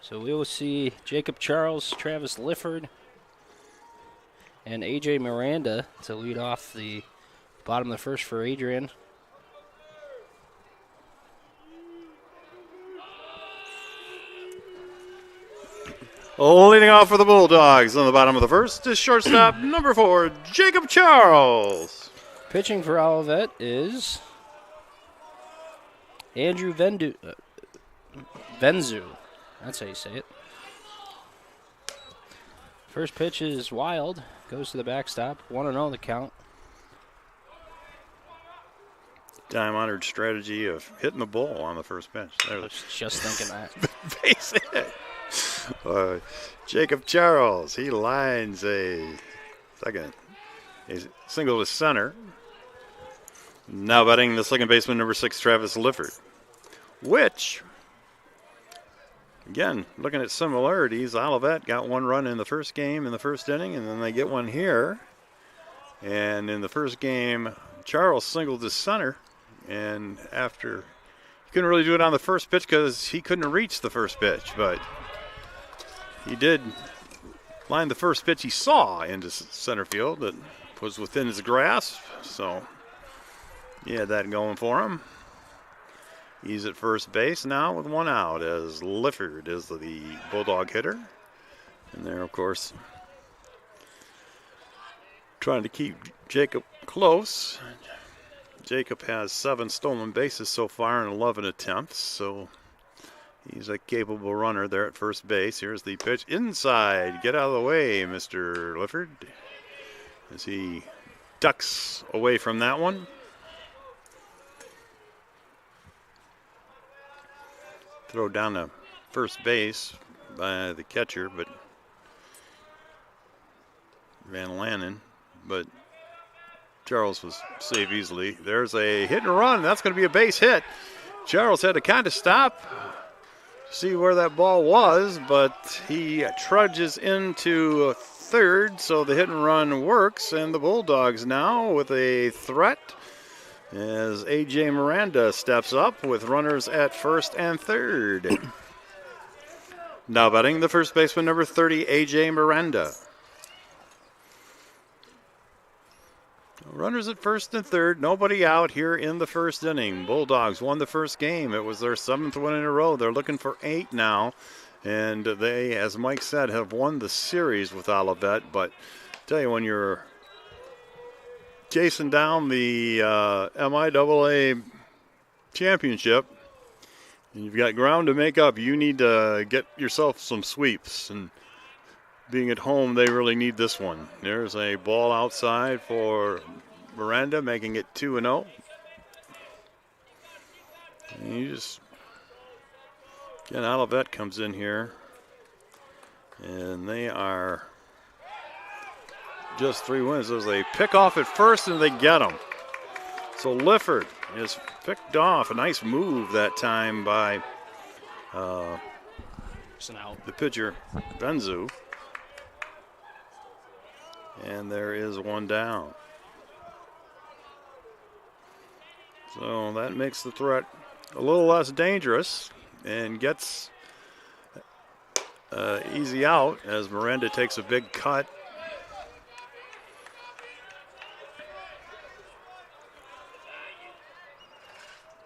So we will see Jacob Charles, Travis Lifford, and A.J. Miranda to lead off the bottom of the first for Adrian. Leading off for the Bulldogs on the bottom of the first is shortstop number 4, Jacob Charles. Pitching for Olivet is Andrew Venzu. That's how you say it. First pitch is wild. Goes to the backstop. 1-0 the count. Time-honored strategy of hitting the ball on the first pitch. I was just thinking that. Base hit. Jacob Charles, he lines a second. He's single to center. Now batting the second baseman, number 6, Travis Lifford. Which, again, looking at similarities, Olivet got 1 run in the first game in the first inning, and then they get 1 here. And in the first game, Charles singled to center, and after he couldn't really do it on the first pitch because he couldn't reach the first pitch, but he did line the first pitch he saw into center field that was within his grasp, so he had that going for him. He's at first base now with one out as Lifford is the Bulldog hitter. And there, of course, trying to keep Jacob close. Jacob has 7 stolen bases so far in 11 attempts, so he's a capable runner there at first base. Here's the pitch inside. Get out of the way, Mr. Lifford, as he ducks away from that one. Throw down to first base by the catcher, but Van Lannen, but Charles was safe easily. There's a hit and run. That's going to be a base hit. Charles had to kind of stop, see where that ball was, but he trudges into third, so the hit and run works, and the Bulldogs now with a threat as A.J. Miranda steps up with runners at first and third. Now batting the first baseman, number 30, A.J. Miranda. Runners at first and third, nobody out here in the first inning. Bulldogs won the first game. It was their 7th win in a row. They're looking for 8 now, and they, as Mike said, have won the series with Olivet. But I tell you, when you're chasing down the MIAA championship, and you've got ground to make up, you need to get yourself some sweeps. And being at home, they really need this one. There's a ball outside for Miranda, making it 2-0. And you just, again, Olivet comes in here, and they are just 3 wins. There's a pick off at first, and they get him. So Lifford is picked off. A nice move that time by the pitcher, Benzu. And there is one down. So that makes the threat a little less dangerous and gets easy out as Miranda takes a big cut.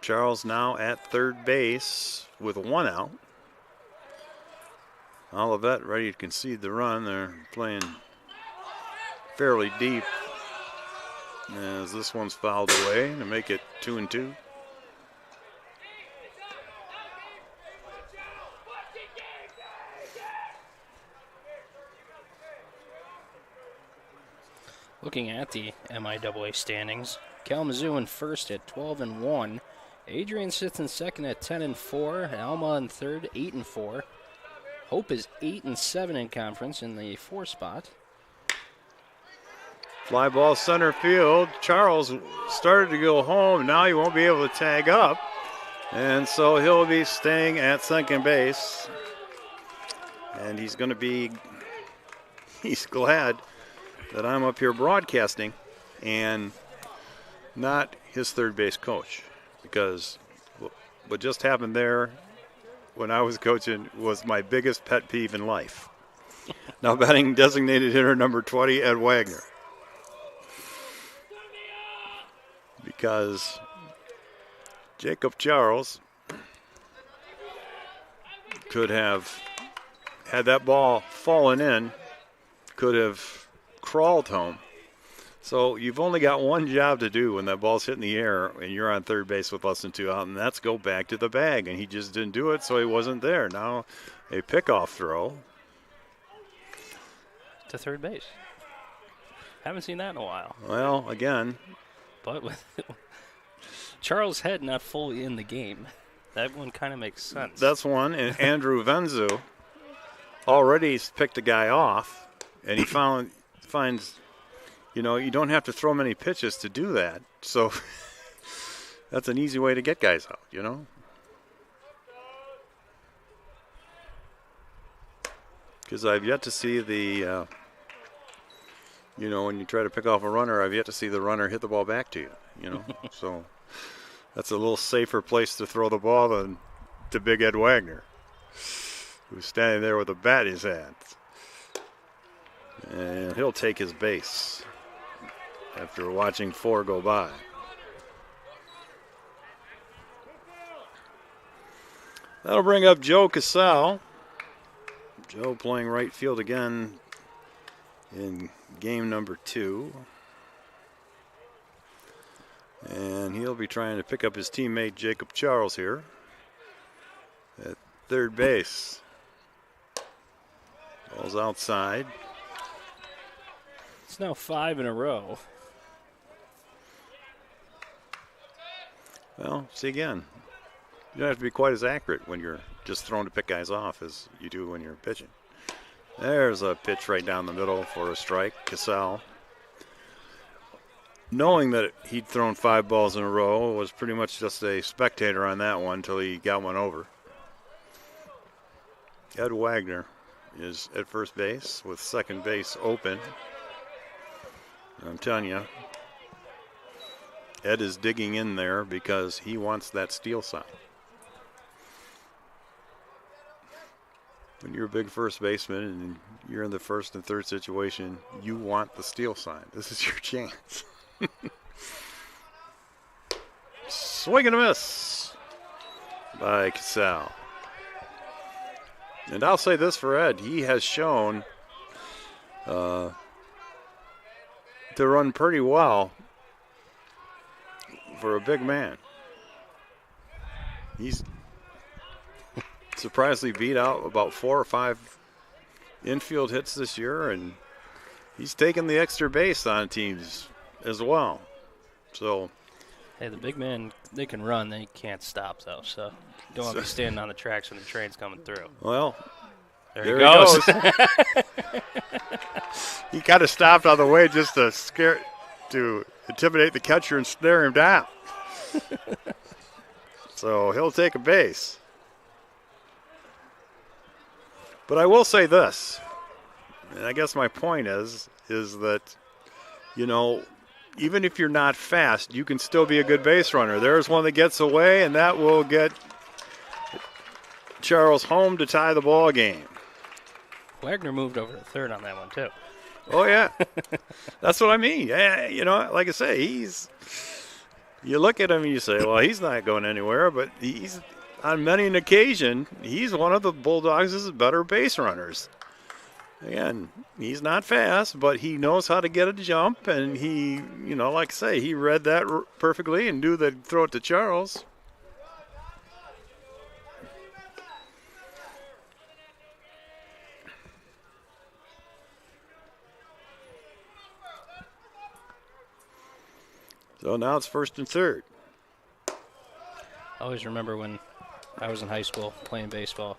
Charles now at third base with 1 out. Olivet ready to concede the run. They're playing fairly deep as this one's fouled away to make it 2-2. Looking at the MIAA standings, Kalamazoo in first at 12-1. Adrian sits in second at 10-4. Alma in third, 8-4. Hope is 8-7 in conference in the 4 spot. Fly ball center field. Charles started to go home. Now he won't be able to tag up. And so he'll be staying at second base. And he's going to be, he's glad that I'm up here broadcasting and not his third base coach. Because what just happened there when I was coaching was my biggest pet peeve in life. Now batting designated hitter number 20, Ed Wagner. Because Jacob Charles could have, had that ball fallen in, could have crawled home. So you've only got one job to do when that ball's hitting the air and you're on third base with less than 2 out, and that's go back to the bag. And he just didn't do it, so he wasn't there. Now a pickoff throw to third base. Haven't seen that in a while. Well, again. But with Charles' head not fully in the game, that one kind of makes sense. That's one. And Andrew Venzu already picked a guy off, and he finds, you know, you don't have to throw many pitches to do that. So that's an easy way to get guys out, you know. Because I've yet to see the, you know, when you try to pick off a runner, I've yet to see the runner hit the ball back to you, you know. So that's a little safer place to throw the ball than to Big Ed Wagner, who's standing there with a bat in his hand. And he'll take his base. after watching 4 go by. That'll bring up Joe Casal. Joe playing right field again in game number 2. And he'll be trying to pick up his teammate Jacob Charles here at third base. Ball's outside. It's now 5 in a row. Well, see again. You don't have to be quite as accurate when you're just throwing to pick guys off as you do when you're pitching. There's a pitch right down the middle for a strike. Casal, knowing that he'd thrown 5 balls in a row, was pretty much just a spectator on that one until he got one over. Ed Wagner is at first base with second base open. I'm telling you, Ed is digging in there because he wants that steal sign. When you're a big first baseman and you're in the first and third situation, you want the steal sign. This is your chance. Swing and a miss by Casal. And I'll say this for Ed. He has shown to run pretty well for a big man. He's surprisingly beat out about 4 or 5 infield hits this year, and he's taken the extra base on teams as well. So, hey, the big man, they can run, they can't stop though. So you don't want to be standing on the tracks when the train's coming through. Well, there he goes. He kind of stopped on the way just to intimidate the catcher and snare him down. So he'll take a base. But I will say this, and I guess my point is that, you know, even if you're not fast, you can still be a good base runner. There's one that gets away, and that will get Charles home to tie the ball game. Wagner moved over to third on that one, too. Oh, yeah. That's what I mean. Yeah, you know, like I say, you look at him and you say, well, he's not going anywhere, but he's, on many an occasion, he's one of the Bulldogs' better base runners. Again, he's not fast, but he knows how to get a jump, and he, you know, like I say, he read that perfectly and knew that throw it to Charles. So now it's first and third. I always remember when I was in high school playing baseball.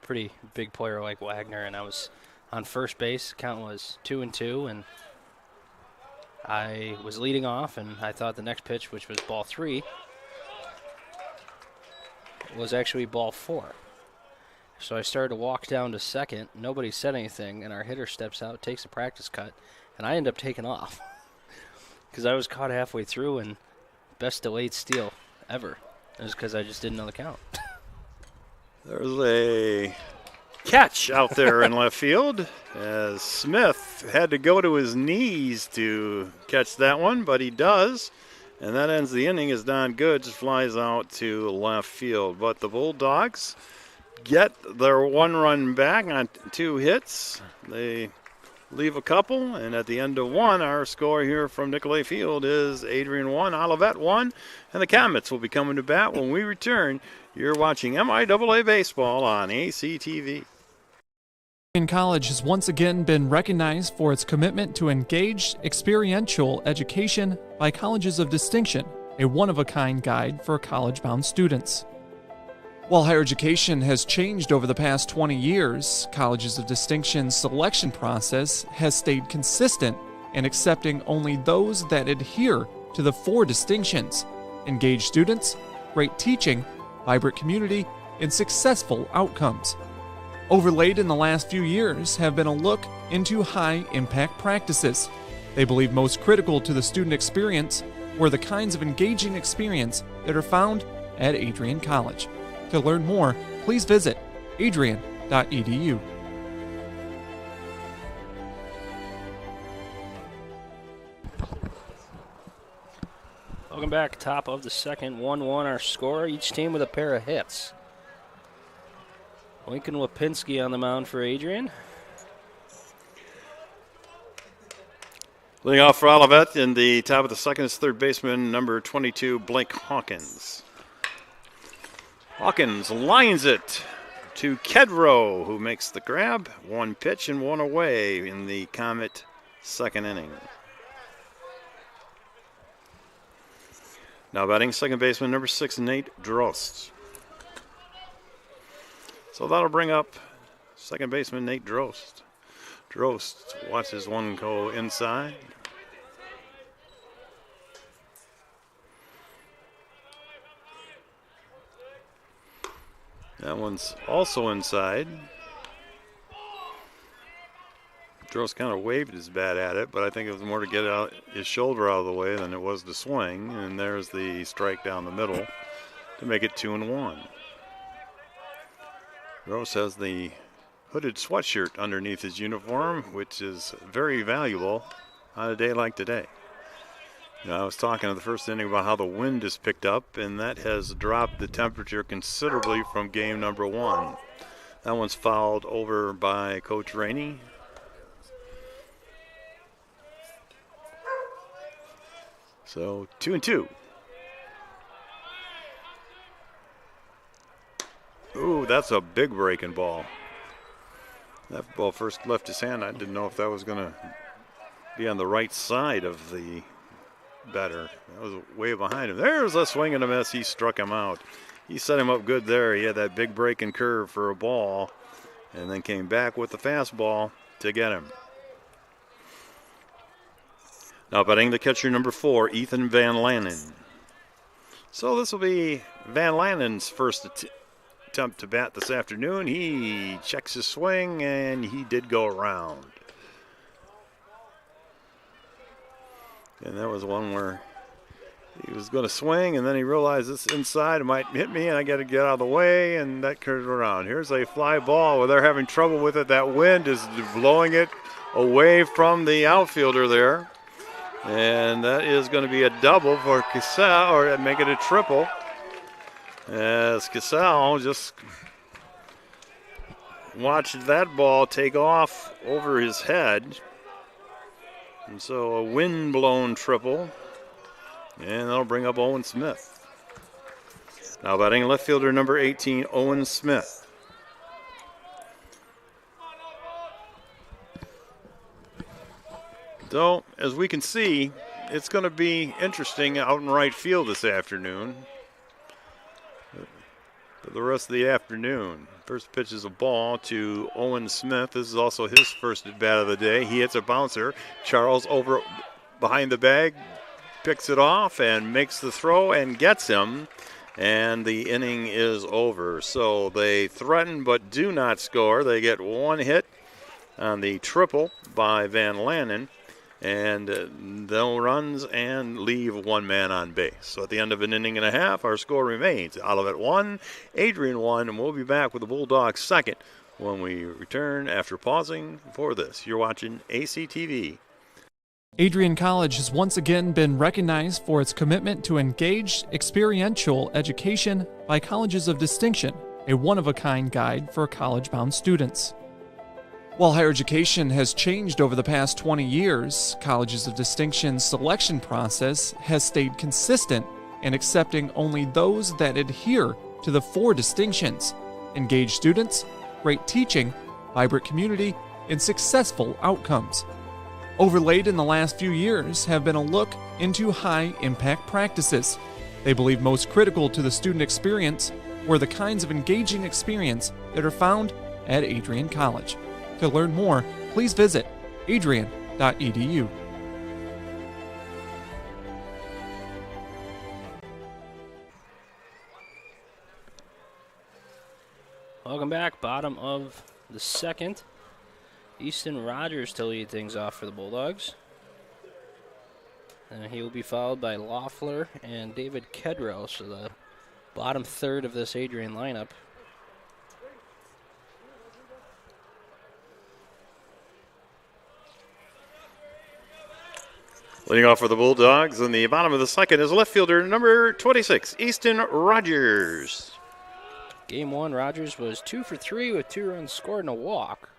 Pretty big player like Wagner, and I was on first base. Count was 2-2, and I was leading off, and I thought the next pitch, which was ball 3, was actually ball 4. So I started to walk down to second. Nobody said anything, and our hitter steps out, takes a practice cut, and I end up taking off because I was caught halfway through, and best delayed steal ever. It was because I just didn't know the count. There's a catch out there in left field as Smith had to go to his knees to catch that one, but he does. And that ends the inning as Don Goods flies out to left field. But the Bulldogs get their 1 run back on 2 hits. They leave a couple, and at the end of 1, our score here from Nicolay Field is Adrian 1, Olivet 1, and the Comets will be coming to bat when we return. You're watching MIAA Baseball on ACTV. Adrian College has once again been recognized for its commitment to engaged, experiential education by Colleges of Distinction, a one-of-a-kind guide for college-bound students. While higher education has changed over the past 20 years, Colleges of Distinction's selection process has stayed consistent in accepting only those that adhere to the 4 distinctions: engaged students, great teaching, vibrant community, and successful outcomes. Overlaid in the last few years have been a look into high-impact practices. They believe most critical to the student experience were the kinds of engaging experience that are found at Adrian College. To learn more, please visit adrian.edu. Welcome back. Top of the second, 1-1 our score. Each team with a pair of hits. Lincoln Lipinski on the mound for Adrian. Leading off for Olivet in the top of the second is third baseman number 22, Blake Hawkins. Hawkins lines it to Kedrow, who makes the grab. One pitch and one away in the Comet second inning. Now batting second baseman number 6, Nate Drost. So that'll bring up second baseman Nate Drost. Drost watches one go inside. That one's also inside. Drost kind of waved his bat at it, but I think it was more to get out his shoulder out of the way than it was to swing. And there's the strike down the middle to make it 2-1. Drost has the hooded sweatshirt underneath his uniform, which is very valuable on a day like today. You know, I was talking in the first inning about how the wind has picked up, and that has dropped the temperature considerably from game number 1. That one's fouled over by Coach Rainey. So 2-2. Ooh, that's a big breaking ball. That ball first left his hand. I didn't know if that was going to be on the right side of the batter. That was way behind him. There's a swing and a miss. He struck him out. He set him up good there. He had that big breaking curve for a ball and then came back with the fastball to get him. Now batting the catcher number 4, Ethan Van Lannen. So this will be Van Lannen's first attempt to bat this afternoon. He checks his swing and he did go around. And that was one where he was going to swing, and then he realized this inside might hit me, and I got to get out of the way, and that curved around. Here's a fly ball where they're having trouble with it. That wind is blowing it away from the outfielder there. And that is going to be a double for Cassell, or make it a triple. As Cassell just watched that ball take off over his head. And so a wind-blown triple, and that'll bring up Owen Smith. Now batting left fielder number 18, Owen Smith. So, as we can see, it's going to be interesting out in right field this afternoon. For the rest of the afternoon. First pitch is a ball to Owen Smith. This is also his first at bat of the day. He hits a bouncer. Charles over behind the bag, picks it off and makes the throw and gets him. And the inning is over. So they threaten but do not score. They get one hit on the triple by Van Lannen. And no runs and leave one man on base. So at the end of an inning and a half, our score remains Olivet 1, Adrian 1, and we'll be back with the Bulldogs second when we return after pausing for this. You're watching ACTV. Adrian College has once again been recognized for its commitment to engaged, experiential education by Colleges of Distinction, a one-of-a-kind guide for college-bound students. While higher education has changed over the past 20 years, Colleges of Distinction's selection process has stayed consistent in accepting only those that adhere to the 4 distinctions: engaged students, great teaching, vibrant community, and successful outcomes. Overlaid in the last few years have been a look into high-impact practices. They believe most critical to the student experience were the kinds of engaging experience that are found at Adrian College. To learn more, please visit adrian.edu. Welcome back. Bottom of the second. Easton Rogers to lead things off for the Bulldogs. And he will be followed by Loeffler and David Kedrow, so the bottom third of this Adrian lineup. Leading off for the Bulldogs in the bottom of the second is left fielder number 26, Easton Rogers. Game 1, Rogers was 2 for 3 with 2 runs scored and a walk.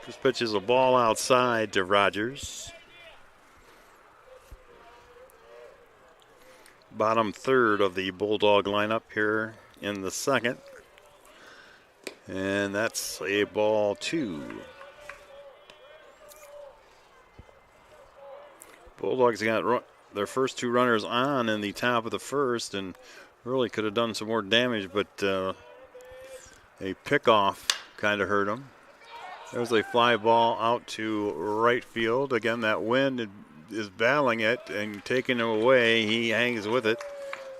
First pitch is a ball outside to Rogers. Bottom third of the Bulldog lineup here in the second. And that's a ball 2. Bulldogs got their first 2 runners on in the top of the first and really could have done some more damage, but a pickoff kind of hurt them. There's a fly ball out to right field. Again, that wind is battling it and taking him away. He hangs with it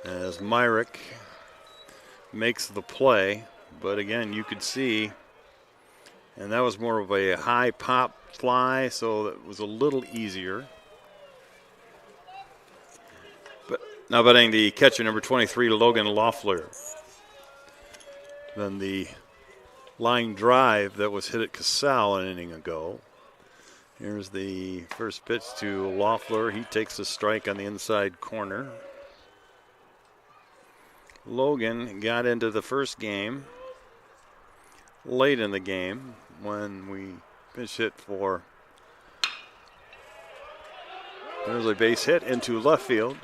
as Myrick makes the play. But again, you could see, and that was more of a high pop fly, so it was a little easier. But now batting the catcher, number 23, Logan Loeffler. Then the line drive that was hit at Casal an inning ago. Here's the first pitch to Loeffler. He takes a strike on the inside corner. Logan got into the first game late in the game when we pinch hit for. There's a base hit into left field.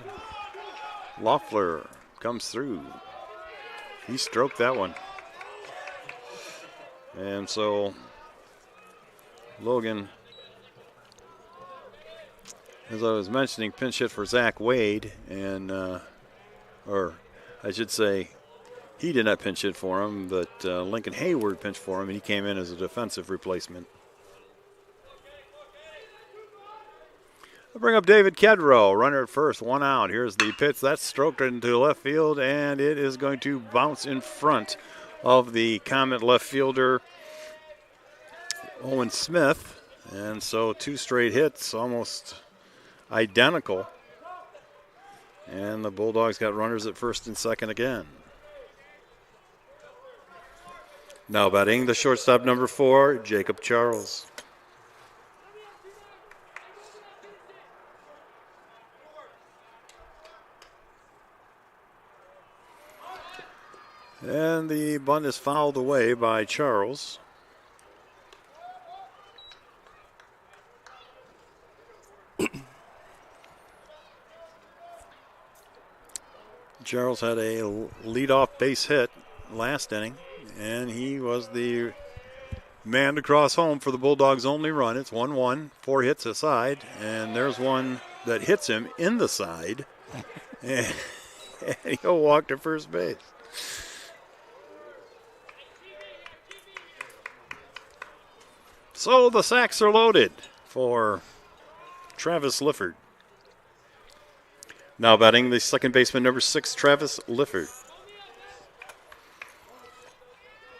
Loeffler comes through. He stroked that one. And so Logan, as I was mentioning, pinch hit for Zach Wade, and or I should say he did not pinch hit for him, but Lincoln Hayward pinched for him, and he came in as a defensive replacement. I'll bring up David Kedrow, runner at first, 1 out. Here's the pitch. That's stroked into left field, and it is going to bounce in front of the Comet left fielder, Owen Smith. And so 2 straight hits, almost identical. And the Bulldogs got runners at first and second again. Now batting the shortstop, number 4, Jacob Charles. And the bunt is fouled away by Charles. Charles had a leadoff base hit last inning, and he was the man to cross home for the Bulldogs' only run. It's 1-1, 4 hits aside, and there's one that hits him in the side, and he'll walk to first base. So the sacks are loaded for Travis Lifford. Now batting the second baseman, number 6, Travis Lifford.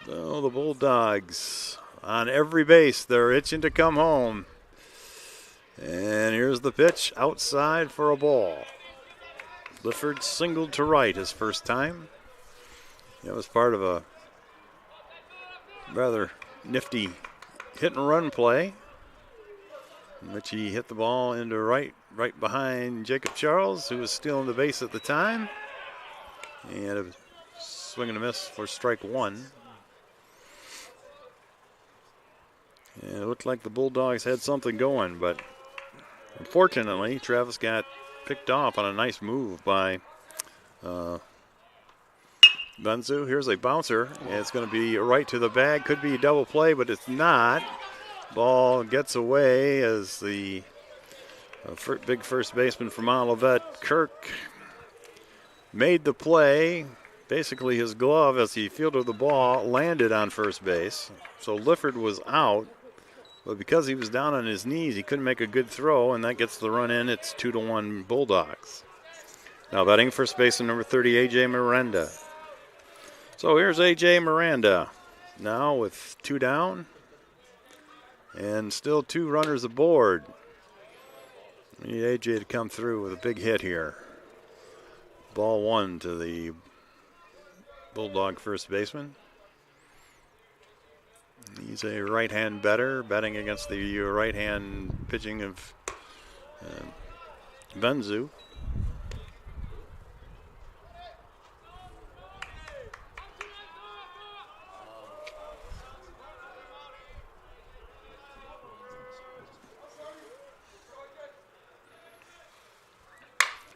So the Bulldogs on every base, they're itching to come home. And here's the pitch outside for a ball. Lifford singled to right his first time. That was part of a rather nifty hit and run play, in which he hit the ball into right behind Jacob Charles, who was stealing the base at the time. And a swing and a miss for strike 1. And it looked like the Bulldogs had something going, but unfortunately, Travis got picked off on a nice move by Benzu. Here's a bouncer, and it's going to be right to the bag. Could be a double play, but it's not. Ball gets away as the big first baseman from Olivet, Kirk, made the play. Basically, his glove, as he fielded the ball, landed on first base. So Lifford was out, but because he was down on his knees, he couldn't make a good throw, and that gets the run in. It's 2-1 Bulldogs. Now batting first baseman, number 30, A.J. Miranda. So here's A.J. Miranda now with 2 down and still 2 runners aboard. We need A.J. to come through with a big hit here. Ball 1 to the Bulldog first baseman. He's a right-hand batter, batting against the right-hand pitching of Benzu.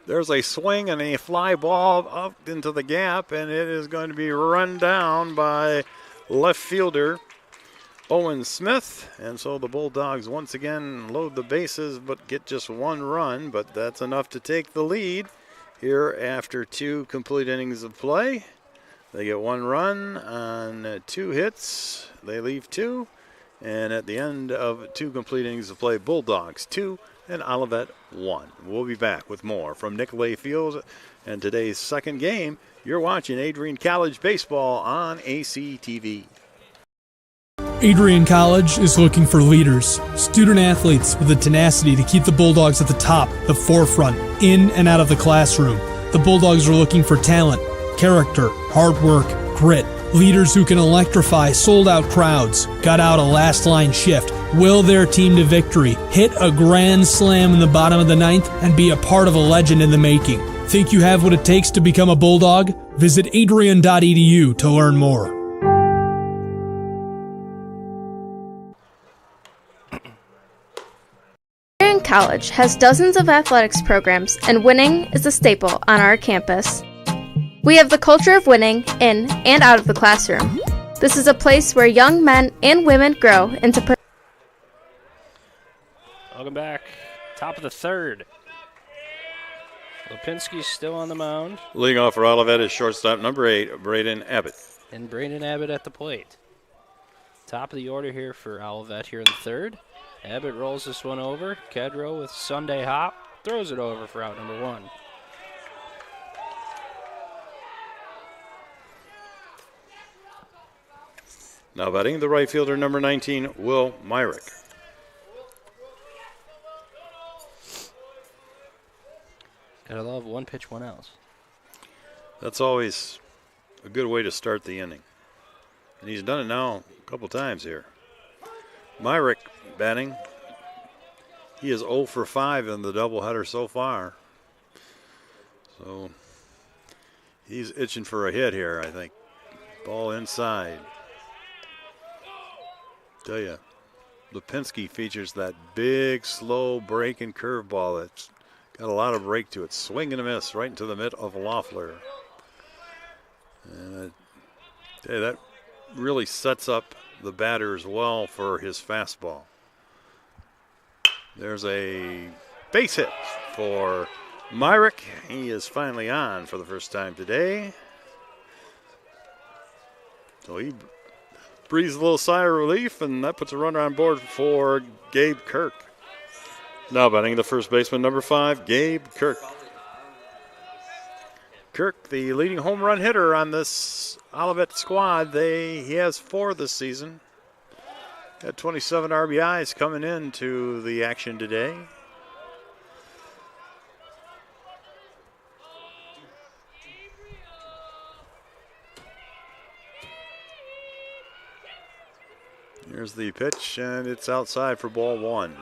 There's a swing and a fly ball up into the gap, and it is going to be run down by left fielder Owen Smith. And so the Bulldogs once again load the bases but get just one run, but that's enough to take the lead here after 2 complete innings of play. They get 1 run on 2 hits. They leave 2. And at the end of 2 complete innings of play, Bulldogs 2 and Olivet 1. We'll be back with more from Nicolay Field and today's second game. You're watching Adrian College Baseball on ACTV. Adrian College is looking for leaders, student athletes with the tenacity to keep the Bulldogs at the top, the forefront, in and out of the classroom. The Bulldogs are looking for talent, character, hard work, grit, leaders who can electrify sold-out crowds, gut out a last-line shift, will their team to victory, hit a grand slam in the bottom of the 9th, and be a part of a legend in the making. Think you have what it takes to become a Bulldog? Visit adrian.edu to learn more. Adrian College has dozens of athletics programs, and winning is a staple on our campus. We have the culture of winning in and out of the classroom. This is a place where young men and women grow into. Welcome back. Top of the 3rd. Lipinski's still on the mound. Leading off for Olivet is shortstop number 8, Braden Abbott. And Braden Abbott at the plate. Top of the order here for Olivet here in the 3rd. Abbott rolls this one over. Kedro with Sunday hop. Throws it over for out number 1. Now batting the right fielder, number 19, Will Myrick. Gotta love 1 pitch, 1 out. That's always a good way to start the inning. And he's done it now a couple times here. Myrick batting. He is 0 for 5 in the doubleheader so far. So he's itching for a hit here, I think. Ball inside. Tell you, Lipinski features that big, slow break and curveball that's got a lot of break to it. Swing and a miss right into the mitt of Loeffler. And that really sets up the batters well for his fastball. There's a base hit for Myrick. He is finally on for the first time today. So he breathes a little sigh of relief, and that puts a runner on board for Gabe Kirk. Now batting the first baseman, number 5, Gabe Kirk. Kirk, the leading home run hitter on this Olivet squad. He has 4 this season. Had 27 RBIs coming into the action today. Here's the pitch, and it's outside for ball 1.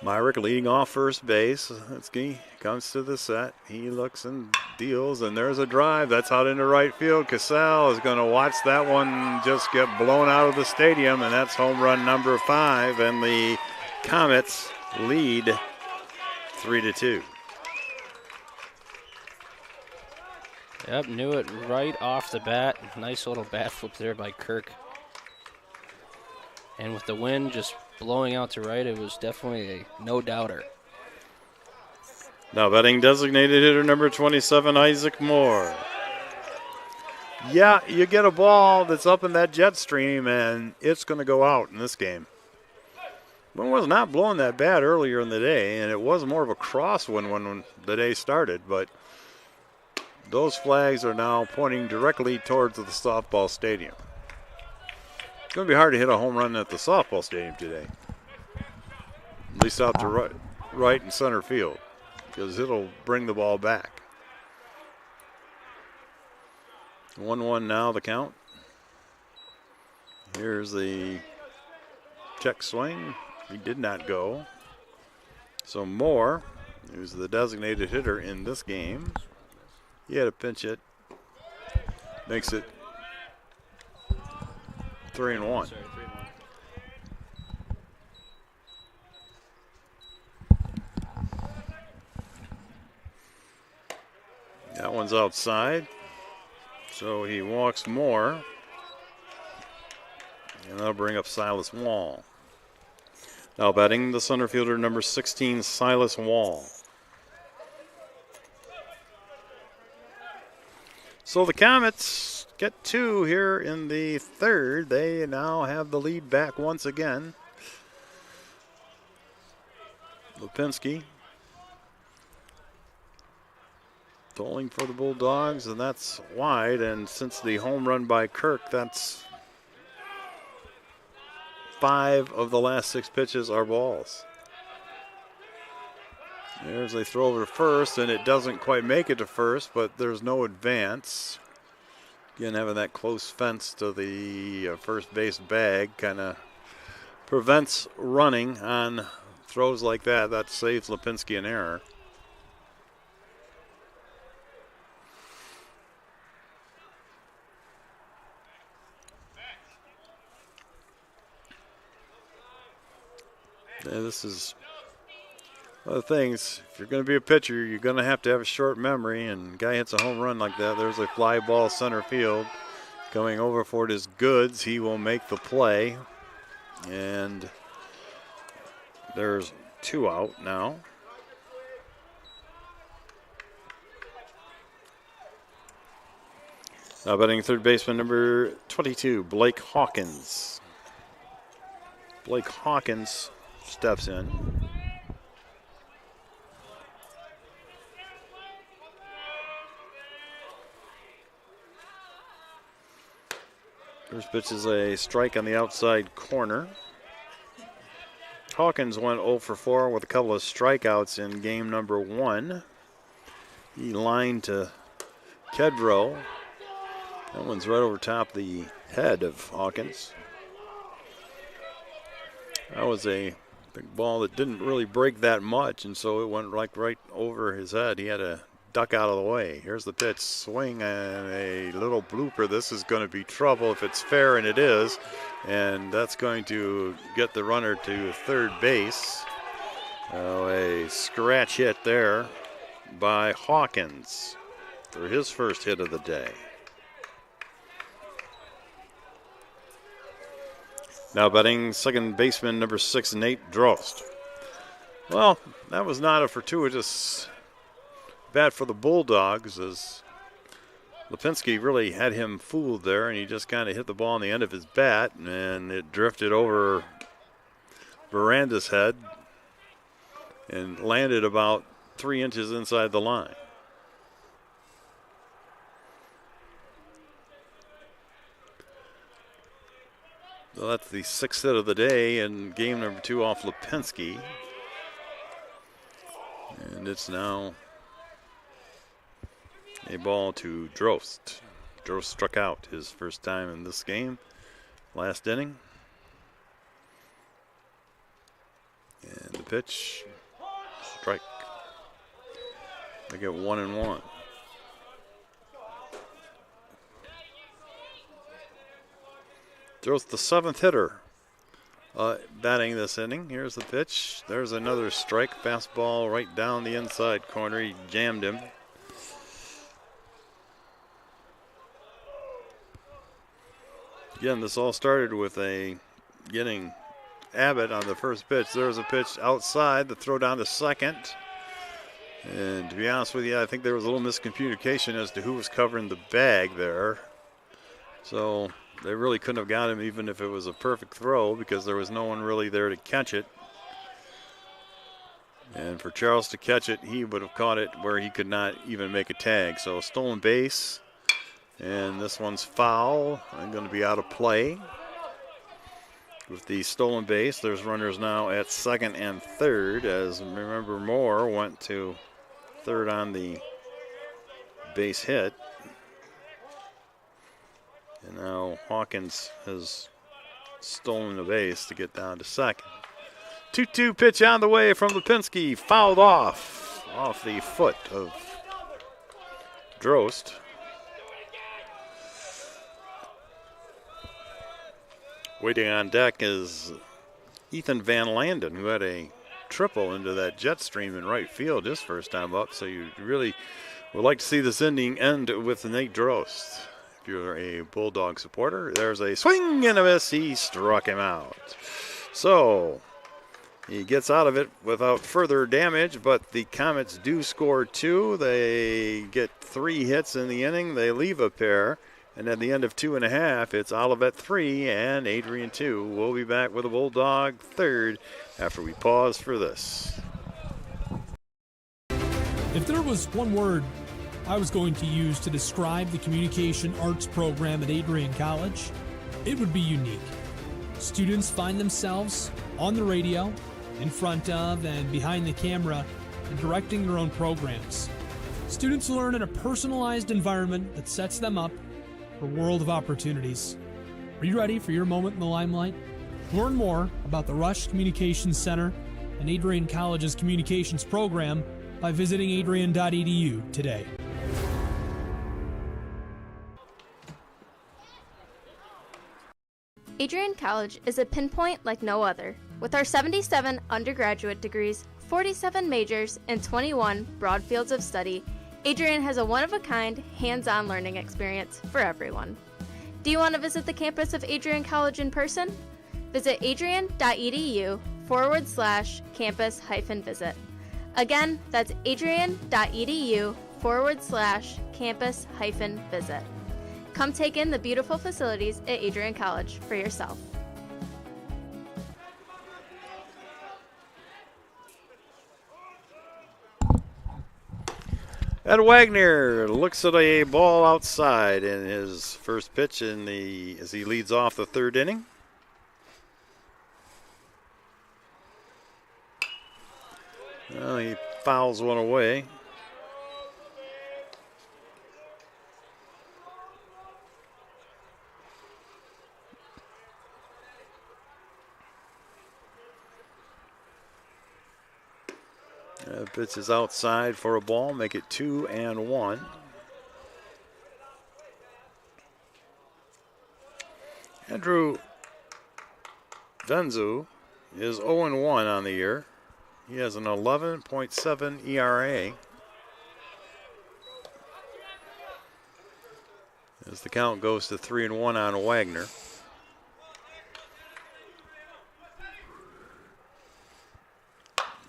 Myrick leading off first base. Lipinski comes to the set. He looks and deals, and there's a drive. That's out into right field. Cassell is going to watch that one just get blown out of the stadium, and that's home run number 5, and the Comets lead 3-2. Yep, knew it right off the bat. Nice little bat flip there by Kirk. And with the wind just blowing out to right, it was definitely a no-doubter. Now batting designated hitter number 27, Isaac Moore. Yeah, you get a ball that's up in that jet stream, and it's going to go out in this game. Wind was not blowing that bad earlier in the day, and it was more of a crosswind when the day started, but those flags are now pointing directly towards the softball stadium. It's going to be hard to hit a home run at the softball stadium today. At least out to right. right in center field because it'll bring the ball back. 1-1 now the count. Here's the check swing. He did not go. So Moore, who's the designated hitter in this game, he had a pinch hit. Makes it 3-1. That one's outside. So he walks Moore. And that'll bring up Silas Wall. Now batting the center fielder, number 16, Silas Wall. So the Comets get 2 here in the third. They now have the lead back once again. Lipinski tolling for the Bulldogs, and that's wide. And since the home run by Kirk, that's 5 of the last 6 pitches are balls. There's a throw over to first, and it doesn't quite make it to first, but there's no advance. Again, having that close fence to the first base bag kind of prevents running on throws like that. That saves Lipinski an error. Yeah, this is one of the things. If you're going to be a pitcher, you're going to have a short memory. And guy hits a home run like that. There's a fly ball center field. Coming over for it is Goods. He will make the play. And there's 2 out now. Now batting third baseman number 22, Blake Hawkins. Blake Hawkins steps in. First pitch is a strike on the outside corner. Hawkins went 0 for 4 with a couple of strikeouts in game number 1. He lined to Kedrow. That one's right over top the head of Hawkins. That was a big ball that didn't really break that much, and so it went like right over his head. He had to duck out of the way. Here's the pitch, swing, and a little blooper. This is going to be trouble if it's fair, and it is. And that's going to get the runner to third base. A scratch hit there by Hawkins for his first hit of the day. Now batting second baseman number 6, Nate Drost. Well, that was not a fortuitous bat for the Bulldogs, as Lipinski really had him fooled there, and he just kind of hit the ball on the end of his bat, and it drifted over Miranda's head and landed about 3 inches inside the line. So that's the 6th hit of the day, and game number 2 off Lipinski. And it's now a ball to Drost. Drost struck out his first time in this game, last inning. And the pitch, strike. They get 1-1. Drost, the 7th hitter, batting this inning. Here's the pitch. There's another strike. Fastball right down the inside corner. He jammed him. Again, this all started with getting Abbott on the first pitch. There was a pitch outside, the throw down to second. And to be honest with you, I think there was a little miscommunication as to who was covering the bag there. So they really couldn't have got him even if it was a perfect throw, because there was no one really there to catch it. And for Charles to catch it, he would have caught it where he could not even make a tag. So stolen base. And this one's foul. I'm going to be out of play. with the stolen base. There's runners now at second and third, as remember Moore went to third on the base hit. And now Hawkins has stolen the base to get down to second. 2-2 pitch on the way from Lipinski, fouled off the foot of Drost. Waiting on deck is Ethan Van Landen, who had a triple into that jet stream in right field his first time up. So you really would like to see this inning end with Nate Drost. If you're a Bulldog supporter, there's a swing and a miss. He struck him out. So he gets out of it without further damage, but the Comets do score 2. They get 3 hits in the inning. They leave a pair. And at the end of 2.5, it's Olivet 3 and Adrian 2. We'll be back with a Bulldog third after we pause for this. If there was one word I was going to use to describe the communication arts program at Adrian College, it would be unique. Students find themselves on the radio, in front of and behind the camera, and directing their own programs. Students learn in a personalized environment that sets them up for a world of opportunities. Are you ready for your moment in the limelight? Learn more about the Rush Communications Center and Adrian College's communications program by visiting adrian.edu today. Adrian College is a pinpoint like no other. With our 77 undergraduate degrees, 47 majors, and 21 broad fields of study, Adrian has a one-of-a-kind, hands-on learning experience for everyone. Do you want to visit the campus of Adrian College in person? Visit adrian.edu/campus-visit. Again, that's adrian.edu/campus-visit. Come take in the beautiful facilities at Adrian College for yourself. Ed Wagner looks at a ball outside in his first pitch as he leads off the third inning. Well, he fouls one away. Pitch is outside for a ball, make it 2-1. Andrew Venzu is 0-1 on the year. He has an 11.7 ERA. As the count goes to 3-1 on Wagner.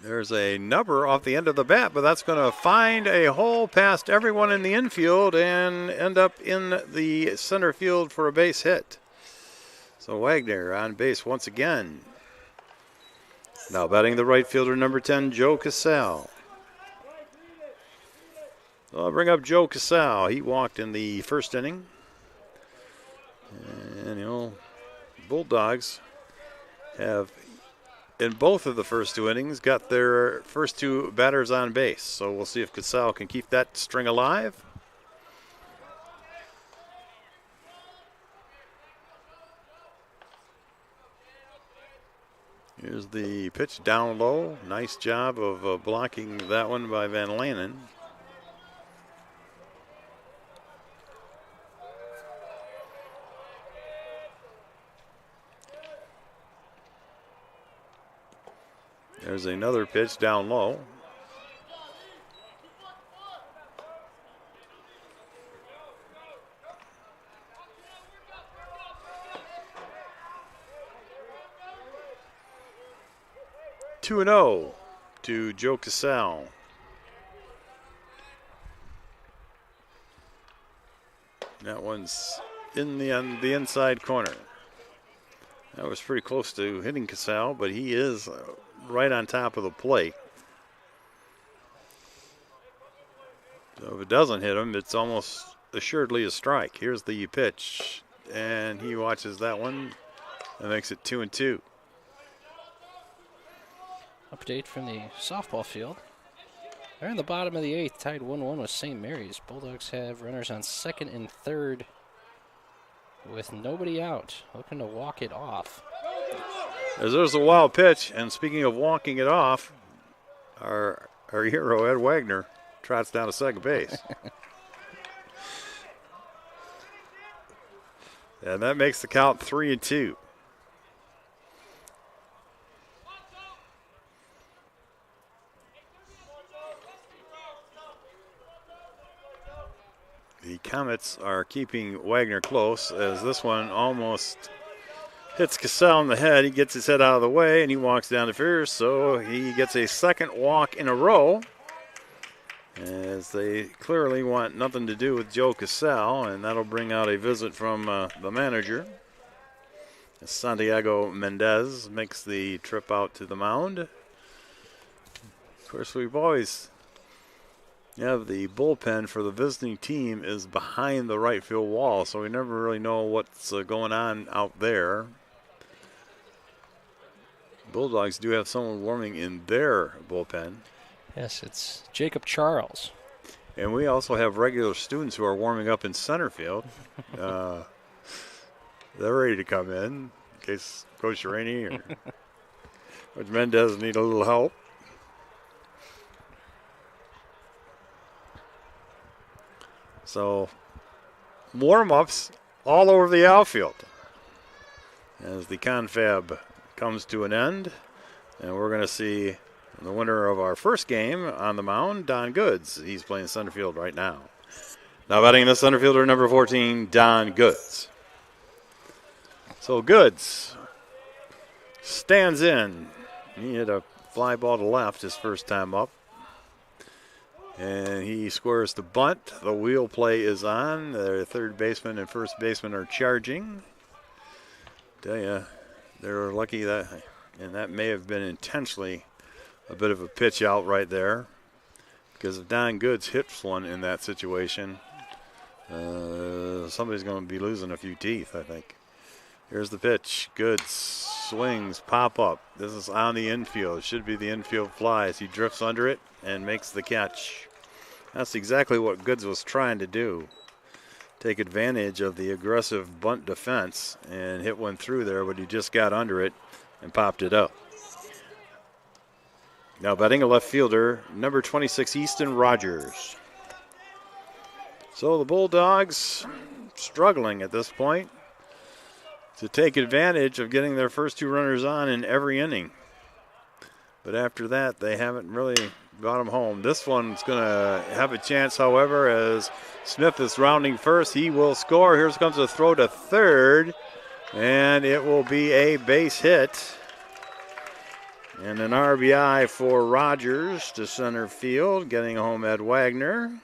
There's a number off the end of the bat, but that's going to find a hole past everyone in the infield and end up in the center field for a base hit. So Wagner on base once again. Now batting the right fielder, number 10, Joe Casal. So I'll bring up Joe Casal. He walked in the first inning. And, Bulldogs have, in both of the first 2 innings, got their first 2 batters on base. So we'll see if Casal can keep that string alive. Here's the pitch down low. Nice job of blocking that one by Van Lanen. There's another pitch down low. Two and 0 to Joe Casal. That one's in the inside corner. That was pretty close to hitting Casal, but he is right on top of the plate. So if it doesn't hit him, it's almost assuredly a strike. Here's the pitch, and he watches that one That makes it 2-2. Update from the softball field. They're in the bottom of the 8th, tied 1-1 with St. Mary's. Bulldogs have runners on second and third with nobody out, looking to walk it off. As there's a wild pitch, and speaking of walking it off, our hero, Ed Wagner, trots down to second base. And that makes the count 3-2. The Comets are keeping Wagner close as this one almost hits Cassell in the head. He gets his head out of the way and he walks down to first, so he gets a second walk in a row as they clearly want nothing to do with Joe Cassell, and that'll bring out a visit from the manager. Santiago Mendez makes the trip out to the mound. Of course, we've always have the bullpen for the visiting team is behind the right field wall, so we never really know what's going on out there. Bulldogs do have someone warming in their bullpen. Yes, it's Jacob Charles. And we also have regular students who are warming up in center field. They're ready to come in case Coach Rainey or Coach Mendez need a little help. So, warm-ups all over the outfield as the confab comes to an end. And we're going to see the winner of our first game on the mound, Don Goods. He's playing center field right now. Now batting in the center fielder, number 14, Don Goods. So Goods stands in. He hit a fly ball to left his first time up. And he squares the bunt. The wheel play is on. The third baseman and first baseman are charging. Tell you, they're lucky that, and that may have been intentionally a bit of a pitch out right there, because if Don Goods hits one in that situation, somebody's going to be losing a few teeth, I think. Here's the pitch. Goods swings, pop up. This is on the infield. Should be the infield fly as he drifts under it and makes the catch. That's exactly what Goods was trying to do. Take advantage of the aggressive bunt defense and hit one through there, but he just got under it and popped it up. Now batting a left fielder, number 26, Easton Rogers. So the Bulldogs struggling at this point to take advantage of getting their first two runners on in every inning. But after that, they haven't really got them home. This one's going to have a chance, however, as Smith is rounding first. He will score. Here comes a throw to third, and it will be a base hit. And an RBI for Rogers to center field, getting home Ed Wagner.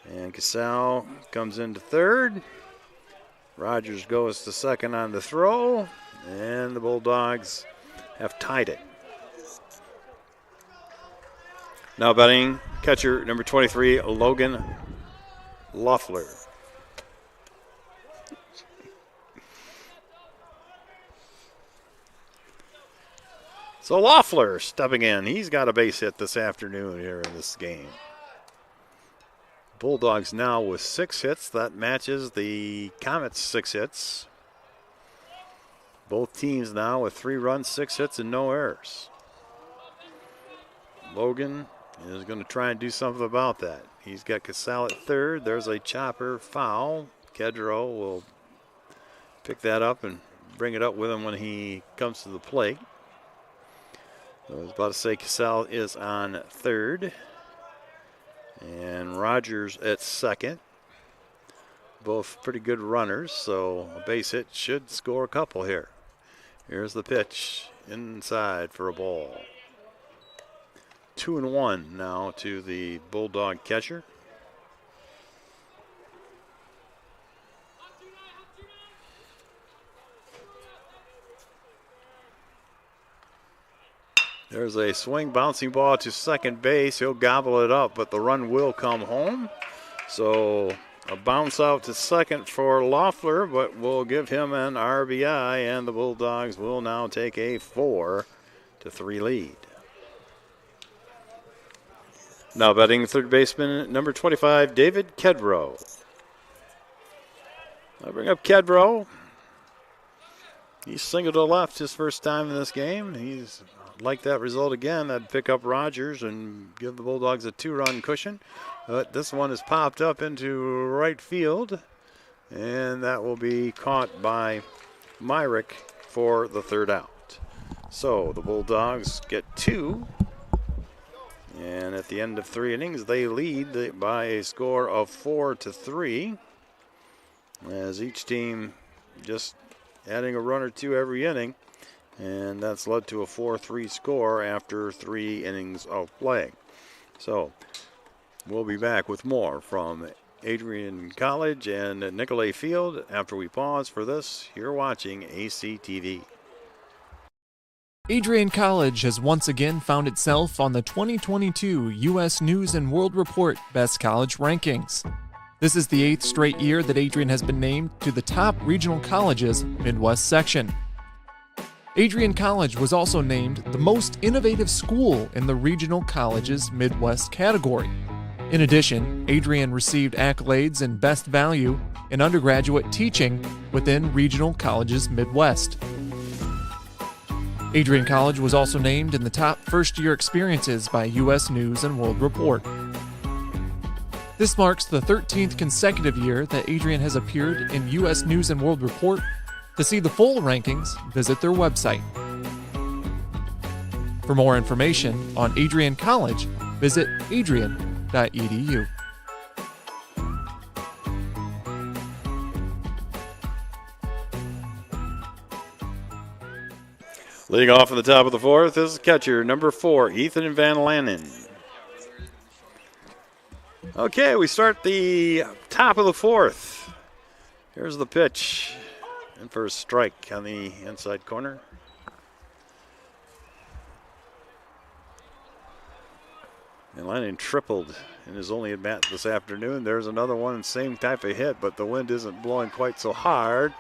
And Cassell comes into third. Rogers goes to second on the throw, and the Bulldogs have tied it. Now batting catcher number 23, Logan Loeffler. So Loeffler stepping in. He's got a base hit this afternoon here in this game. Bulldogs now with 6 hits. That matches the Comets' 6 hits. Both teams now with 3 runs, 6 hits, and no errors. Logan is going to try and do something about that. He's got Cassell at third. There's a chopper foul. Kedro will pick that up and bring it up with him when he comes to the plate. I was about to say Cassell is on third. And Rogers at second. Both pretty good runners, so a base hit should score a couple here. Here's the pitch inside for a ball. 2-1 now to the Bulldog catcher. There's a swing, bouncing ball to second base. He'll gobble it up, but the run will come home. So A bounce out to second for Loeffler, but we'll give him an RBI, and the Bulldogs will now take a 4-3 lead. Now batting third baseman number 25, David Kedrow. I bring up Kedrow. He singled to left his first time in this game. He's like that result again. That'd pick up Rogers and give the Bulldogs a 2-run cushion. But this one is popped up into right field, and that will be caught by Myrick for the third out. So the Bulldogs get 2, and at the end of 3 innings, they lead by a score of 4-3, as each team just adding a run or two every inning, and that's led to a 4-3 score after 3 innings of play. So we'll be back with more from Adrian College and Nicolay Field after we pause for this. You're watching ACTV. Adrian College has once again found itself on the 2022 U.S. News & World Report Best College Rankings. This is the 8th straight year that Adrian has been named to the top regional colleges Midwest section. Adrian College was also named the most innovative school in the Regional Colleges Midwest category. In addition, Adrian received accolades in Best Value in undergraduate teaching within Regional Colleges Midwest. Adrian College was also named in the top first-year experiences by U.S. News & World Report. This marks the 13th consecutive year that Adrian has appeared in U.S. News & World Report. To see the full rankings, visit their website. For more information on Adrian College, visit adrian.edu. Leading off in the top of the 4th is catcher number 4, Ethan Van Lannen. Okay, we start the top of the 4th. Here's the pitch. And for a strike on the inside corner. And Lanning tripled in his only at-bat this afternoon. There's another one, same type of hit, but the wind isn't blowing quite so hard.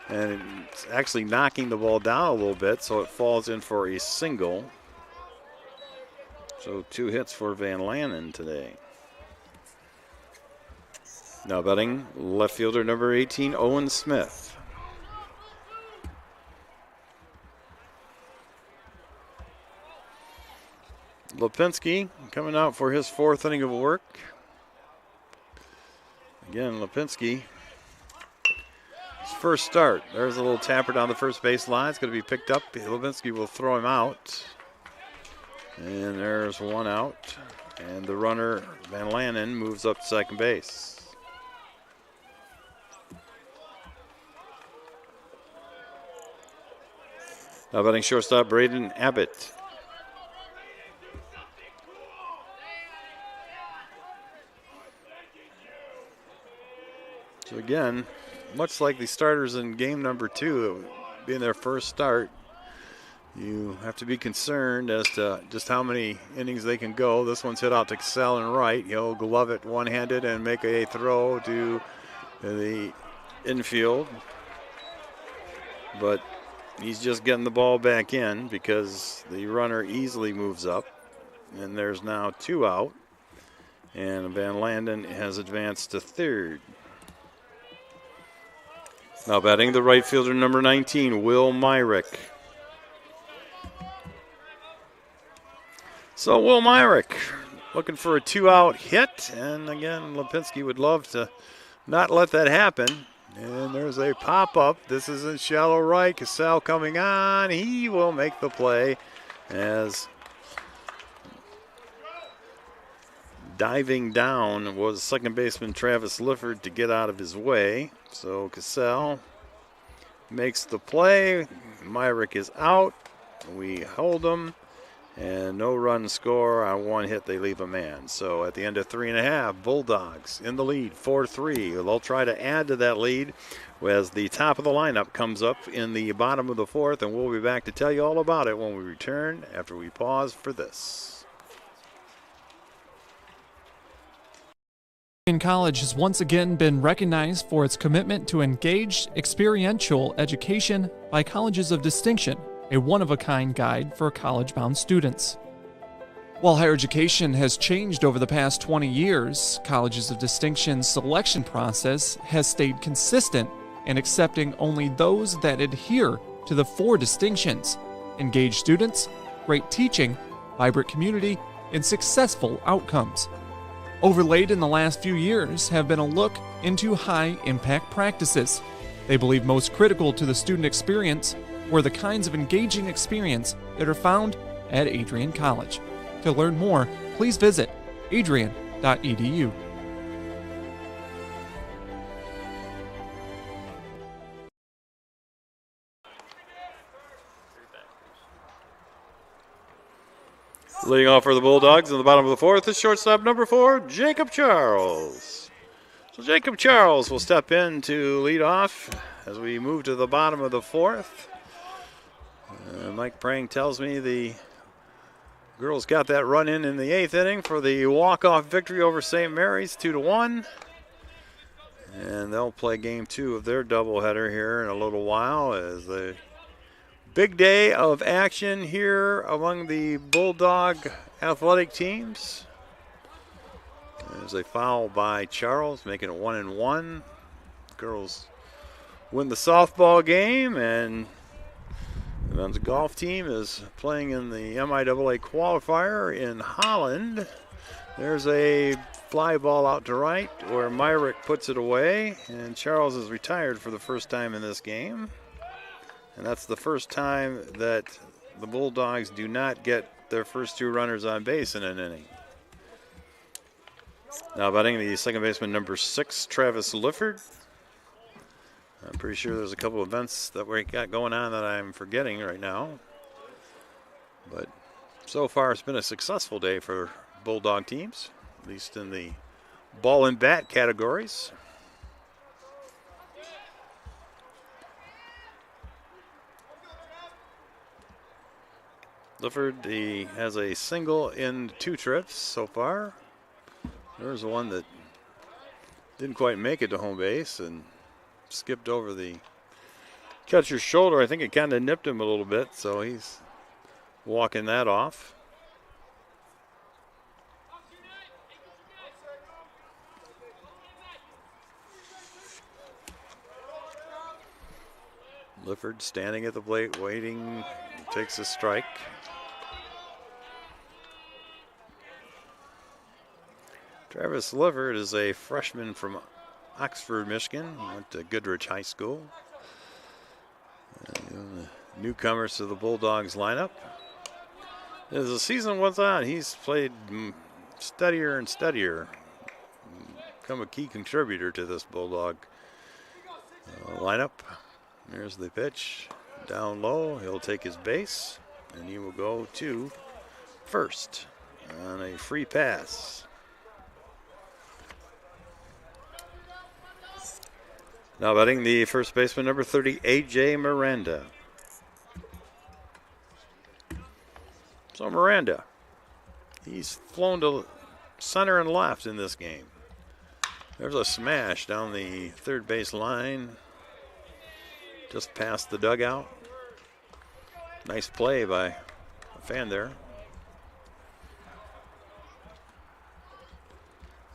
And it's actually knocking the ball down a little bit, so it falls in for a single. So 2 hits for Van Lannen today. Now batting left fielder number 18, Owen Smith. Lipinski coming out for his 4th inning of work. Again, Lipinski, his first start. There's a little tapper down the first base line. It's going to be picked up. Lipinski will throw him out. And there's 1 out. And the runner, Van Lannen, moves up to second base. Now batting shortstop, Braden Abbott. So again, much like the starters in game number 2, being their first start, you have to be concerned as to just how many innings they can go. This one's hit out to Cassell and right. He'll glove it one-handed and make a throw to the infield. But he's just getting the ball back in because the runner easily moves up. And there's now 2 out. And Van Lannen has advanced to third. Now batting the right fielder, number 19, Will Myrick. So Will Myrick looking for a 2-out hit. And again, Lipinski would love to not let that happen. And there's a pop-up. This is in shallow right. Cassell coming on. He will make the play as diving down was second baseman Travis Lifford to get out of his way. So Cassell makes the play. Myrick is out. We hold him. And no run score on 1 hit. They leave a man. So at the end of 3.5, Bulldogs in the lead, 4-3. They'll try to add to that lead as the top of the lineup comes up in the bottom of the 4th. And we'll be back to tell you all about it when we return after we pause for this. Adrian College has once again been recognized for its commitment to engaged experiential education by Colleges of Distinction, a one-of-a-kind guide for college-bound students. While higher education has changed over the past 20 years, Colleges of Distinction's selection process has stayed consistent in accepting only those that adhere to the 4 distinctions: engaged students, great teaching, vibrant community, and successful outcomes. Overlaid in the last few years have been a look into high-impact practices. They believe most critical to the student experience were the kinds of engaging experience that are found at Adrian College. To learn more, please visit adrian.edu. Leading off for the Bulldogs in the bottom of the 4th is shortstop number 4, Jacob Charles. So Jacob Charles will step in to lead off as we move to the bottom of the 4th. Mike Prang tells me the girls got that run in the 8th inning for the walk-off victory over St. Mary's, 2-1. And they'll play game 2 of their doubleheader here in a little while as the big day of action here among the Bulldog athletic teams. There's a foul by Charles, making it 1-1. Girls win the softball game, and the men's golf team is playing in the MIAA qualifier in Holland. There's a fly ball out to right where Myrick puts it away, and Charles is retired for the first time in this game. And that's the first time that the Bulldogs do not get their first 2 runners on base in an inning. Now batting the second baseman number 6, Travis Lifford. I'm pretty sure there's a couple of events that we got going on that I'm forgetting right now. But so far it's been a successful day for Bulldog teams, at least in the ball and bat categories. Lifford, he has a single in 2 trips so far. There's one that didn't quite make it to home base and skipped over the catcher's shoulder. I think it kind of nipped him a little bit, so he's walking that off. Lifford standing at the plate, waiting, takes a strike. Travis Lifford is a freshman from Oxford, Michigan. He went to Goodrich High School. The newcomers to the Bulldogs lineup. As the season went on, he's played steadier and steadier. Become a key contributor to this Bulldog lineup. There's the pitch. Down low, he'll take his base, and he will go to first on a free pass. Now batting the first baseman, number 30, A.J. Miranda. So Miranda, he's flown to center and left in this game. There's a smash down the third base line, just past the dugout. Nice play by a fan there.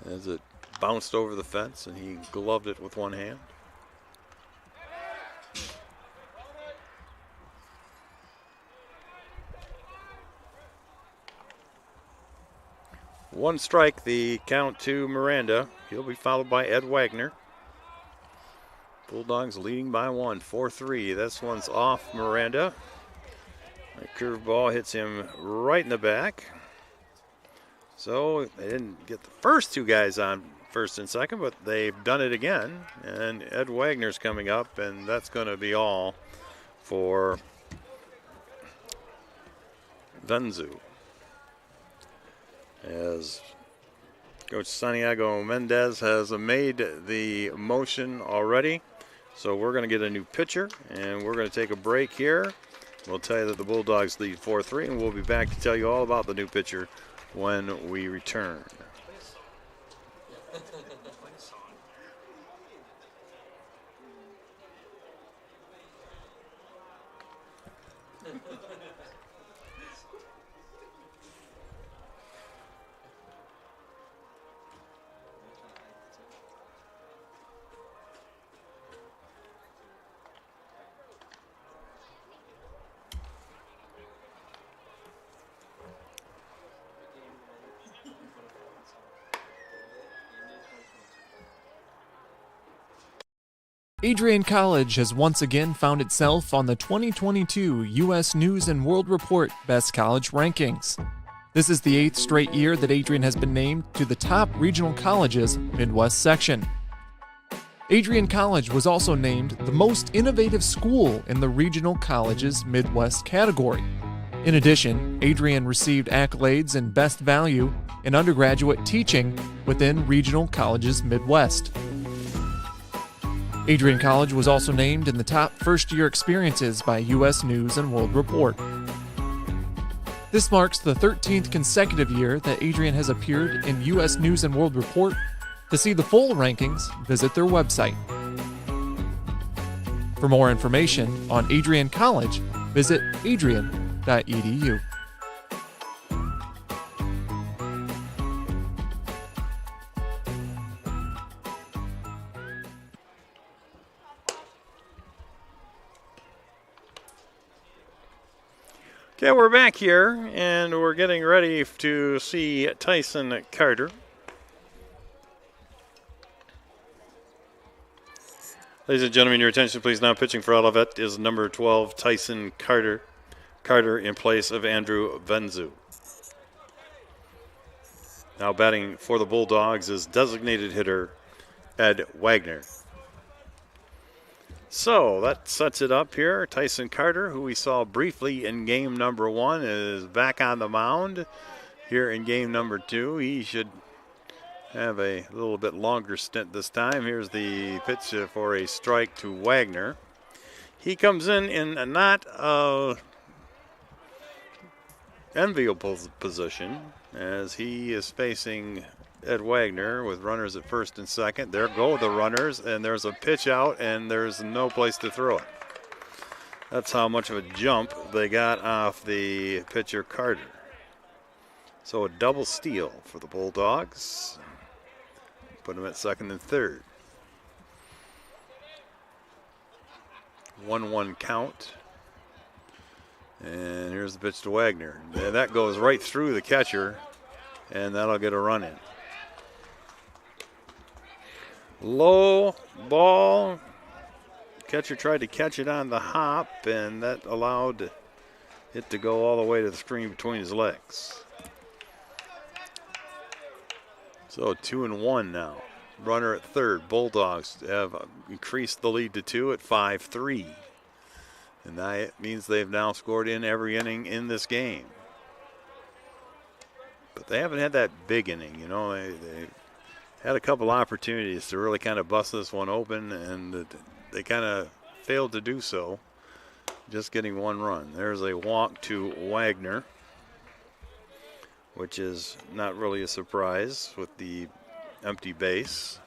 As it bounced over the fence and he gloved it with one hand. One strike, the count to Miranda. He'll be followed by Ed Wagner. Bulldogs leading by 1, 4-3. This one's off Miranda. A curveball hits him right in the back. So they didn't get the first 2 guys on first and second, but they've done it again. And Ed Wagner's coming up, and that's going to be all for Venzu. As Coach Santiago Mendez has made the motion already. So we're going to get a new pitcher, and we're going to take a break here. We'll tell you that the Bulldogs lead 4-3, and we'll be back to tell you all about the new pitcher when we return. Adrian College has once again found itself on the 2022 U.S. News & World Report Best College Rankings. This is the 8th straight year that Adrian has been named to the top regional colleges Midwest section. Adrian College was also named the most innovative school in the regional colleges Midwest category. In addition, Adrian received accolades in Best Value in undergraduate teaching within regional colleges Midwest. Adrian College was also named in the top first-year experiences by U.S. News & World Report. This marks the 13th consecutive year that Adrian has appeared in U.S. News & World Report. To see the full rankings, visit their website. For more information on Adrian College, visit adrian.edu. Okay, we're back here, and we're getting ready to see Tyson Carter. Ladies and gentlemen, your attention please. Now pitching for Olivet is number 12, Tyson Carter. Carter in place of Andrew Venzu. Now batting for the Bulldogs is designated hitter Ed Wagner. So that sets it up here. Tyson Carter, who we saw briefly in game number 1, is back on the mound here in game number 2. He should have a little bit longer stint this time. Here's the pitch for a strike to Wagner. He comes in a not enviable position as he is facing Ed Wagner with runners at first and second. There go the runners, and there's a pitch out, and there's no place to throw it. That's how much of a jump they got off the pitcher Carter. So a double steal for the Bulldogs. Put him at second and third. 1-1 count. And here's the pitch to Wagner. And that goes right through the catcher, and that'll get a run in. Low ball. Catcher tried to catch it on the hop, and that allowed it to go all the way to the screen between his legs. So 2-1 now. Runner at third. Bulldogs have increased the lead to 2 at 5-3. And that means they've now scored in every inning in this game. But they haven't had that big inning, you know. They had a couple opportunities to really kind of bust this one open, and they kind of failed to do so, just getting one run. There's a walk to Wagner, which is not really a surprise with the empty base.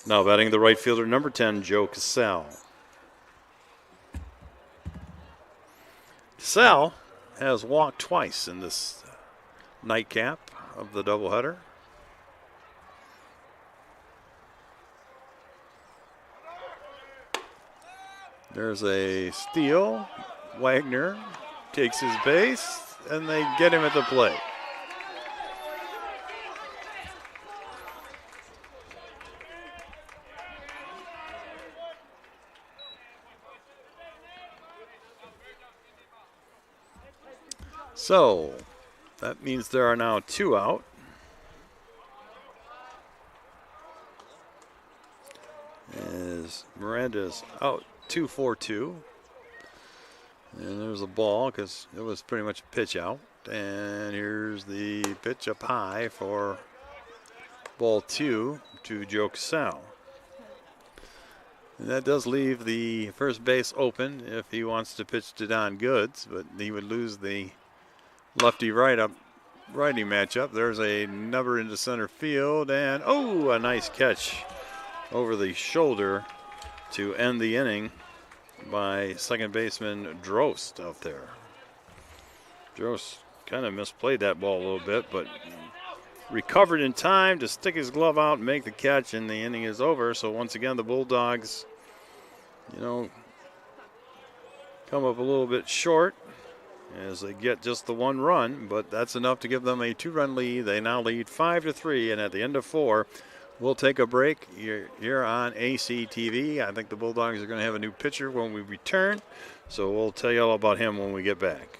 Now batting the right fielder, number 10, Joe Cassell. Cassell has walked twice in this nightcap of the doubleheader. There's a steal. Wagner takes his base, and they get him at the plate. So that means there are now 2 out. As Miranda's out 2-4-2. And there's a ball because it was pretty much a pitch out. And here's the pitch up high for ball 2 to Joe Cassell. And that does leave the first base open if he wants to pitch to Don Goods, but he would lose the lefty righty matchup. There's a number into center field, and a nice catch over the shoulder to end the inning by second baseman Drost out there. Drost kind of misplayed that ball a little bit, but recovered in time to stick his glove out and make the catch, and the inning is over. So once again, the Bulldogs, come up a little bit short as they get just the one run, but that's enough to give them a 2-run lead. They now lead 5-3, and at the end of 4, we'll take a break here on ACTV. I think the Bulldogs are going to have a new pitcher when we return, so we'll tell you all about him when we get back.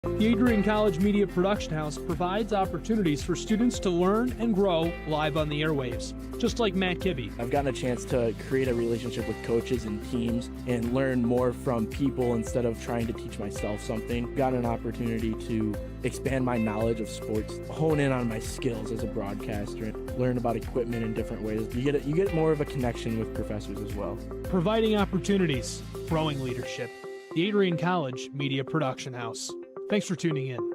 The Adrian College Media Production House provides opportunities for students to learn and grow live on the airwaves, just like Matt Kibbe. I've gotten a chance to create a relationship with coaches and teams and learn more from people instead of trying to teach myself something. Gotten an opportunity to expand my knowledge of sports, hone in on my skills as a broadcaster, and learn about equipment in different ways. You get more of a connection with professors as well. Providing opportunities, growing leadership. The Adrian College Media Production House. Thanks for tuning in.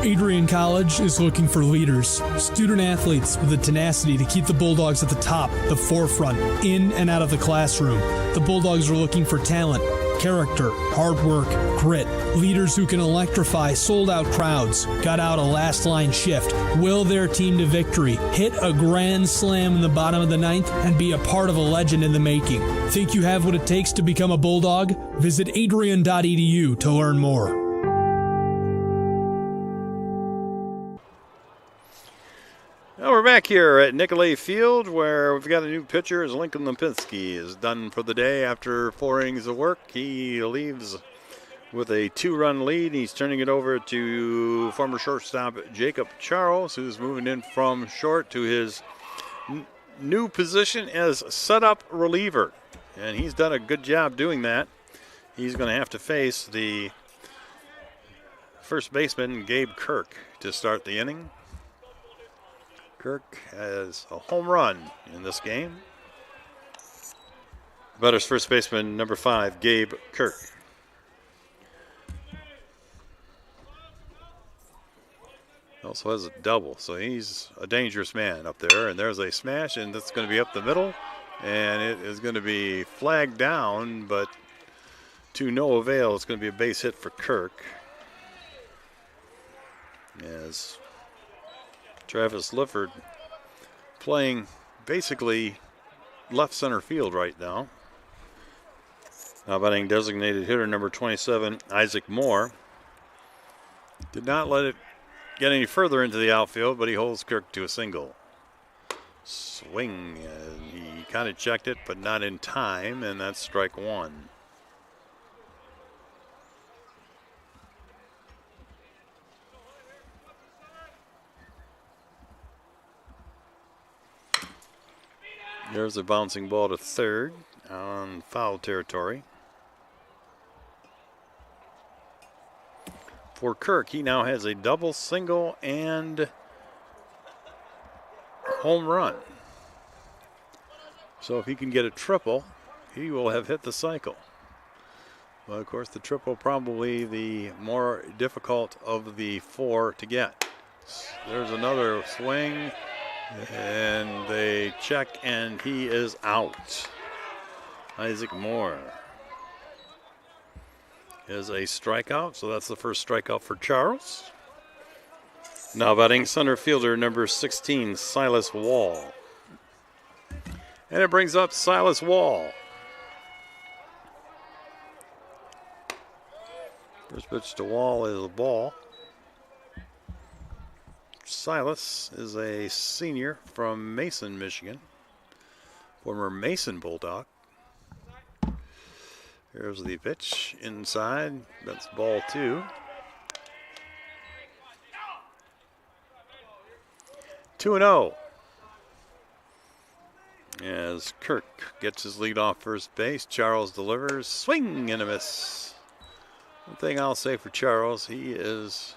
Adrian College is looking for leaders, student athletes with the tenacity to keep the Bulldogs at the top, the forefront, in and out of the classroom. The Bulldogs are looking for talent, character, hard work, grit, leaders who can electrify sold-out crowds, got out a last-line shift, will their team to victory, hit a grand slam in the bottom of the ninth, and be a part of a legend in the making. Think you have what it takes to become a Bulldog? Visit adrian.edu to learn more. Well, we're back here at Nicolay Field where we've got a new pitcher. As Lincoln Lipinski is done for the day after 4 innings of work. He leaves with a 2-run lead. He's turning it over to former shortstop Jacob Charles, who's moving in from short to his new position as setup reliever. And he's done a good job doing that. He's going to have to face the first baseman, Gabe Kirk, to start the inning. Kirk has a home run in this game. Butters first baseman, number 5, Gabe Kirk. Also has a double, so he's a dangerous man up there. And there's a smash, and that's going to be up the middle. And it is going to be flagged down, but to no avail. It's going to be a base hit for Kirk. As Travis Lifford playing basically left center field right now. Now batting designated hitter number 27, Isaac Moore. Did not let it get any further into the outfield, but he holds Kirk to a single. Swing, and he kind of checked it, but not in time, and that's strike 1. There's a bouncing ball to third on foul territory. For Kirk, he now has a double, single, and home run. So if he can get a triple, he will have hit the cycle. Well, of course, the triple probably the more difficult of the 4 to get. There's another swing. And they check, and he is out. Isaac Moore is a strikeout, so that's the first strikeout for Charles. Now batting center fielder number 16, Silas Wall. And it brings up Silas Wall. First pitch to Wall is a ball. Silas is a senior from Mason, Michigan. Former Mason Bulldog. Here's the pitch inside. That's ball 2. 2-0. As Kirk gets his lead off first base, Charles delivers. Swing and a miss. One thing I'll say for Charles, he is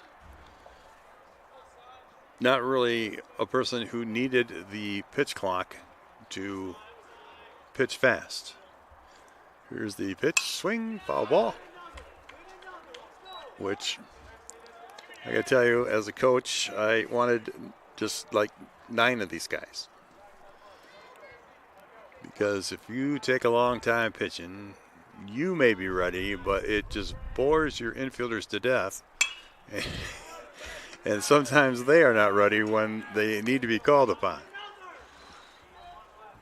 not really a person who needed the pitch clock to pitch fast. Here's the pitch, swing, foul ball, which I gotta tell you, as a coach, I wanted just like 9 of these guys. Because if you take a long time pitching, you may be ready, but it just bores your infielders to death. And sometimes they are not ready when they need to be called upon.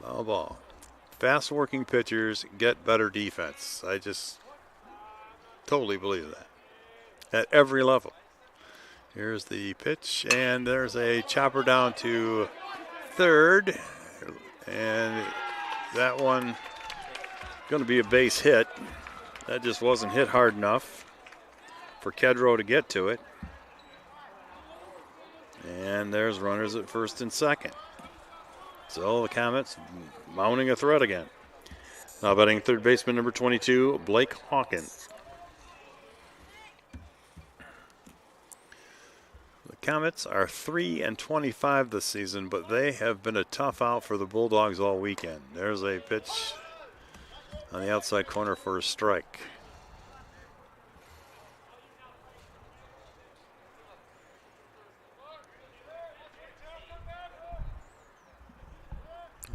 Foul ball. Fast working pitchers get better defense. I just totally believe that. At every level. Here's the pitch, and there's a chopper down to third. And that one going to be a base hit. That just wasn't hit hard enough for Kedro to get to it. And there's runners at first and second. So the Comets mounting a threat again. Now batting third baseman number 22, Blake Hawkins. The Comets are 3-25 this season, but they have been a tough out for the Bulldogs all weekend. There's a pitch on the outside corner for a strike.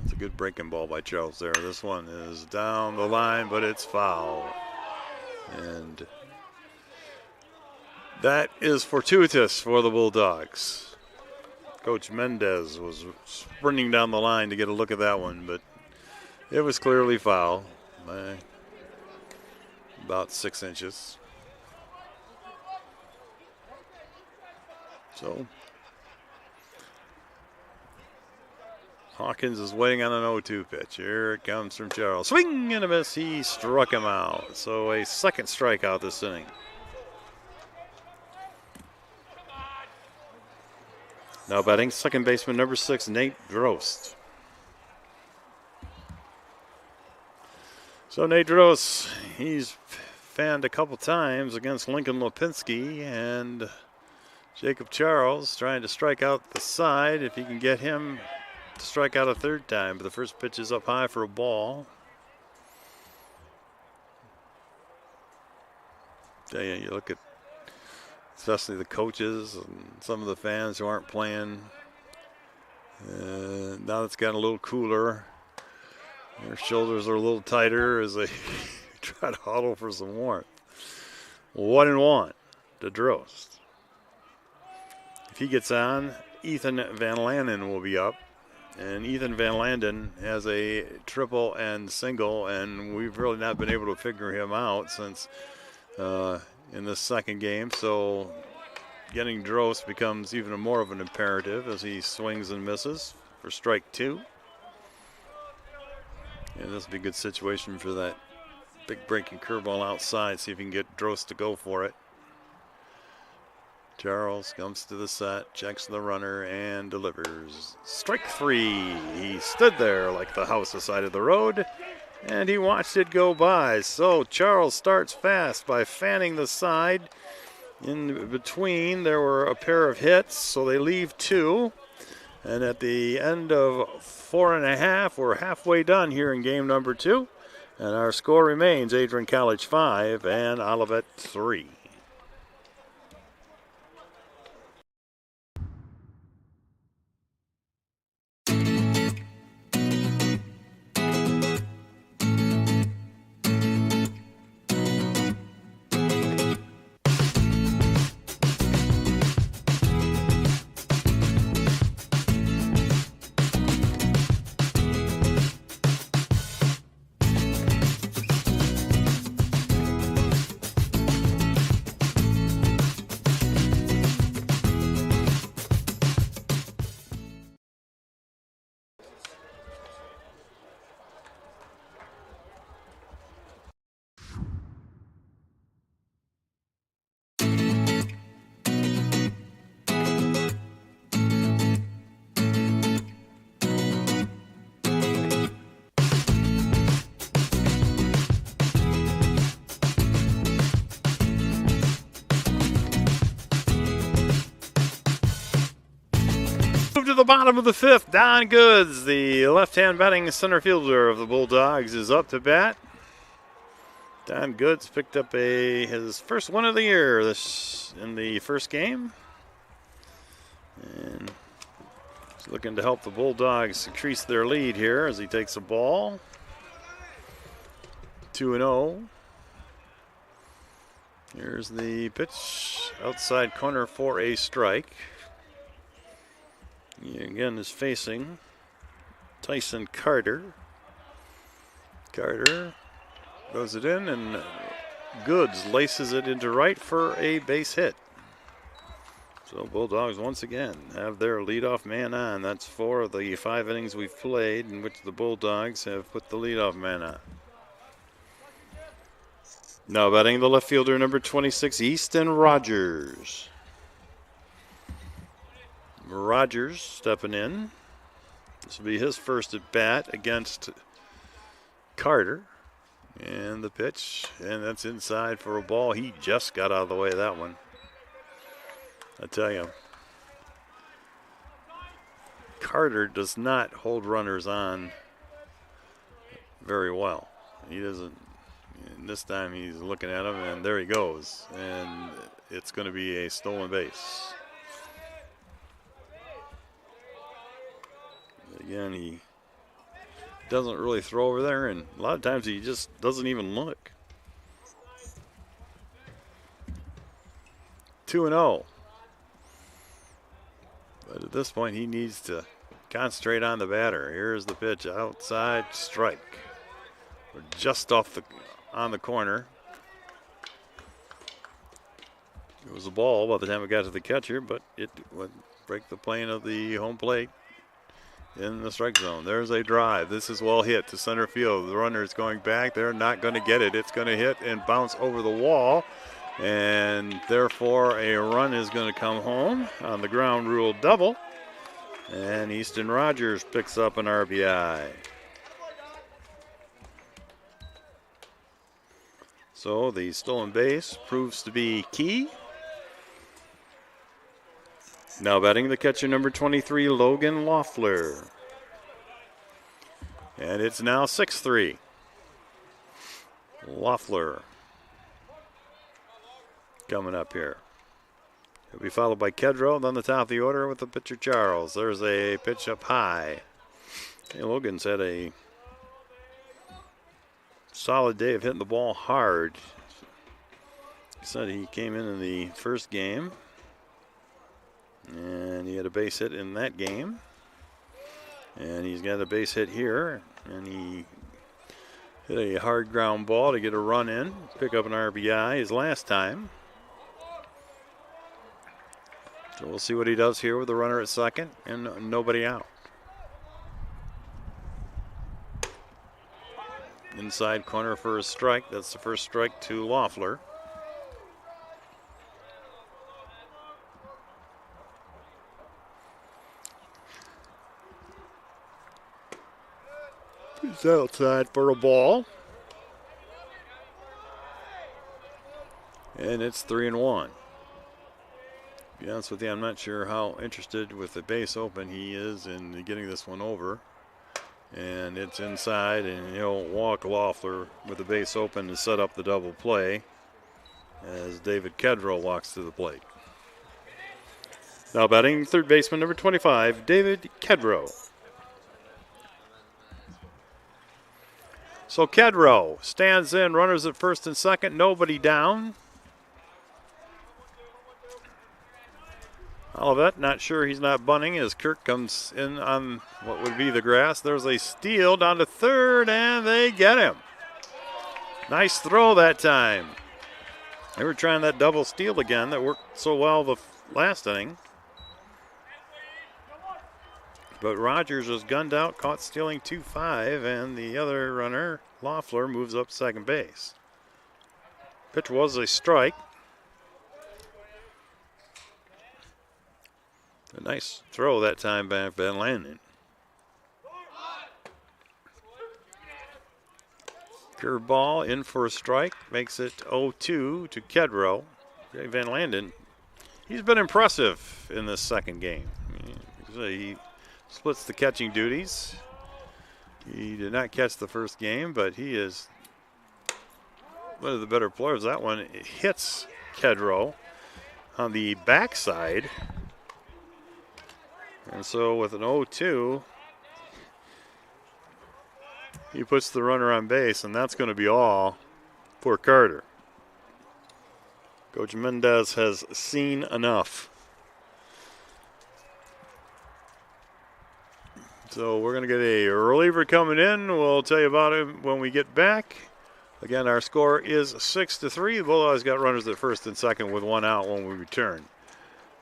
It's a good breaking ball by Charles there. This one is down the line, but it's foul. And that is fortuitous for the Bulldogs. Coach Mendez was sprinting down the line to get a look at that one, but it was clearly foul by about 6 inches. So Hawkins is waiting on an 0-2 pitch. Here it comes from Charles. Swing and a miss. He struck him out. So a second strikeout this inning. Now batting second baseman number 6, Nate Drost. So Nate Drost, he's fanned a couple times against Lincoln Lipinski, and Jacob Charles trying to strike out the side if he can get him to strike out a third time, but the first pitch is up high for a ball. You look at especially the coaches and some of the fans who aren't playing. Now it's gotten a little cooler. Their shoulders are a little tighter as they try to huddle for some warmth. 1-1 to Drost. If he gets on, Ethan Van Landen will be up. And Ethan Van Landen has a triple and single, and we've really not been able to figure him out since in this second game. So getting Drost becomes even more of an imperative as he swings and misses for strike 2. And this will be a good situation for that big breaking curveball outside. See if he can get Drost to go for it. Charles comes to the set, checks the runner, and delivers. Strike 3. He stood there like the house aside of the road, and he watched it go by. So Charles starts fast by fanning the side. In between, there were a pair of hits, so they leave 2. And at the end of 4.5, we're halfway done here in game number 2. And our score remains Adrian College 5 and Olivet 3. To the bottom of the 5th, Don Goods, the left-hand batting center fielder of the Bulldogs, is up to bat. Don Goods picked up his first win of the year in the first game. And he's looking to help the Bulldogs increase their lead here as he takes the ball. 2-0. Here's the pitch outside corner for a strike. He again is facing Tyson Carter. Carter throws it in, and Goods laces it into right for a base hit. So Bulldogs once again have their leadoff man on. That's 4 of the 5 innings we've played in which the Bulldogs have put the leadoff man on. Now batting the left fielder, number 26, Easton Rogers. Rogers stepping in. This will be his first at bat against Carter. And the pitch, and that's inside for a ball. He just got out of the way of that one. I tell you, Carter does not hold runners on very well. He doesn't. And this time he's looking at him, and there he goes. And it's going to be a stolen base. Again, he doesn't really throw over there, and a lot of times he just doesn't even look. 2-0. But at this point, he needs to concentrate on the batter. Here's the pitch, outside strike. We're just on the corner. It was a ball by the time it got to the catcher, but it would break the plane of the home plate. In the strike zone. There's a drive. This is well hit to center field. The runner is going back. They're not going to get it. It's going to hit and bounce over the wall. And therefore, a run is going to come home on the ground rule double. And Easton Rogers picks up an RBI. So the stolen base proves to be key. Now batting the catcher, number 23, Logan Loeffler. And it's now 6-3. Loeffler coming up here. He'll be followed by Kedro, then the top of the order with the pitcher Charles. There's a pitch up high. Hey, Logan's had a solid day of hitting the ball hard. He said he came in the first game. And he had a base hit in that game. And he's got a base hit here. And he hit a hard ground ball to get a run in. Pick up an RBI his last time. So we'll see what he does here with the runner at second and nobody out. Inside corner for a strike. That's the first strike to Loeffler. He's outside for a ball. And it's 3-1. To be honest with you, I'm not sure how interested with the base open he is in getting this one over. And it's inside, and he'll walk Loeffler with the base open to set up the double play as David Kedro walks to the plate. Now batting third baseman number 25, David Kedro. So Kedro stands in, runners at first and second, nobody down. Olivet, not sure he's not bunting as Kirk comes in on what would be the grass. There's a steal down to third, and they get him. Nice throw that time. They were trying that double steal again that worked so well the last inning. But Rogers was gunned out, caught stealing 2-5, and the other runner, Loeffler, moves up second base. Pitch was a strike. A nice throw that time by Van Landen. Curveball in for a strike, makes it 0-2 to Kedro. Jay Van Landen, he's been impressive in this second game. He splits the catching duties. He did not catch the first game, but he has one of the better players. That one hits Kedro on the backside. And so with an 0-2, he puts the runner on base, and that's going to be all for Carter. Coach Mendez has seen enough. So we're going to get a reliever coming in. We'll tell you about him when we get back. Again, our score is 6-3. The Bulldogs got runners at first and second with one out when we return.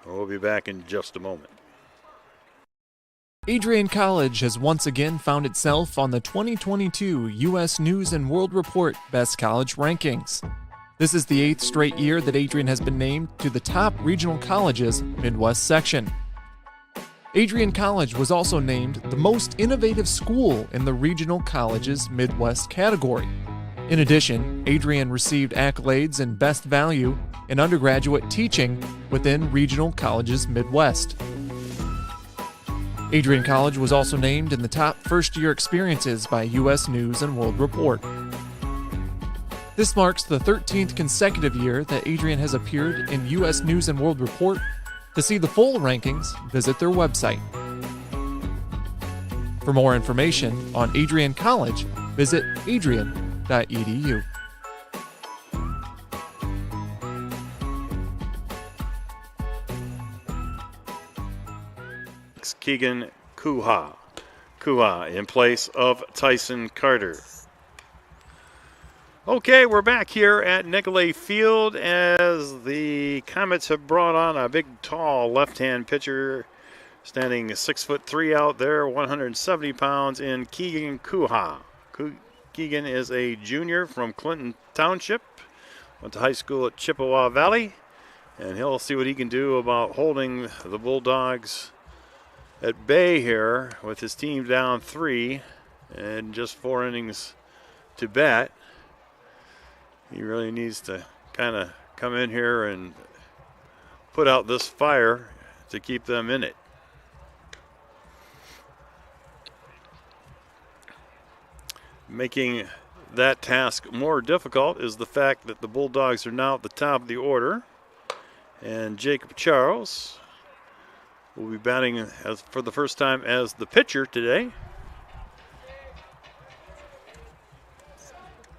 We'll be back in just a moment. Adrian College has once again found itself on the 2022 U.S. News & World Report Best College Rankings. This is the 8th straight year that Adrian has been named to the top regional colleges Midwest section. Adrian College was also named the most innovative school in the Regional Colleges Midwest category. In addition, Adrian received accolades in Best Value in undergraduate teaching within Regional Colleges Midwest. Adrian College was also named in the top first-year experiences by U.S. News & World Report. This marks the 13th consecutive year that Adrian has appeared in U.S. News & World Report. To see the full rankings, visit their website. For more information on Adrian College, visit adrian.edu. Keegan Kuha. Kuha in place of Tyson Carter. Okay, we're back here at Nicolay Field as the Comets have brought on a big, tall left-hand pitcher standing 6'3" out there, 170 pounds in Keegan Kuha. Keegan is a junior from Clinton Township, went to high school at Chippewa Valley, and he'll see what he can do about holding the Bulldogs at bay here with his team down 3 and just 4 innings to bat. He really needs to kind of come in here and put out this fire to keep them in it. Making that task more difficult is the fact that the Bulldogs are now at the top of the order. And Jacob Charles will be batting for the first time as the pitcher today.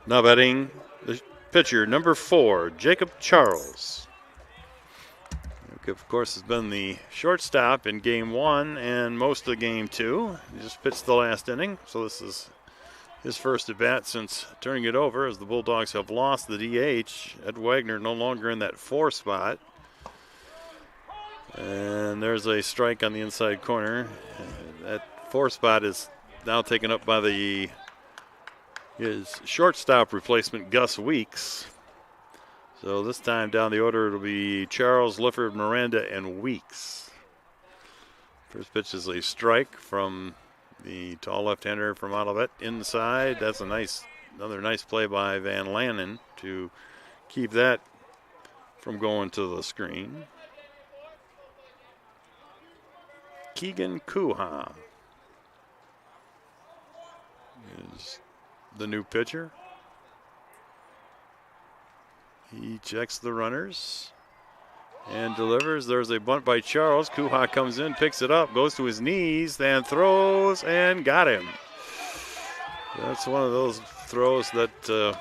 Now batting the pitcher, number 4, Jacob Charles. Of course, has been the shortstop in Game 1 and most of Game 2. He just pitched the last inning, so this is his first at bat since turning it over, as the Bulldogs have lost the DH. Ed Wagner no longer in that 4 spot. And there's a strike on the inside corner. That 4 spot is now taken up by his shortstop replacement, Gus Weeks. So this time down the order, it'll be Charles, Lifford, Miranda, and Weeks. First pitch is a strike from the tall left-hander from Olivet inside. That's another nice play by Van Lannen to keep that from going to the screen. Keegan Kuha is the new pitcher. He checks the runners and delivers. There's a bunt by Charles. Kuha comes in, picks it up, goes to his knees, then throws and got him. That's one of those throws that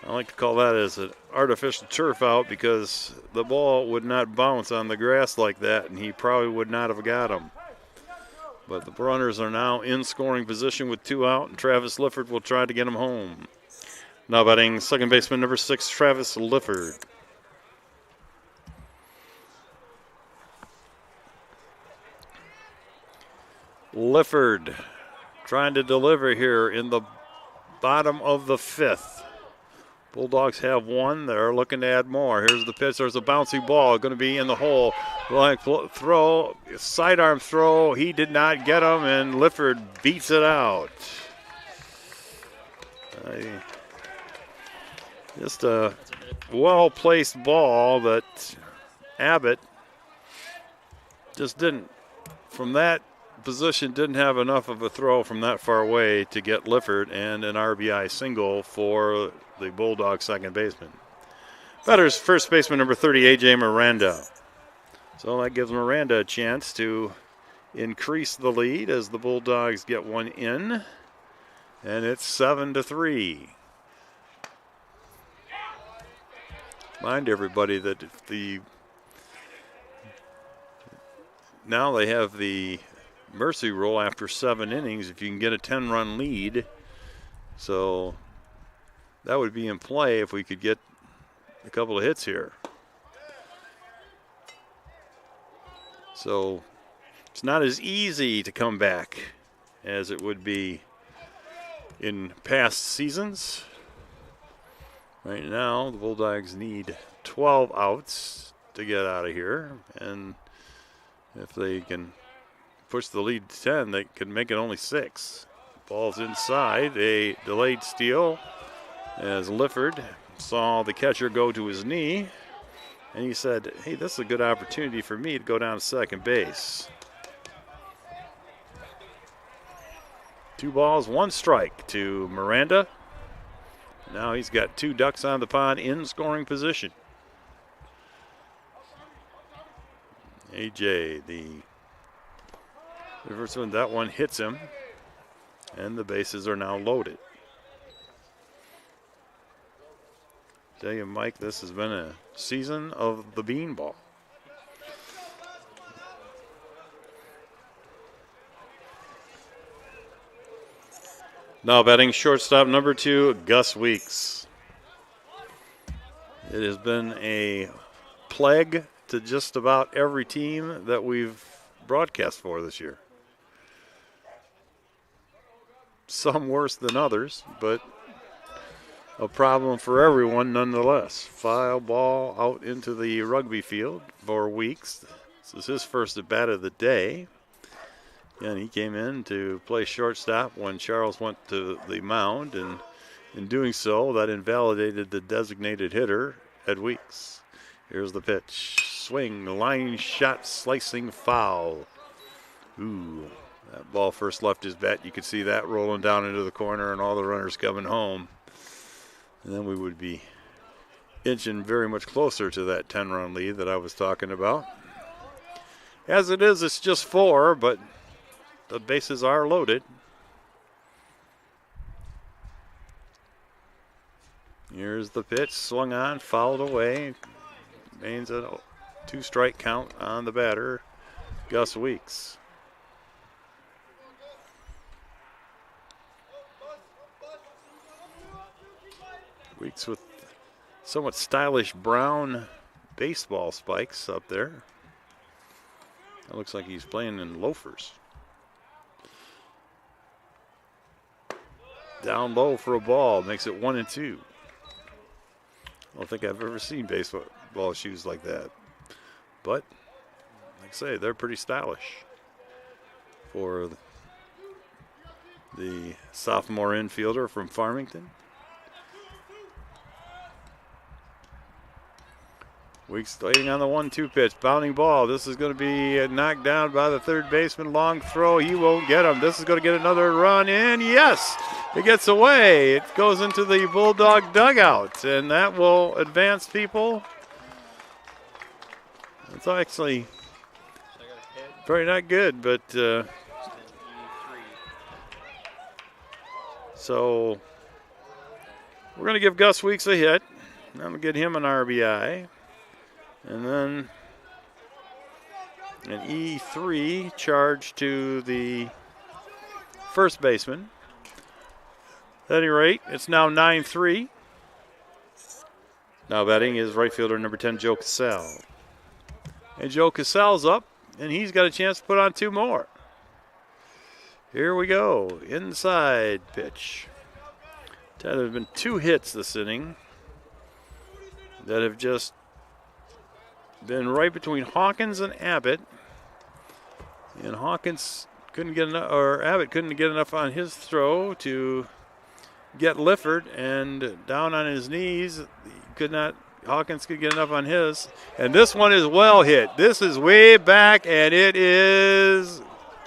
I like to call that as an artificial turf out, because the ball would not bounce on the grass like that, and he probably would not have got him. But the runners are now in scoring position with 2 out, and Travis Lifford will try to get him home. Now batting second baseman number 6, Travis Lifford. Lifford trying to deliver here in the bottom of the 5th. Bulldogs have 1. They're looking to add more. Here's the pitch. There's a bouncy ball going to be in the hole. Like throw, sidearm throw. He did not get him, and Lifford beats it out. Just a well-placed ball that Abbott just didn't, from that position didn't have enough of a throw from that far away to get Lifford and an RBI single for the Bulldogs second baseman. Better's first baseman number 30, A.J. Miranda. So that gives Miranda a chance to increase the lead as the Bulldogs get one in. And it's 7-3. Mind everybody that now they have the mercy rule after 7 innings if you can get a 10-run lead. So that would be in play if we could get a couple of hits here. So it's not as easy to come back as it would be in past seasons. Right now, the Bulldogs need 12 outs to get out of here. And if they can push the lead to 10, they can make it only 6. Ball's inside, a delayed steal as Lifford saw the catcher go to his knee. And he said, hey, this is a good opportunity for me to go down to second base. 2 balls, 1 strike to Miranda. Now he's got 2 ducks on the pond in scoring position. AJ, the first one, that one hits him. And the bases are now loaded. Tell you, Mike, this has been a season of the beanball. Now batting shortstop number 2, Gus Weeks. It has been a plague to just about every team that we've broadcast for this year. Some worse than others, but a problem for everyone nonetheless. Foul ball out into the rugby field for Weeks. This is his first at bat of the day. And he came in to play shortstop when Charles went to the mound, and in doing so, that invalidated the designated hitter, Ed Weeks. Here's the pitch. Swing, line shot, slicing foul. Ooh, that ball first left his bat. You could see that rolling down into the corner and all the runners coming home. And then we would be inching very much closer to that 10-run lead that I was talking about. As it is, it's just 4, but the bases are loaded. Here's the pitch, swung on, fouled away. Means a 2-strike count on the batter, Gus Weeks. Weeks with somewhat stylish brown baseball spikes up there. It looks like he's playing in loafers. Down low for a ball, makes it 1-2. I don't think I've ever seen baseball shoes like that. But, like I say, they're pretty stylish for the sophomore infielder from Farmington. Weeks waiting on the 1-2 pitch. Bounding ball. This is going to be knocked down by the third baseman. Long throw. He won't get him. This is going to get another run in. Yes! It gets away. It goes into the Bulldog dugout, and that will advance people. It's actually probably not good, but so we're going to give Gus Weeks a hit. I'm going to get him an RBI. And then an E3 charge to the first baseman. At any rate, it's now 9-3. Now batting is right fielder number 10, Joe Cassell. And Joe Cassell's up, and he's got a chance to put on 2 more. Here we go. Inside pitch. There have been 2 hits this inning that have just been right between Hawkins and Abbott. And Hawkins couldn't get enough, or Abbott couldn't get enough on his throw to get Lifford, and down on his knees, Hawkins could get enough on his. And this one is well hit. This is way back, and it is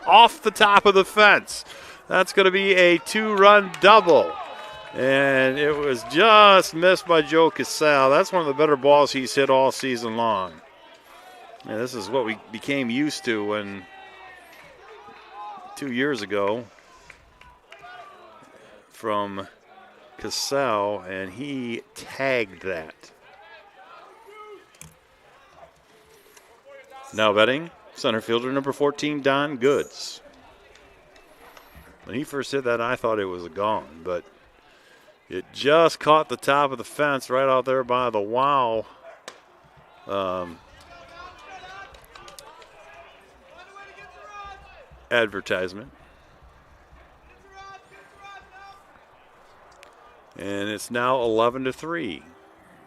off the top of the fence. That's going to be a 2-run double. And it was just missed by Joe Casale. That's one of the better balls he's hit all season long. And this is what we became used to when 2 years ago from Casale, and he tagged that. Now batting, center fielder number 14, Don Goods. When he first hit that, I thought it was a gone, but it just caught the top of the fence right out there by the wow advertisement. And it's now 11-3.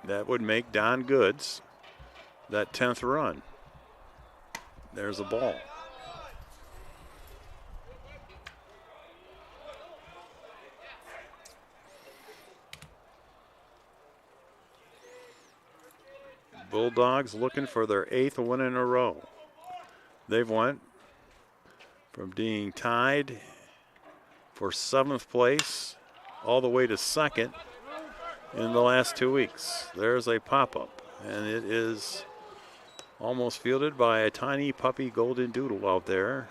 That would make Don Goods that 10th run. There's a ball. Bulldogs looking for their 8th win in a row. They've went from being tied for 7th place all the way to 2nd in the last 2 weeks. There's a pop-up, and it is almost fielded by a tiny puppy golden doodle out there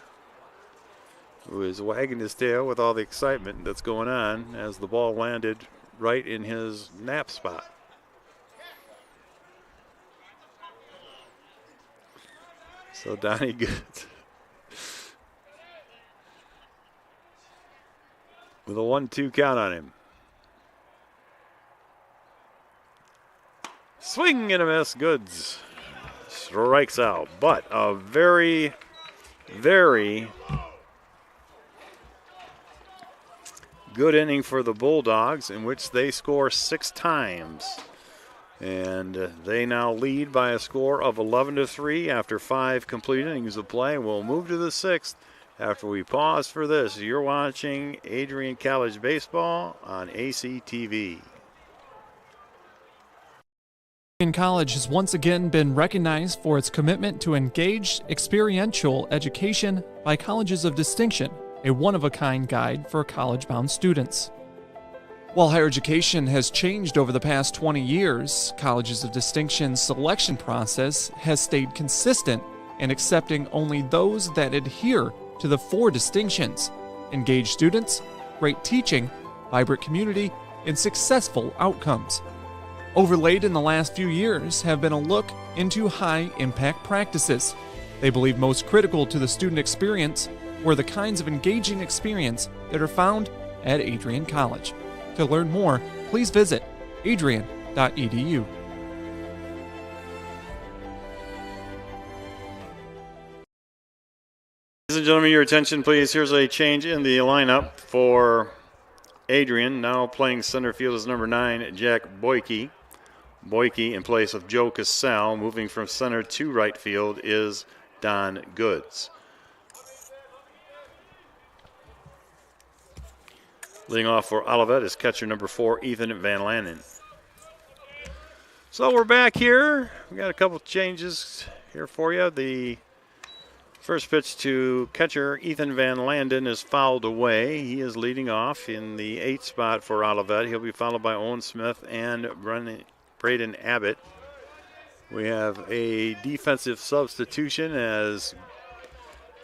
who is wagging his tail with all the excitement that's going on as the ball landed right in his nap spot. So Donnie Goods with a 1-2 count on him. Swing and a miss. Goods strikes out. But a very, very good inning for the Bulldogs, in which they score 6 times. And they now lead by a score of 11-3 after 5 complete innings of play. We'll move to the 6th after we pause for this. You're watching Adrian College Baseball on ACTV. Adrian College has once again been recognized for its commitment to engaged experiential education by Colleges of Distinction, a one-of-a-kind guide for college-bound students. While higher education has changed over the past 20 years, Colleges of Distinction's selection process has stayed consistent in accepting only those that adhere to the 4 distinctions: engaged students, great teaching, vibrant community, and successful outcomes. Overlaid in the last few years have been a look into high-impact practices. They believe most critical to the student experience were the kinds of engaging experience that are found at Adrian College. To learn more, please visit adrian.edu. Ladies and gentlemen, your attention please. Here's a change in the lineup for Adrian. Now playing center field is number 9, Jack Boyke. Boyke in place of Joe Casale. Moving from center to right field is Don Goods. Leading off for Olivet is catcher number 4, Ethan Van Lanen. So we're back here. We got a couple changes here for you. The first pitch to catcher Ethan Van Landen is fouled away. He is leading off in the 8th spot for Olivet. He'll be followed by Owen Smith and Braden Abbott. We have a defensive substitution as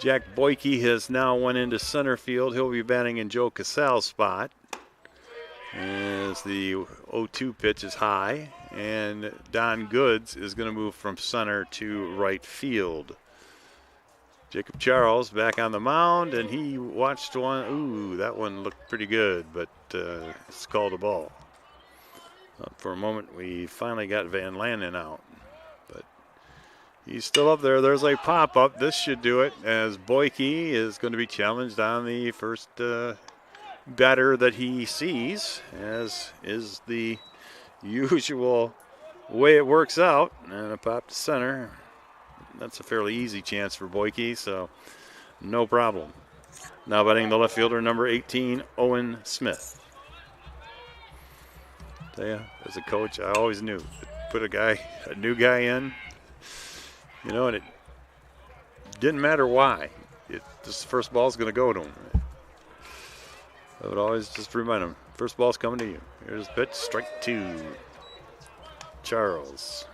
Jack Boyke has now went into center field. He'll be batting in Joe Casale's spot as the 0-2 pitch is high. And Don Goods is going to move from center to right field. Jacob Charles back on the mound, and he watched one. Ooh, that one looked pretty good, but it's called a ball. For a moment, we finally got Van Lanen out. He's still up there. There's a pop-up. This should do it, as Boyke is going to be challenged on the first batter that he sees, as is the usual way it works out. And a pop to center. That's a fairly easy chance for Boyke, so no problem. Now batting the left fielder, number 18, Owen Smith. Tell you, as a coach, I always knew. Put a new guy in, you know, and it didn't matter why. this first ball is going to go to him. I would always just remind him, first ball's coming to you. Here's the pitch, strike 2. Charles.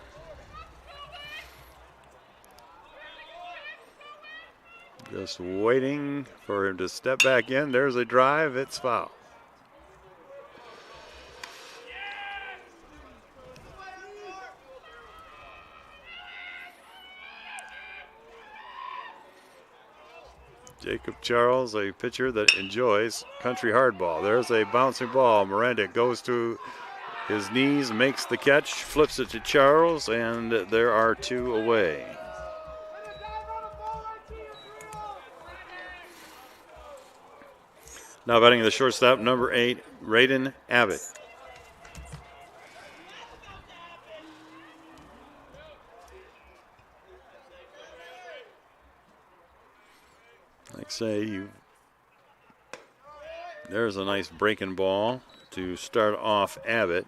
Just waiting for him to step back in. There's a drive. It's foul. Jacob Charles, a pitcher that enjoys country hardball. There's a bouncing ball. Miranda goes to his knees, makes the catch, flips it to Charles, and there are 2 away. Now batting the shortstop, number 8, Raiden Abbott. Like I say, there's a nice breaking ball to start off Abbott.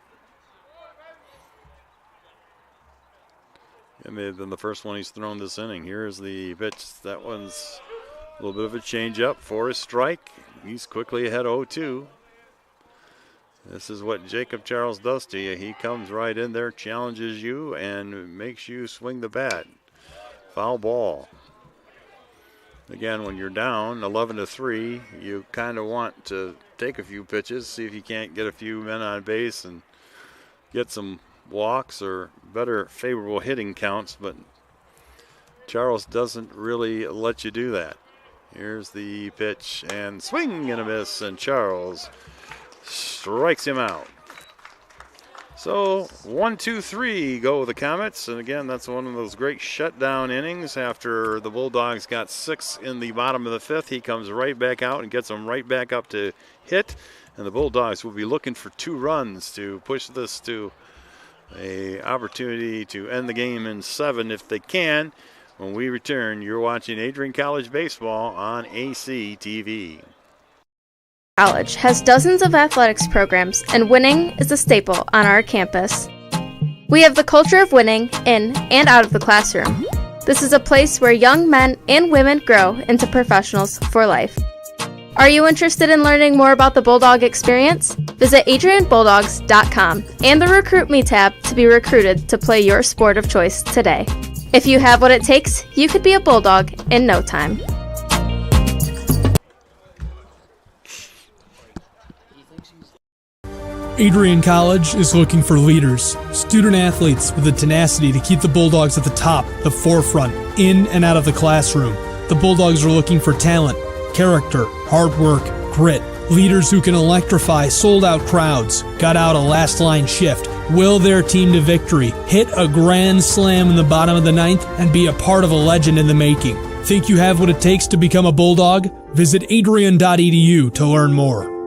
That may have been the first one he's thrown this inning. Here's the pitch. That one's a little bit of a changeup for a strike. He's quickly ahead 0-2. This is what Jacob Charles does to you. He comes right in there, challenges you, and makes you swing the bat. Foul ball. Again, when you're down 11-3, you kind of want to take a few pitches, see if you can't get a few men on base and get some walks or better favorable hitting counts, but Charles doesn't really let you do that. Here's the pitch, and swing and a miss, and Charles strikes him out. So 1-2-3 go the Comets, and again, that's one of those great shutdown innings. After the Bulldogs got 6 in the bottom of the 5th, he comes right back out and gets them right back up to hit, and the Bulldogs will be looking for 2 runs to push this to an opportunity to end the game in 7 if they can. When we return, you're watching Adrian College Baseball on ACTV. College has dozens of athletics programs, and winning is a staple on our campus. We have the culture of winning in and out of the classroom. This is a place where young men and women grow into professionals for life. Are you interested in learning more about the Bulldog experience? Visit adrianbulldogs.com and the Recruit Me tab to be recruited to play your sport of choice today. If you have what it takes, you could be a Bulldog in no time. Adrian College is looking for leaders, student athletes with the tenacity to keep the Bulldogs at the top, the forefront, in and out of the classroom. The Bulldogs are looking for talent, character, hard work, grit, leaders who can electrify sold-out crowds, gut out a last-line shift, will their team to victory, hit a grand slam in the bottom of the 9th, and be a part of a legend in the making. Think you have what it takes to become a Bulldog? Visit adrian.edu to learn more.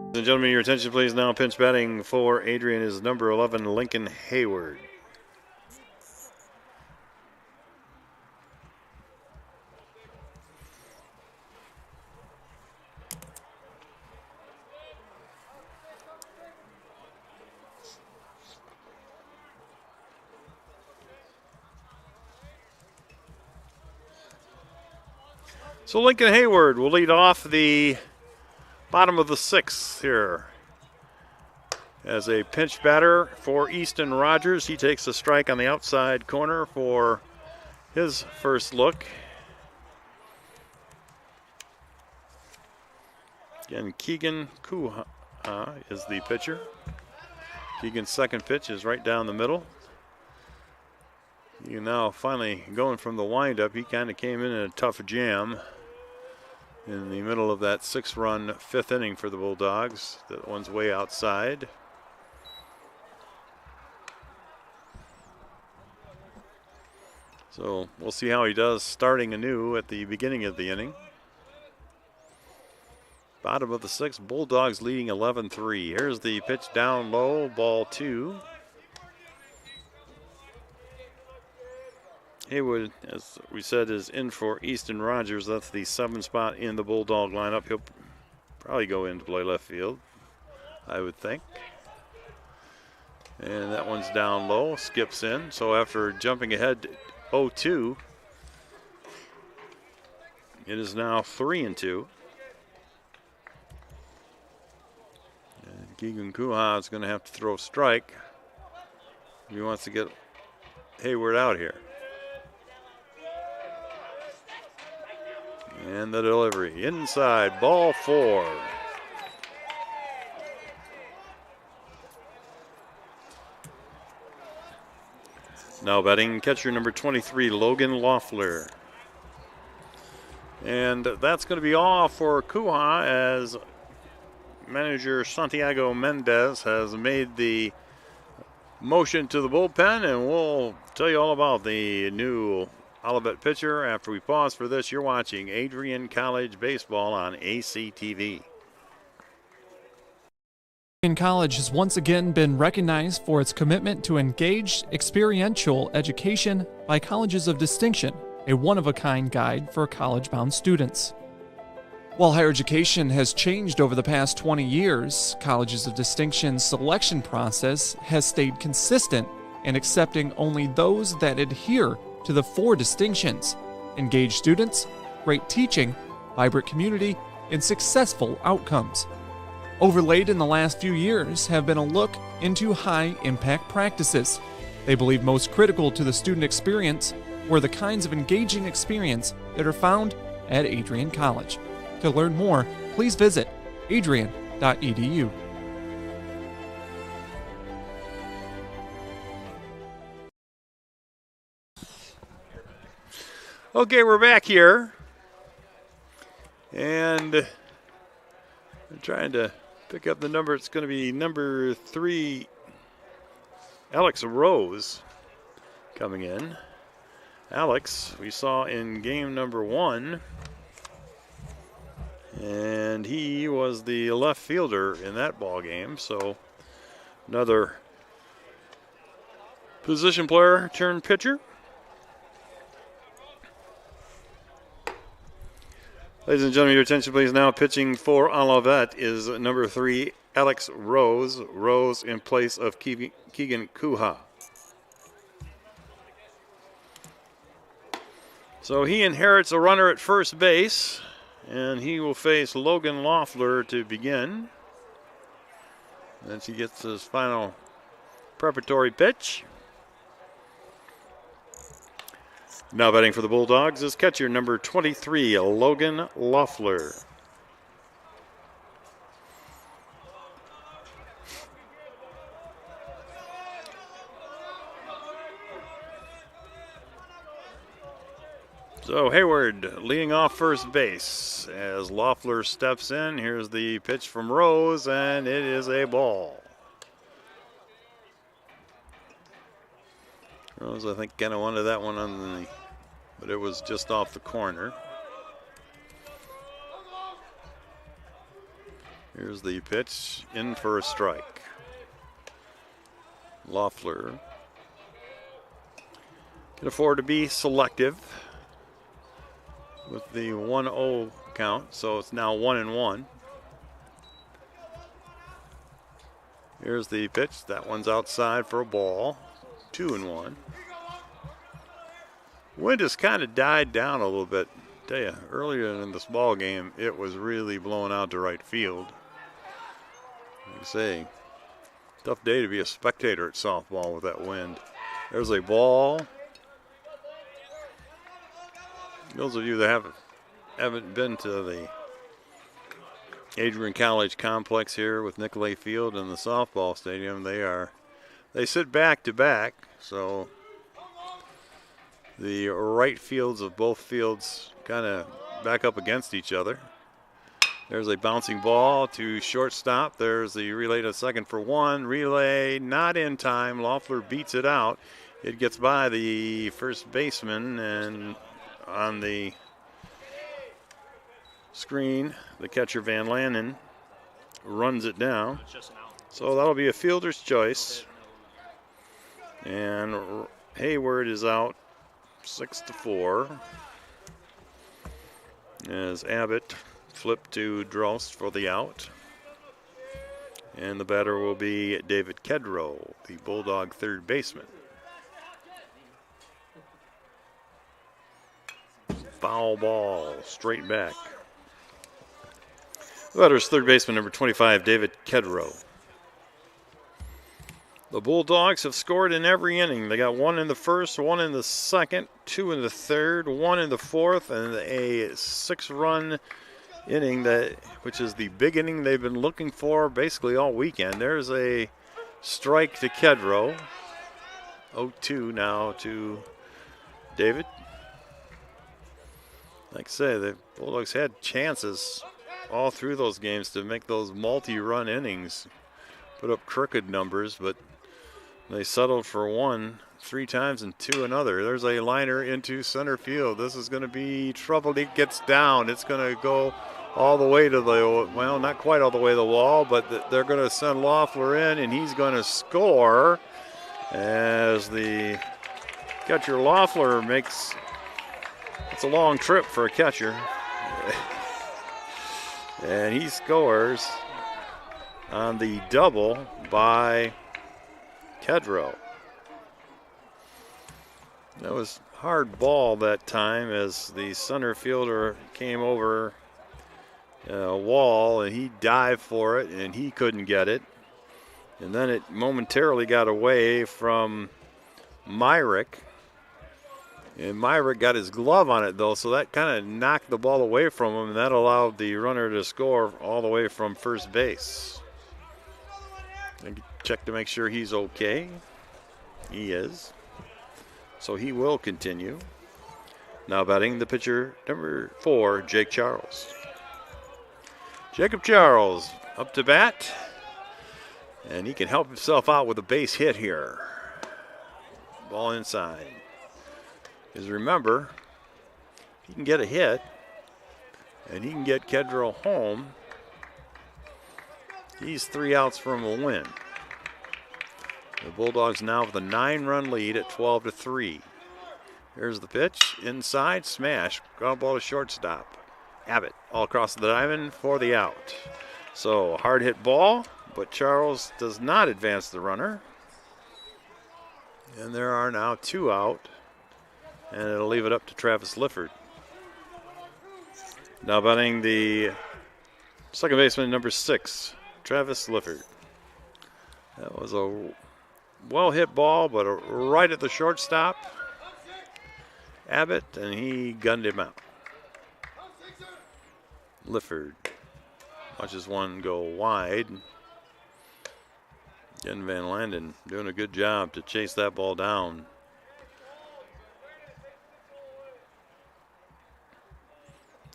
Ladies and gentlemen, your attention please. Now pinch batting for Adrian is number 11, Lincoln Hayward. So Lincoln Hayward will lead off the bottom of the 6th here. As a pinch batter for Easton Rogers, he takes a strike on the outside corner for his first look. Again, Keegan Kuha is the pitcher. Keegan's second pitch is right down the middle. You now finally going from the windup. He kind of came in a tough jam in the middle of that 6-run 5th inning for the Bulldogs. That one's way outside. So we'll see how he does starting anew at the beginning of the inning. Bottom of the 6th, Bulldogs leading 11-3. Here's the pitch down low, ball 2. Haywood, as we said, is in for Easton Rogers. That's the 7th spot in the Bulldog lineup. He'll probably go in to play left field, I would think. And that one's down low, skips in. So after jumping ahead 0-2, It is now 3-2. And Keegan Kuha is going to have to throw a strike if he wants to get Hayward out here. And the delivery inside, ball 4. Now batting catcher number 23, Logan Loeffler. And that's going to be all for Kuha, as manager Santiago Mendez has made the motion to the bullpen, and we'll tell you all about the new Olivet pitcher after we pause for this. You're watching Adrian College Baseball on ACTV. Adrian College has once again been recognized for its commitment to engaged experiential education by Colleges of Distinction, a one-of-a-kind guide for college-bound students. While higher education has changed over the past 20 years, Colleges of Distinction's selection process has stayed consistent in accepting only those that adhere to the 4 distinctions: engaged students, great teaching, vibrant community, and successful outcomes. Overlaid in the last few years have been a look into high-impact practices. They believe most critical to the student experience were the kinds of engaging experience that are found at Adrian College. To learn more, please visit adrian.edu. Okay, we're back here. And I'm trying to pick up the number. It's going to be number 3, Alex Rose, coming in. Alex, we saw in game number 1, and he was the left fielder in that ball game. So another position player turned pitcher. Ladies and gentlemen, your attention please. Now pitching for Olivet is number 3, Alex Rose. Rose in place of Keegan Kuha. So he inherits a runner at first base, and he will face Logan Loeffler to begin. As he gets his final preparatory pitch. Now batting for the Bulldogs is catcher number 23, Logan Loeffler. So Hayward leading off first base as Loeffler steps in. Here's the pitch from Rose, and it is a ball. Rose, I think, kind of wanted that one on the, but it was just off the corner. Here's the pitch, in for a strike. Loeffler can afford to be selective with the 1-0 count, so it's now 1-1. Here's the pitch. That one's outside for a ball. 2-1. Wind has kind of died down a little bit. I tell you, earlier in this ball game, it was really blowing out to right field. Like I say, tough day to be a spectator at softball with that wind. There's a ball. Those of you that haven't been to the Adrian College complex here with Nicolay Field and the softball stadium, they sit back to back, so the right fields of both fields kind of back up against each other. There's a bouncing ball to shortstop. There's the relay to second for 1. Relay not in time. Loeffler beats it out. It gets by the first baseman, and on the screen, the catcher Van Lannen runs it down. So that'll be a fielder's choice. And Hayward is out 6-4. As Abbott flipped to Drost for the out. And the batter will be David Kedrow, the Bulldog third baseman. foul ball, straight back. The batter's third baseman, number 25, David Kedrow. The Bulldogs have scored in every inning. They got one in the first, one in the second, two in the third, one in the fourth, and a 6-run inning, which is the big inning they've been looking for basically all weekend. There's a strike to Kedrow. 0-2 now to David. Like I say, the Bulldogs had chances all through those games to make those multi-run innings, put up crooked numbers, but they settled for one 3 times and 2 another. There's a liner into center field. This is going to be trouble. It gets down. It's going to go all the way to the, well, not quite all the way to the wall, but they're going to send Loeffler in, and he's going to score as the catcher Loeffler makes, it's a long trip for a catcher. And he scores on the double by Kedrow. That was hard ball that time as the center fielder came over a wall and he dived for it and he couldn't get it. And then it momentarily got away from Myrick. And Myrick got his glove on it, though, so that kind of knocked the ball away from him, and that allowed the runner to score all the way from first base. And check to make sure he's okay. He is. So he will continue. Now batting the pitcher, number 4, Jake Charles. Jacob Charles up to bat. And he can help himself out with a base hit here. Ball inside. Because remember, he can get a hit, and he can get Kedrow home. He's 3 outs from a win. The Bulldogs now with a 9-run lead at 12-3. Here's the pitch, inside, smash, ground ball to shortstop. Abbott all across the diamond for the out. So hard hit ball, but Charles does not advance the runner. And there are now 2 out. And it'll leave it up to Travis Lifford. Now batting the second baseman, number 6, Travis Lifford. That was a well-hit ball, but right at the shortstop. Abbott, and he gunned him out. Lifford watches one go wide. Again, Van Landen doing a good job to chase that ball down.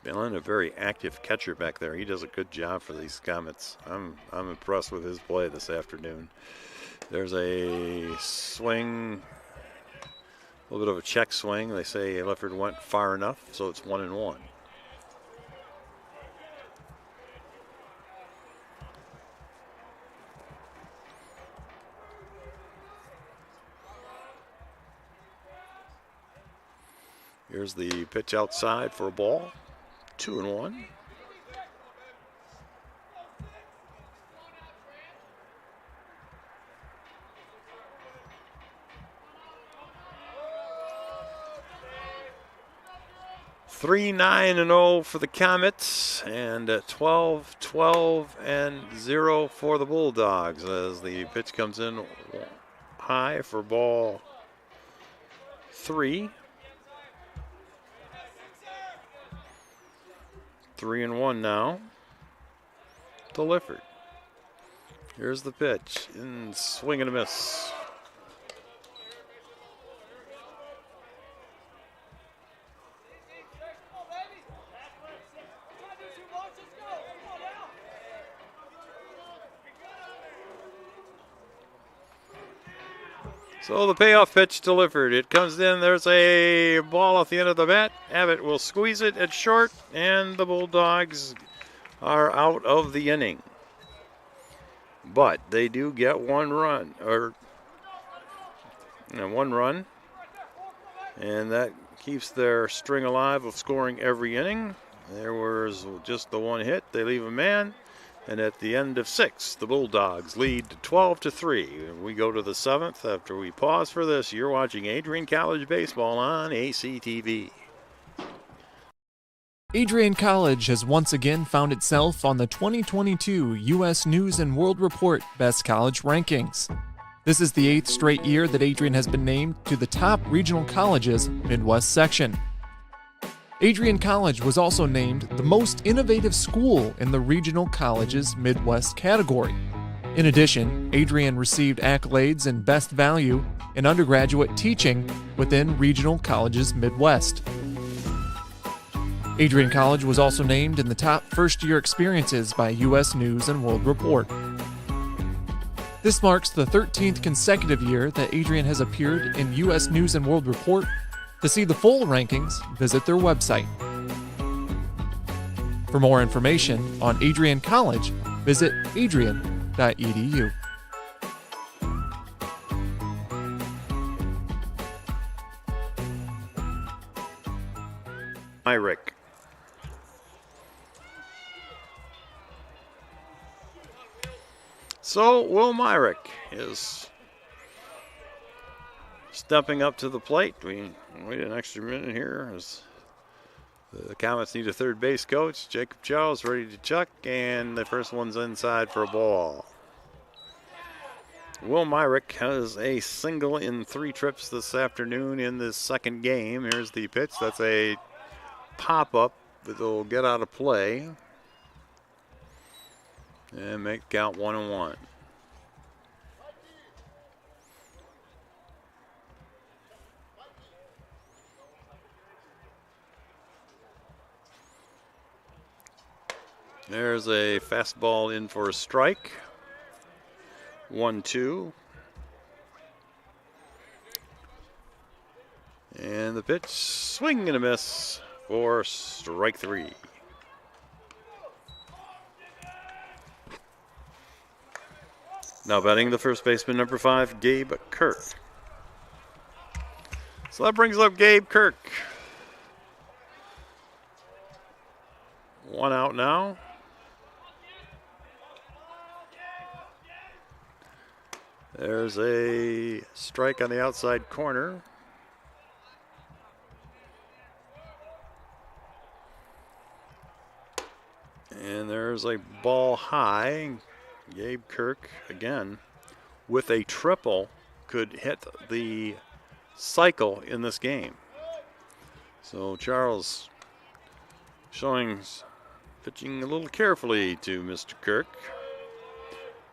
Van Landen, a very active catcher back there. He does a good job for these Comets. I'm impressed with his play this afternoon. There's a swing, a little bit of a check swing. They say Lifford went far enough, so it's 1-1. Here's the pitch outside for a ball. 2-1. Three 9-0 for the Comets, and 12-12-0 for the Bulldogs as the pitch comes in high for ball 3. 3-1 now to Lifford. Here's the pitch, and swing and a miss. So the payoff pitch to Lifford. It comes in. There's a ball off the end of the bat. Abbott will squeeze it at short, and the Bulldogs are out of the inning. But they do get 1 run, and that keeps their string alive of scoring every inning. There was just the 1 hit. They leave a man. And at the end of 6, the Bulldogs lead 12-3. We go to the 7th. After we pause for this, you're watching Adrian College Baseball on ACTV. Adrian College has once again found itself on the 2022 U.S. News & World Report Best College Rankings. This is the 8th straight year that Adrian has been named to the top regional colleges Midwest section. Adrian College was also named the most innovative school in the regional colleges Midwest category. In addition, Adrian received accolades in Best Value in undergraduate teaching within regional colleges Midwest. Adrian College was also named in the top first-year experiences by U.S. News & World Report. This marks the 13th consecutive year that Adrian has appeared in U.S. News & World Report. To see the full rankings, visit their website. For more information on Adrian College, visit adrian.edu. Myrick. So Will Myrick is stepping up to the plate. We wait an extra minute here as the Comets need a third base coach. Jacob Charles ready to chuck, and the first one's inside for a ball. Will Myrick has a single in 3 trips this afternoon in this second game. Here's the pitch. That's a pop-up that will get out of play and make count 1-1. There's a fastball in for a strike. 1-2. And the pitch, swing and a miss for strike 3. Now batting the first baseman, number 5, Gabe Kirk. So that brings up Gabe Kirk. 1 out now. There's a strike on the outside corner. And there's a ball high. Gabe Kirk, again, with a triple, could hit the cycle in this game. So Charles pitching a little carefully to Mr. Kirk.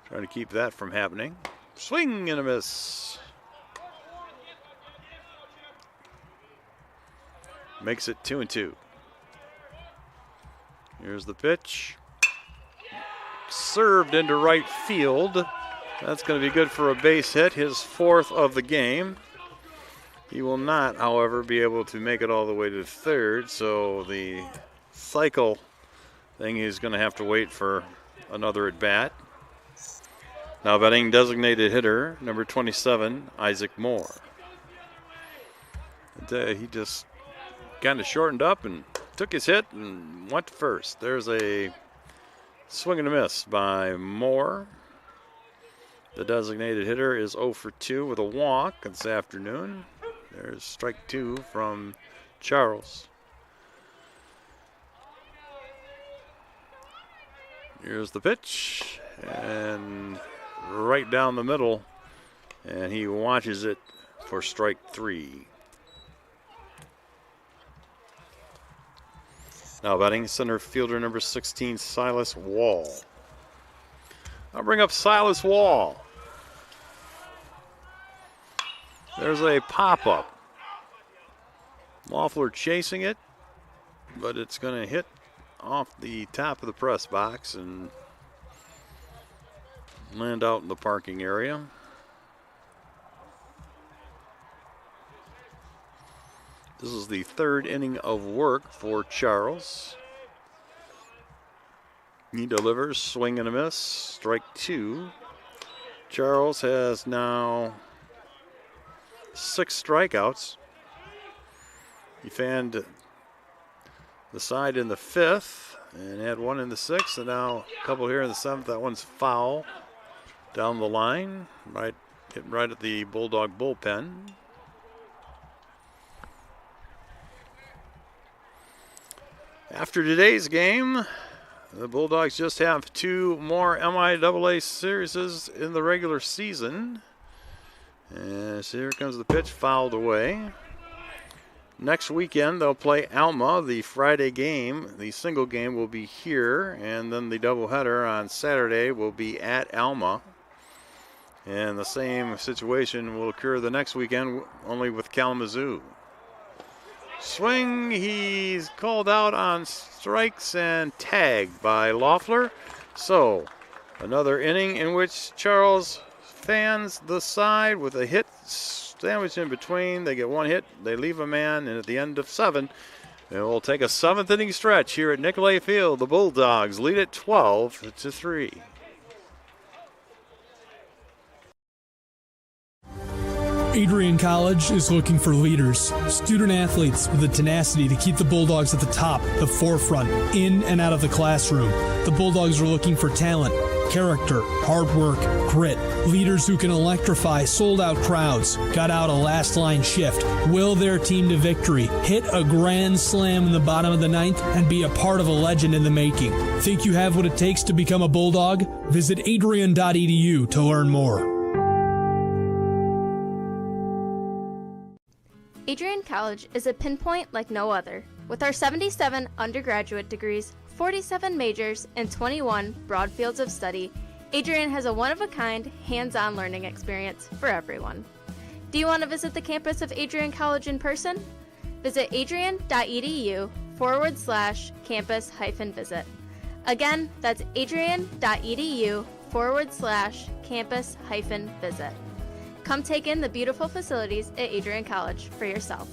Trying to keep that from happening. Swing and a miss. Makes it 2-2. Here's the pitch. Served into right field. That's going to be good for a base hit, his 4th of the game. He will not, however, be able to make it all the way to third, so the cycle thing is going to have to wait for another at bat. Now batting designated hitter, number 27, Isaac Moore. He just kind of shortened up and took his hit and went to first. There's a swing and a miss by Moore. The designated hitter is 0 for 2 with a walk this afternoon. There's strike 2 from Charles. Here's the pitch, and right down the middle, and he watches it for strike 3. Now batting center fielder number 16, Silas Wall. I'll bring up Silas Wall. There's a pop-up. Loeffler chasing it, but it's going to hit off the top of the press box and land out in the parking area. This is the 3rd inning of work for Charles. He delivers, swing and a miss, strike 2. Charles has now 6 strikeouts. He fanned the side in the 5th and had 1 in the 6th, and now a couple here in the 7th. That one's foul down the line, hit right at the Bulldog bullpen. After today's game, the Bulldogs just have 2 more MIAA series in the regular season. And so here comes the pitch, fouled away. Next weekend, they'll play Alma. The Friday game, the single game, will be here. And then the doubleheader on Saturday will be at Alma. And the same situation will occur the next weekend, only with Kalamazoo. Swing, he's called out on strikes and tagged by Loeffler. So, another inning in which Charles fans the side with a hit sandwiched in between. They get 1 hit, they leave a man, and at the end of 7, it will take a 7th inning stretch here at Nicolay Field. The Bulldogs lead it 12-3. Adrian College is looking for leaders, student athletes with the tenacity to keep the Bulldogs at the top, the forefront, in and out of the classroom. The Bulldogs are looking for talent, character, hard work, grit, leaders who can electrify sold-out crowds, got out a last-line shift, will their team to victory, hit a grand slam in the bottom of the 9th, and be a part of a legend in the making. Think you have what it takes to become a Bulldog? Visit adrian.edu to learn more. Adrian College is a pinpoint like no other. With our 77 undergraduate degrees, 47 majors, and 21 broad fields of study, Adrian has a one-of-a-kind, hands-on learning experience for everyone. Do you want to visit the campus of Adrian College in person? Visit adrian.edu/campus-visit. Again, that's adrian.edu/campus-visit. Come take in the beautiful facilities at Adrian College for yourself.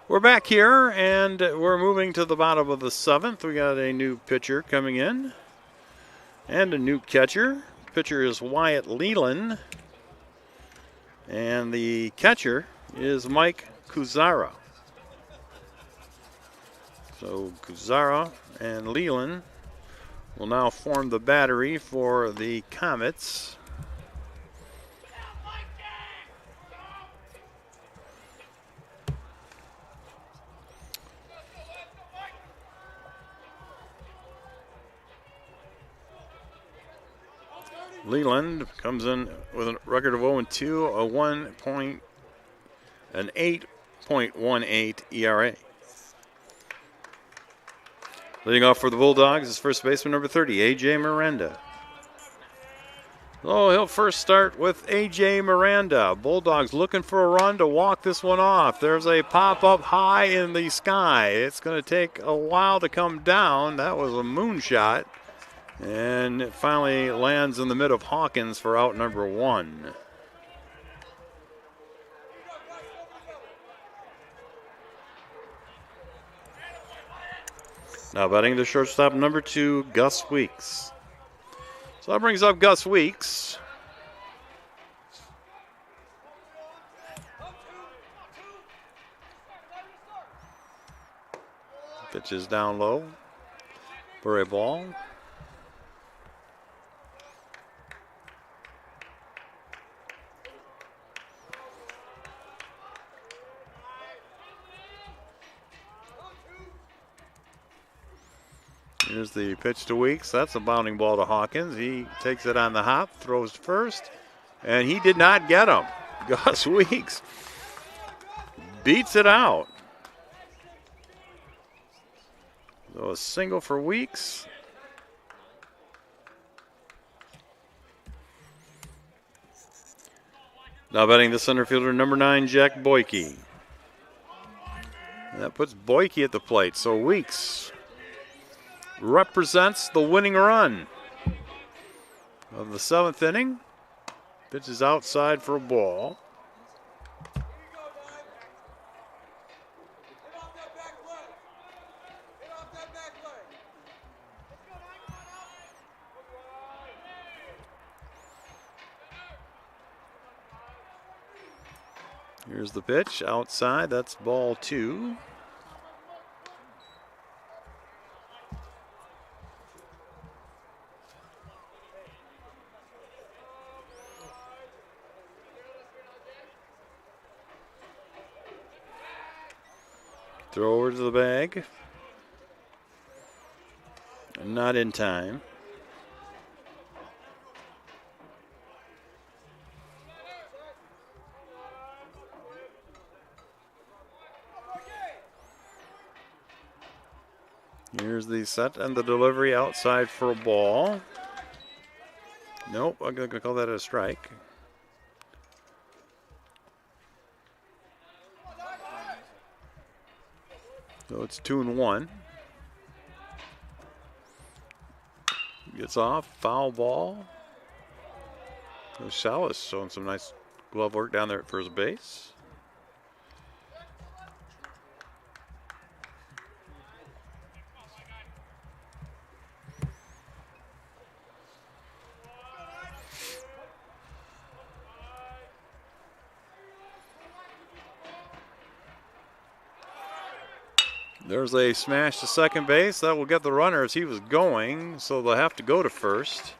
We're back here, and we're moving to the bottom of the 7th. We got a new pitcher coming in and a new catcher. Pitcher is Wyatt Leland, and the catcher is Mike Kuzara. So Kuzara and Leland will now form the battery for the Comets. Leland comes in with a record of 0-2, an 8.18 ERA. Leading off for the Bulldogs is first baseman number 30, A.J. Miranda. Oh, he'll first start with A.J. Miranda. Bulldogs looking for a run to walk this one off. There's a pop-up high in the sky. It's going to take a while to come down. That was a moonshot. And it finally lands in the mid of Hawkins for out number 1. Now batting the shortstop number 2, Gus Weeks. So that brings up Gus Weeks. Pitches down low for a ball. Here's the pitch to Weeks. That's a bounding ball to Hawkins. He takes it on the hop, throws first, and he did not get him. Gus Weeks beats it out. So a single for Weeks. Now batting the center fielder, number 9, Jack Boyke. And that puts Boyke at the plate. So Weeks represents the winning run of the 7th inning. Pitch is outside for a ball. Here's the pitch outside. That's ball 2. Throw over to the bag. Not in time. Here's the set and the delivery outside for a ball. Nope, I'm going to call that a strike. So it's 2-1. Gets off, foul ball. Salas showing some nice glove work down there at first base. There's a smash to second base. That will get the runner as he was going, so they'll have to go to first.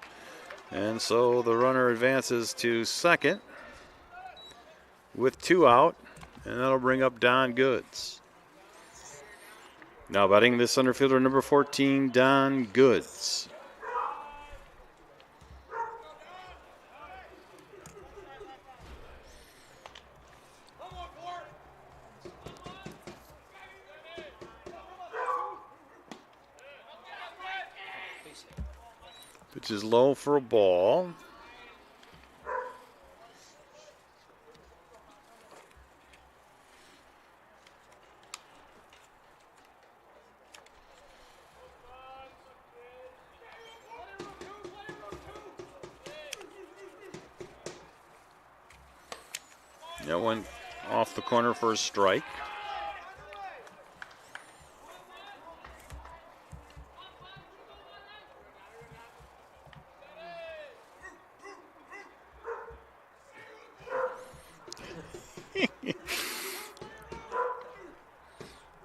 And so the runner advances to second with 2 out, and that'll bring up Don Goods. Now batting the center fielder number 14, Don Goods. Pitch is low for a ball. That went off the corner for a strike.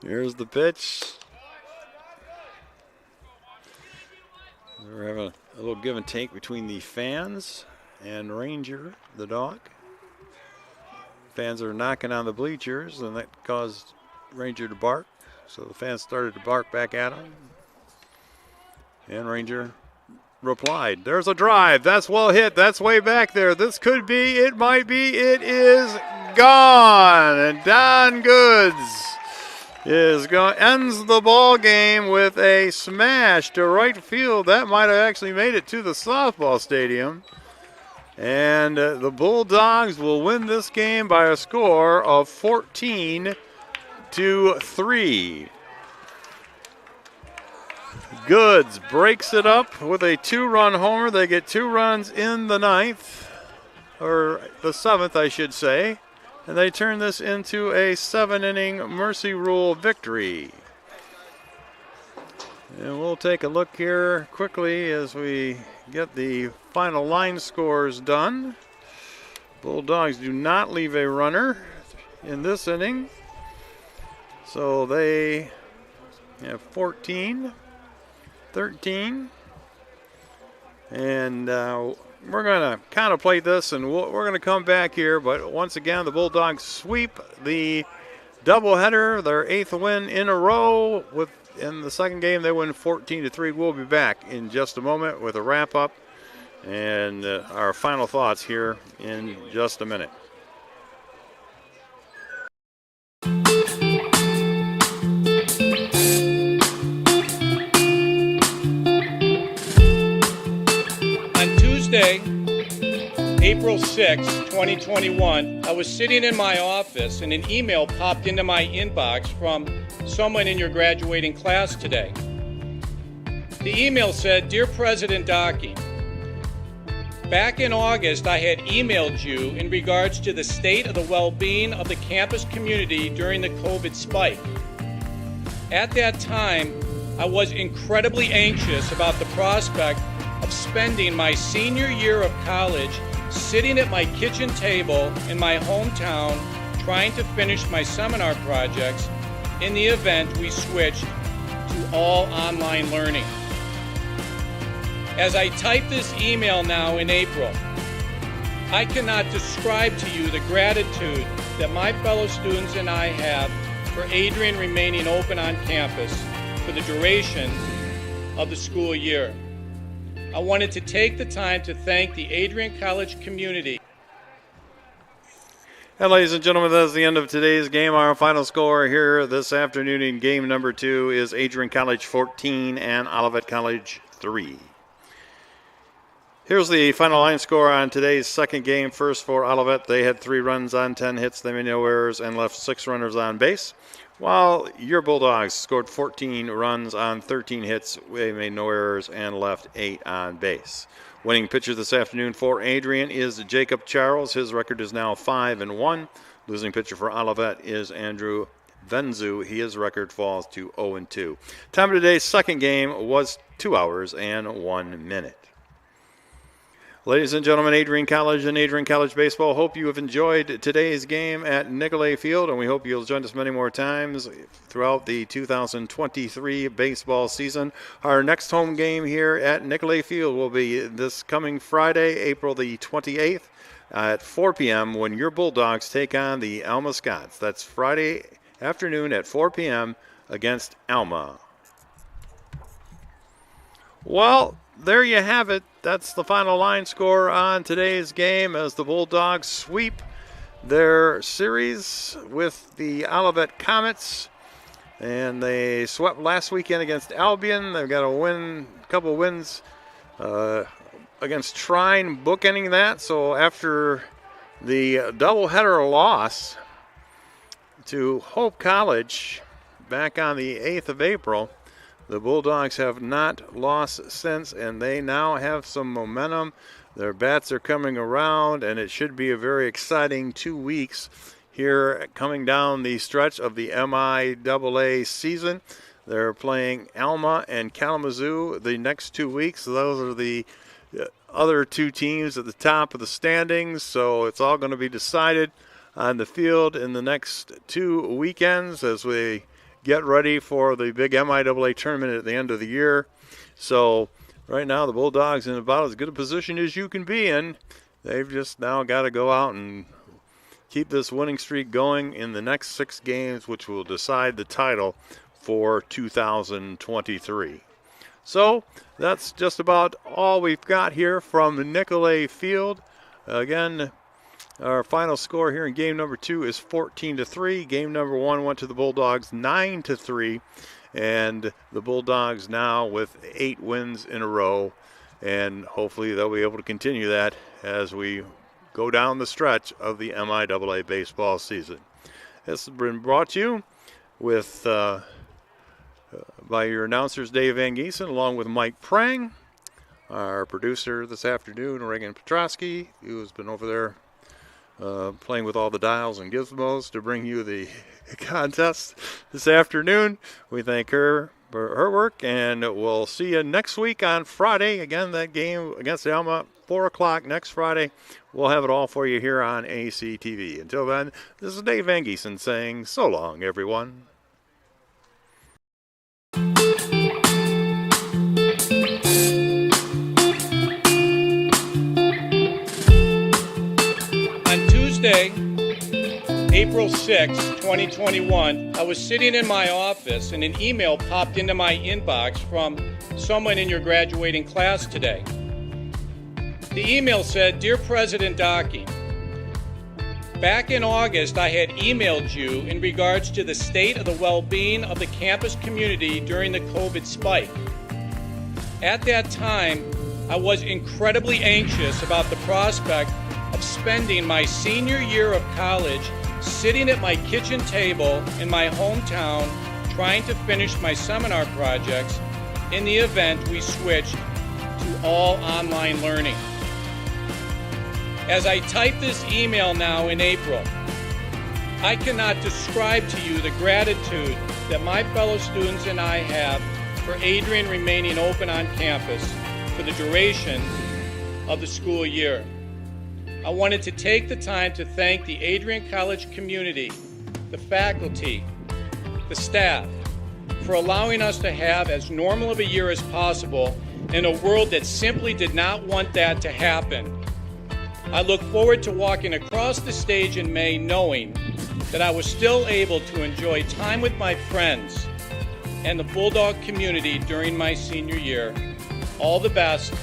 Here's the pitch. We're having a little give and take between the fans and Ranger, the dog. Fans are knocking on the bleachers, and that caused Ranger to bark. So the fans started to bark back at him. And Ranger replied. There's a drive. That's well hit. That's way back there. This could be. It might be. It is gone. And Don Goods ends the ball game with a smash to right field. That might have actually made it to the softball stadium. And the Bulldogs will win this game by a score of 14-3. Goods breaks it up with a 2-run homer. They get 2 runs in the 9th, or the 7th, I should say. And they turn this into a 7-inning Mercy Rule victory. And we'll take a look here quickly as we get the final line scores done. Bulldogs do not leave a runner in this inning. So they have 14, 13. And we're going to contemplate this, and we're going to come back here. But once again, the Bulldogs sweep the doubleheader, their 8th win in a row. In the second game, they win 14-3. We'll be back in just a moment with a wrap-up and our final thoughts here in just a minute. Tuesday, April 6, 2021, I was sitting in my office and an email popped into my inbox from someone in your graduating class today. The email said, "Dear President Dockey, back in August I had emailed you in regards to the state of the well-being of the campus community during the COVID spike. At that time, I was incredibly anxious about the prospect of spending my senior year of college sitting at my kitchen table in my hometown trying to finish my seminar projects in the event we switched to all online learning. As I type this email now in April, I cannot describe to you the gratitude that my fellow students and I have for Adrian remaining open on campus for the duration of the school year. I wanted to take the time to thank the Adrian College community. And ladies and gentlemen, that's the end of today's game. Our final score here this afternoon in game number 2 is Adrian College 14 and Olivet College 3. Here's the final line score on today's second game. First for Olivet, they had 3 runs on 10 hits. They made no errors and left 6 runners on base. While your Bulldogs scored 14 runs on 13 hits. They made no errors and left 8 on base. Winning pitcher this afternoon for Adrian is Jacob Charles. His record is now 5-1. Losing pitcher for Olivet is Andrew Venzu. His record falls to 0-2. Time of today's second game was 2 hours and 1 minute. Ladies and gentlemen, Adrian College and Adrian College Baseball, hope you have enjoyed today's game at Nicolay Field, and we hope you'll join us many more times throughout the 2023 baseball season. Our next home game here at Nicolay Field will be this coming Friday, April the 28th at 4 p.m. when your Bulldogs take on the Alma Scots. That's Friday afternoon at 4 p.m. against Alma. Well, there you have it. That's the final line score on today's game as the Bulldogs sweep their series with the Olivet Comets. And they swept last weekend against Albion. They've got a couple wins against Trine, bookending that. So after the doubleheader loss to Hope College back on the 8th of April, the Bulldogs have not lost since, and they now have some momentum. Their bats are coming around, and it should be a very exciting 2 weeks here coming down the stretch of the MIAA season. They're playing Alma and Kalamazoo the next 2 weeks. Those are the other 2 teams at the top of the standings, so it's all going to be decided on the field in the next 2 weekends as we get ready for the big MIAA tournament at the end of the year. So right now the Bulldogs in about as good a position as you can be in. They've just now got to go out and keep this winning streak going in the next 6 games, which will decide the title for 2023. So that's just about all we've got here from Nicolay Field. Again, our final score here in game number 2 is 14-3. Game number 1 went to the Bulldogs 9-3. And the Bulldogs now with 8 wins in a row. And hopefully they'll be able to continue that as we go down the stretch of the MIAA baseball season. This has been brought to you with by your announcers Dave Van Giesen along with Mike Prang. Our producer this afternoon, Reagan Petrosky, who has been over there playing with all the dials and gizmos to bring you the contest this afternoon. We thank her for her work, and we'll see you next week on Friday. Again, that game against Alma, 4 o'clock next Friday. We'll have it all for you here on ACTV. Until then, this is Dave Van Giesen saying so long, everyone. Tuesday, April 6, 2021, I was sitting in my office and an email popped into my inbox from someone in your graduating class today. The email said, "Dear President Docking, back in August I had emailed you in regards to the state of the well-being of the campus community during the COVID spike. At that time, I was incredibly anxious about the prospect of spending my senior year of college sitting at my kitchen table in my hometown trying to finish my seminar projects in the event we switched to all online learning. As I type this email now in April, I cannot describe to you the gratitude that my fellow students and I have for Adrian remaining open on campus for the duration of the school year. I wanted to take the time to thank the Adrian College community, the faculty, the staff, for allowing us to have as normal of a year as possible in a world that simply did not want that to happen. I look forward to walking across the stage in May knowing that I was still able to enjoy time with my friends and the Bulldog community during my senior year. All the best,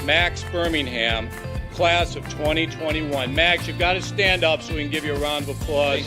Max Birmingham, class of 2021. Max, you've got to stand up so we can give you a round of applause.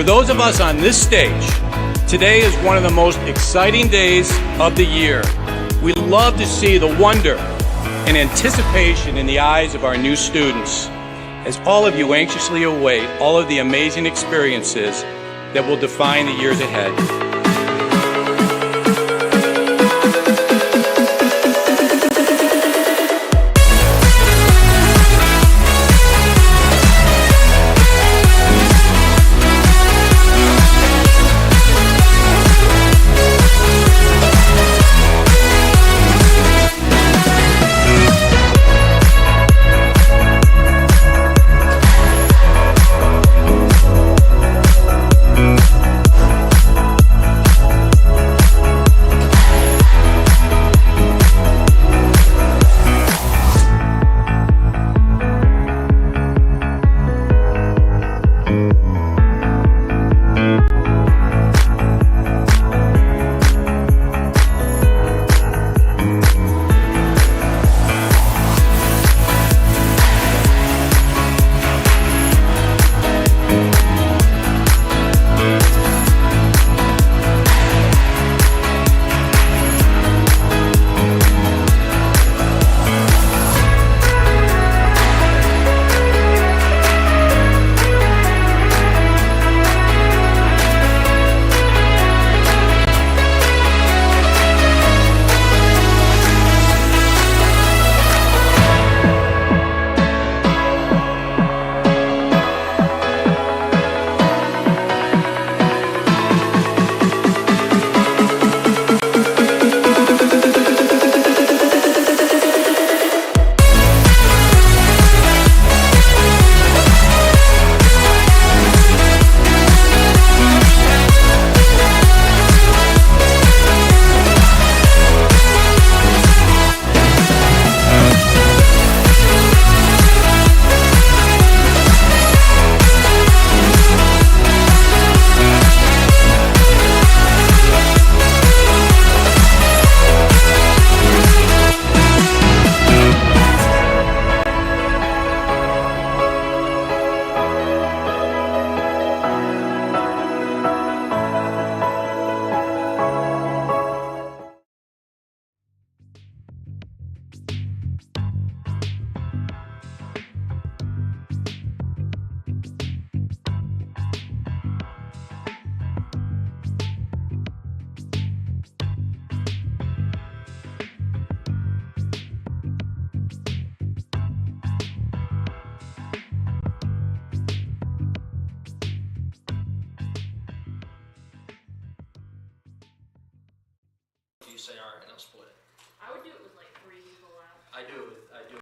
For those of us on this stage, today is one of the most exciting days of the year. We love to see the wonder and anticipation in the eyes of our new students, as all of you anxiously await all of the amazing experiences that will define the years ahead.